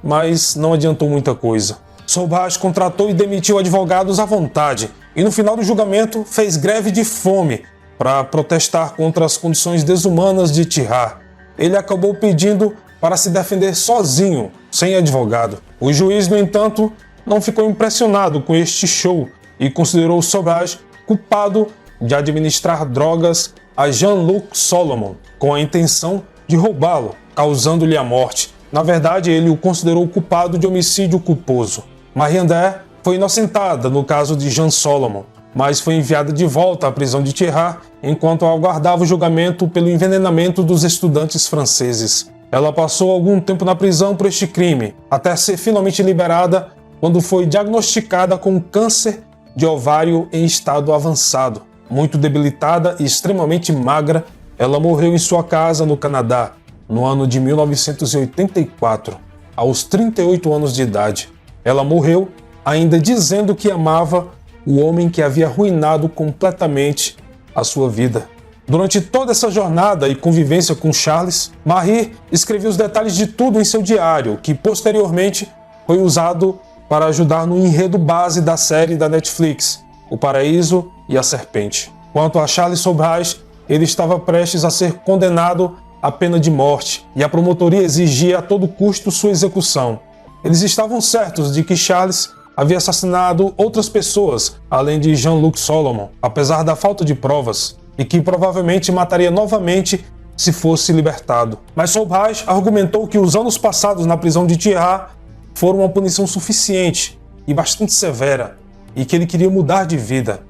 mas não adiantou muita coisa. Sauvage contratou e demitiu advogados à vontade e no final do julgamento fez greve de fome para protestar contra as condições desumanas de Tirhar. Ele acabou pedindo para se defender sozinho, sem advogado. O juiz, no entanto, não ficou impressionado com este show e considerou Sauvage culpado de administrar drogas a Jean-Luc Solomon, com a intenção de roubá-lo, causando-lhe a morte. Na verdade, ele o considerou culpado de homicídio culposo. Marie-André foi inocentada no caso de Jean Solomon, mas foi enviada de volta à prisão de Tirhar enquanto aguardava o julgamento pelo envenenamento dos estudantes franceses. Ela passou algum tempo na prisão por este crime, até ser finalmente liberada quando foi diagnosticada com câncer de ovário em estado avançado. Muito debilitada e extremamente magra, ela morreu em sua casa no Canadá, no ano de 1984, aos 38 anos de idade. Ela morreu ainda dizendo que amava o homem que havia arruinado completamente a sua vida. Durante toda essa jornada e convivência com Charles, Marie escreveu os detalhes de tudo em seu diário, que posteriormente foi usado para ajudar no enredo base da série da Netflix, O Paraíso e a Serpente. Quanto a Charles Sauvage, ele estava prestes a ser condenado à pena de morte e a promotoria exigia a todo custo sua execução. Eles estavam certos de que Charles havia assassinado outras pessoas, além de Jean-Luc Solomon, apesar da falta de provas, e que provavelmente mataria novamente se fosse libertado. Mas Sobhaj argumentou que os anos passados na prisão de Tirhar foram uma punição suficiente e bastante severa, e que ele queria mudar de vida.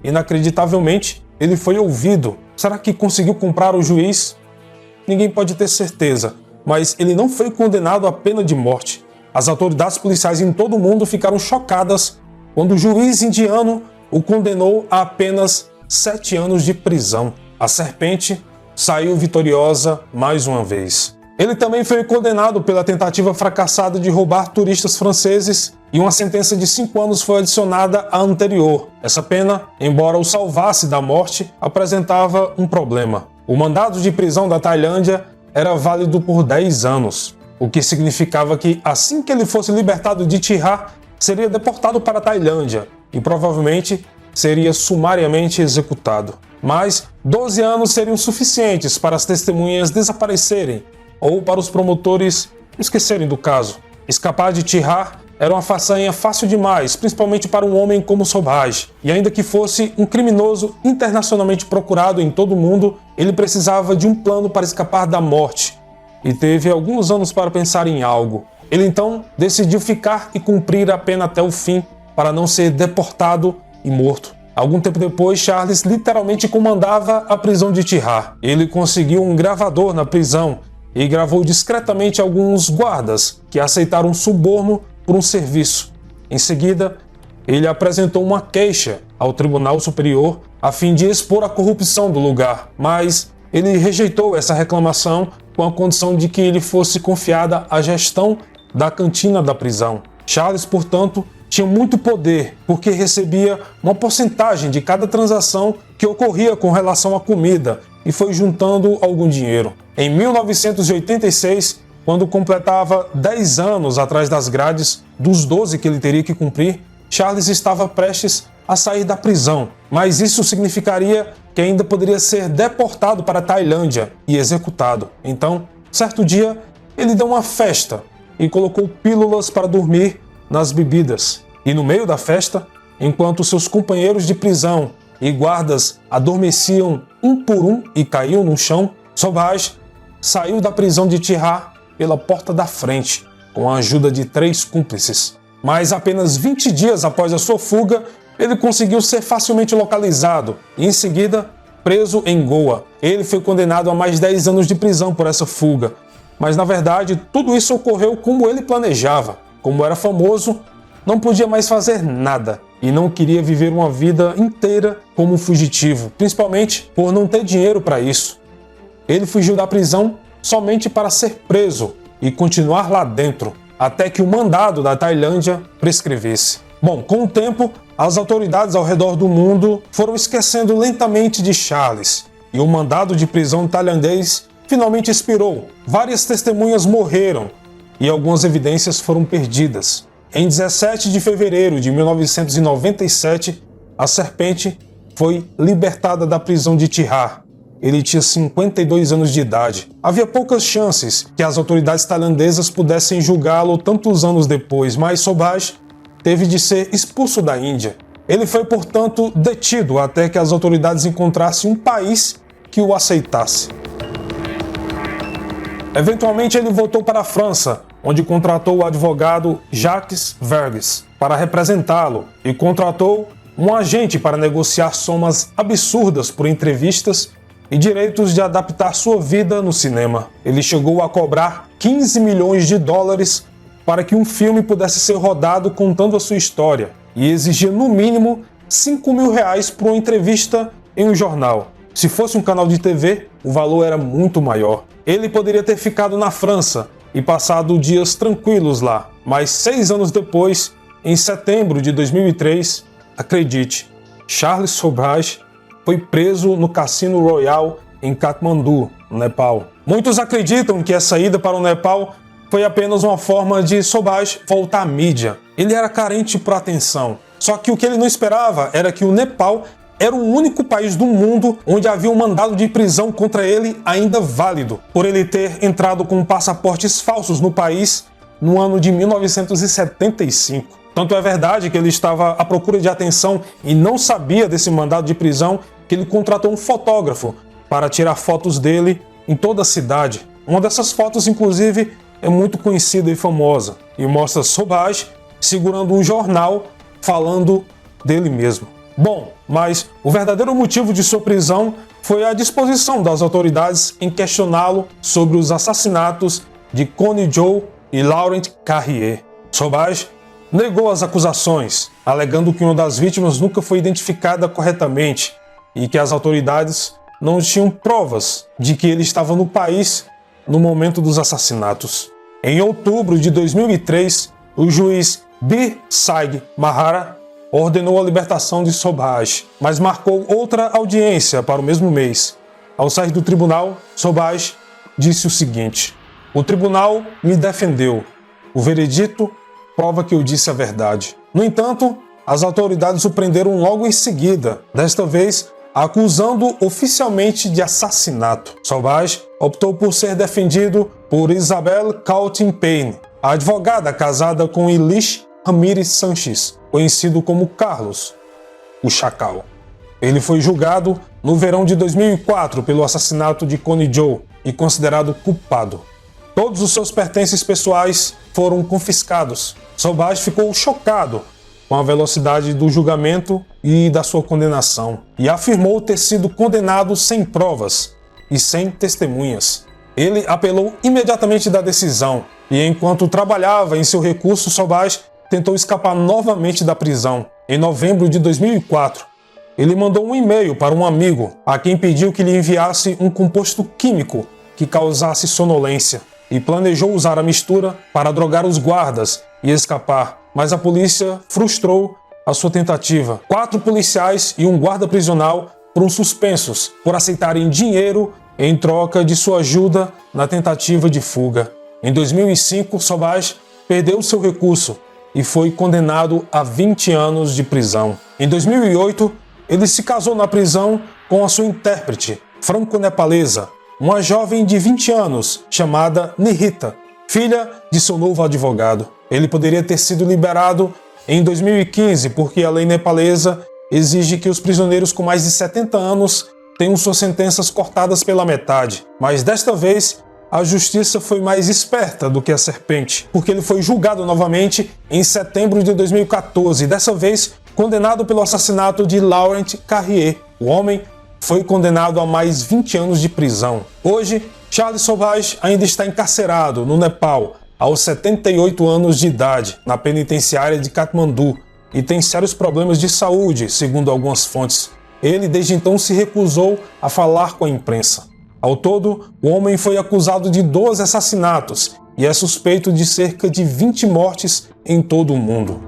Inacreditavelmente, ele foi ouvido. Será que conseguiu comprar o juiz? Ninguém pode ter certeza, mas ele não foi condenado à pena de morte. As autoridades policiais em todo o mundo ficaram chocadas quando o juiz indiano o condenou a apenas 7 anos de prisão. A serpente saiu vitoriosa mais uma vez. Ele também foi condenado pela tentativa fracassada de roubar turistas franceses e uma sentença de 5 anos foi adicionada à anterior. Essa pena, embora o salvasse da morte, apresentava um problema. O mandado de prisão da Tailândia era válido por 10 anos, o que significava que assim que ele fosse libertado de Tirhar, seria deportado para a Tailândia e provavelmente seria sumariamente executado. Mas 12 anos seriam suficientes para as testemunhas desaparecerem ou para os promotores esquecerem do caso. Escapar de Tirhar era uma façanha fácil demais, principalmente para um homem como Sobhaj. E ainda que fosse um criminoso internacionalmente procurado em todo o mundo, ele precisava de um plano para escapar da morte. E teve alguns anos para pensar em algo. Ele então decidiu ficar e cumprir a pena até o fim, para não ser deportado e morto. Algum tempo depois, Charles literalmente comandava a prisão de Tirhar. Ele conseguiu um gravador na prisão e gravou discretamente alguns guardas que aceitaram um suborno por um serviço. Em seguida, ele apresentou uma queixa ao Tribunal Superior a fim de expor a corrupção do lugar, mas ele rejeitou essa reclamação com a condição de que ele fosse confiada a gestão da cantina da prisão. Charles, portanto, tinha muito poder, porque recebia uma porcentagem de cada transação que ocorria com relação à comida e foi juntando algum dinheiro. Em 1986, quando completava 10 anos atrás das grades dos 12 que ele teria que cumprir, Charles estava prestes a sair da prisão, mas isso significaria que ainda poderia ser deportado para a Tailândia e executado. Então, certo dia, ele deu uma festa e colocou pílulas para dormir nas bebidas. E no meio da festa, enquanto seus companheiros de prisão e guardas adormeciam um por um e caíam no chão, Sobhaj saiu da prisão de Tirhar pela porta da frente, com a ajuda de 3 cúmplices. Mas apenas 20 dias após a sua fuga, ele conseguiu ser facilmente localizado e, em seguida, preso em Goa. Ele foi condenado a mais 10 anos de prisão por essa fuga. Mas, na verdade, tudo isso ocorreu como ele planejava. Como era famoso, não podia mais fazer nada e não queria viver uma vida inteira como um fugitivo, principalmente por não ter dinheiro para isso. Ele fugiu da prisão somente para ser preso e continuar lá dentro, até que o mandado da Tailândia prescrevesse. Bom, com o tempo, as autoridades ao redor do mundo foram esquecendo lentamente de Charles e o mandado de prisão tailandês finalmente expirou. Várias testemunhas morreram e algumas evidências foram perdidas. Em 17 de fevereiro de 1997, a serpente foi libertada da prisão de Tirhar. Ele tinha 52 anos de idade. Havia poucas chances que as autoridades tailandesas pudessem julgá-lo tantos anos depois, mas Sobhaj teve de ser expulso da Índia. Ele foi, portanto, detido até que as autoridades encontrassem um país que o aceitasse. Eventualmente, ele voltou para a França, onde contratou o advogado Jacques Vergès para representá-lo e contratou um agente para negociar somas absurdas por entrevistas e direitos de adaptar sua vida no cinema. Ele chegou a cobrar 15 milhões de dólares para que um filme pudesse ser rodado contando a sua história e exigia no mínimo 5 mil reais por uma entrevista em um jornal. Se fosse um canal de TV, o valor era muito maior. Ele poderia ter ficado na França e passado dias tranquilos lá, mas 6 anos depois, em setembro de 2003, acredite, Charles Sobhaj foi preso no Cassino Royal em Katmandu, no Nepal. Muitos acreditam que essa ida para o Nepal foi apenas uma forma de Sobhaj voltar à mídia. Ele era carente por atenção. Só que o que ele não esperava era que o Nepal era o único país do mundo onde havia um mandado de prisão contra ele ainda válido, por ele ter entrado com passaportes falsos no país no ano de 1975. Tanto é verdade que ele estava à procura de atenção e não sabia desse mandado de prisão que ele contratou um fotógrafo para tirar fotos dele em toda a cidade. Uma dessas fotos, inclusive, é muito conhecida e famosa e mostra Sobhaj segurando um jornal falando dele mesmo. Bom, mas o verdadeiro motivo de sua prisão foi a disposição das autoridades em questioná-lo sobre os assassinatos de Connie Joe e Laurent Carrier. Sobhaj negou as acusações, alegando que uma das vítimas nunca foi identificada corretamente e que as autoridades não tinham provas de que ele estava no país no momento dos assassinatos. Em outubro de 2003, o juiz Bir Saig Mahara ordenou a libertação de Sobhaj, mas marcou outra audiência para o mesmo mês. Ao sair do tribunal, Sobhaj disse o seguinte: "O tribunal me defendeu. O veredito prova que eu disse a verdade." No entanto, as autoridades o prenderam logo em seguida, desta vez acusando oficialmente de assassinato. Sobhaj optou por ser defendido por Isabel Cautin Payne, a advogada casada com Ilish Ramírez Sanches, conhecido como Carlos, o Chacal. Ele foi julgado no verão de 2004 pelo assassinato de Connie Joe e considerado culpado. Todos os seus pertences pessoais foram confiscados. Sobhaj ficou chocado com a velocidade do julgamento e da sua condenação, e afirmou ter sido condenado sem provas e sem testemunhas. Ele apelou imediatamente da decisão, e enquanto trabalhava em seu recurso, Sobhaj tentou escapar novamente da prisão. Em novembro de 2004, ele mandou um e-mail para um amigo, a quem pediu que lhe enviasse um composto químico que causasse sonolência, e planejou usar a mistura para drogar os guardas e escapar, mas a polícia frustrou a sua tentativa. 4 policiais e um guarda prisional foram suspensos por aceitarem dinheiro em troca de sua ajuda na tentativa de fuga. Em 2005, Sobhaj perdeu seu recurso e foi condenado a 20 anos de prisão. Em 2008, ele se casou na prisão com a sua intérprete franco-nepalesa, uma jovem de 20 anos chamada Nihita, filha de seu novo advogado. Ele poderia ter sido liberado em 2015 porque a lei nepalesa exige que os prisioneiros com mais de 70 anos tenham suas sentenças cortadas pela metade. Mas desta vez, a justiça foi mais esperta do que a serpente, porque ele foi julgado novamente em setembro de 2014, dessa vez condenado pelo assassinato de Laurent Carrier. O homem foi condenado a mais 20 anos de prisão. Hoje, Charles Sobhaj ainda está encarcerado no Nepal, aos 78 anos de idade, na penitenciária de Katmandu, e tem sérios problemas de saúde, segundo algumas fontes. Ele, desde então, se recusou a falar com a imprensa. Ao todo, o homem foi acusado de 12 assassinatos e é suspeito de cerca de 20 mortes em todo o mundo.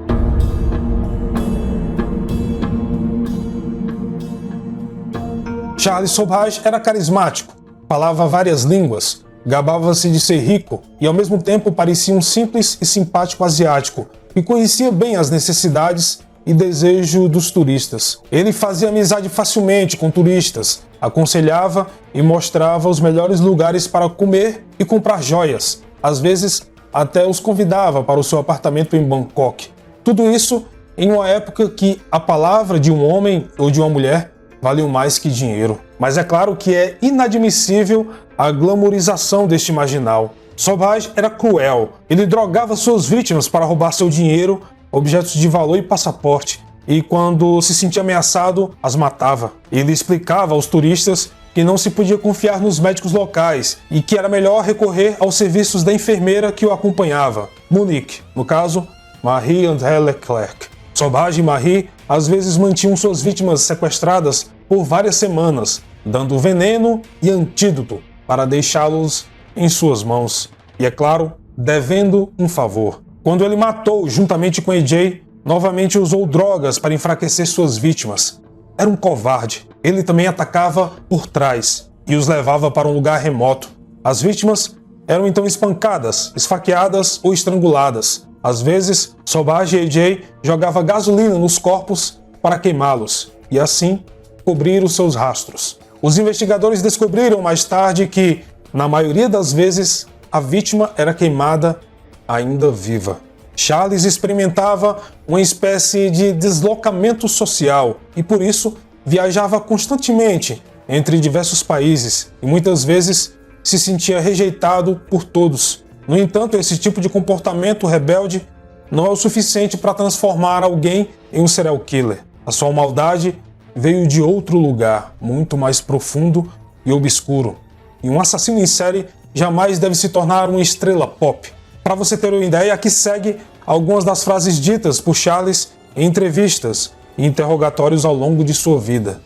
Charles Sobhaj era carismático, falava várias línguas, gabava-se de ser rico e ao mesmo tempo parecia um simples e simpático asiático que conhecia bem as necessidades e desejo dos turistas. Ele fazia amizade facilmente com turistas, aconselhava e mostrava os melhores lugares para comer e comprar joias. Às vezes, até os convidava para o seu apartamento em Bangkok. Tudo isso em uma época que a palavra de um homem ou de uma mulher valiam mais que dinheiro. Mas é claro que é inadmissível a glamorização deste marginal. Sobhaj era cruel. Ele drogava suas vítimas para roubar seu dinheiro, objetos de valor e passaporte. E quando se sentia ameaçado, as matava. Ele explicava aos turistas que não se podia confiar nos médicos locais e que era melhor recorrer aos serviços da enfermeira que o acompanhava, Monique, no caso, Marie-André Leclerc. Sobhaj e Marie às vezes mantinham suas vítimas sequestradas por várias semanas, dando veneno e antídoto para deixá-los em suas mãos. E, é claro, devendo um favor. Quando ele matou, juntamente com AJ, novamente usou drogas para enfraquecer suas vítimas. Era um covarde. Ele também atacava por trás e os levava para um lugar remoto. As vítimas eram então espancadas, esfaqueadas ou estranguladas. Às vezes, Sobhaj e AJ jogava gasolina nos corpos para queimá-los e assim cobrir os seus rastros. Os investigadores descobriram mais tarde que, na maioria das vezes, a vítima era queimada ainda viva. Charles experimentava uma espécie de deslocamento social e, por isso, viajava constantemente entre diversos países e muitas vezes se sentia rejeitado por todos. No entanto, esse tipo de comportamento rebelde não é o suficiente para transformar alguém em um serial killer. A sua maldade veio de outro lugar, muito mais profundo e obscuro. E um assassino em série jamais deve se tornar uma estrela pop. Para você ter uma ideia, aqui segue algumas das frases ditas por Charles em entrevistas e interrogatórios ao longo de sua vida.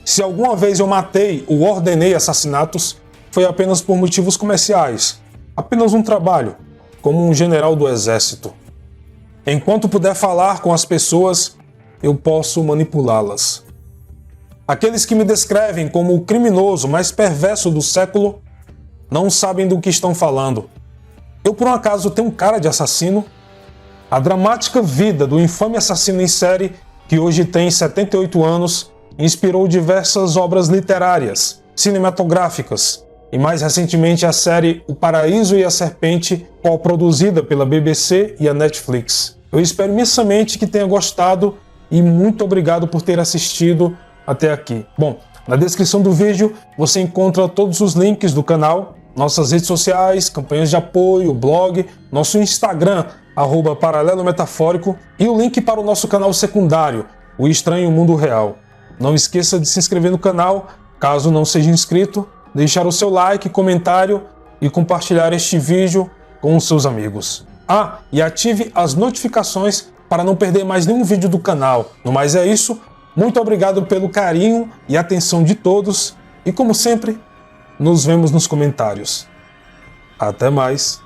Se alguma vez eu matei ou ordenei assassinatos, foi apenas por motivos comerciais, apenas um trabalho, como um general do exército. Enquanto puder falar com as pessoas, eu posso manipulá-las. Aqueles que me descrevem como o criminoso mais perverso do século não sabem do que estão falando. Eu, por um acaso, tenho cara de assassino? A dramática vida do infame assassino em série, que hoje tem 78 anos, inspirou diversas obras literárias, cinematográficas e, mais recentemente, a série O Paraíso e a Serpente, co-produzida pela BBC e a Netflix. Eu espero imensamente que tenha gostado e muito obrigado por ter assistido até aqui. Bom, na descrição do vídeo você encontra todos os links do canal, nossas redes sociais, campanhas de apoio, blog, nosso Instagram, @paralelometafórico, e o link para o nosso canal secundário, O Estranho Mundo Real. Não esqueça de se inscrever no canal, caso não seja inscrito, deixar o seu like, comentário e compartilhar este vídeo com os seus amigos. E ative as notificações para não perder mais nenhum vídeo do canal. No mais é isso, muito obrigado pelo carinho e atenção de todos e, como sempre, nos vemos nos comentários. Até mais!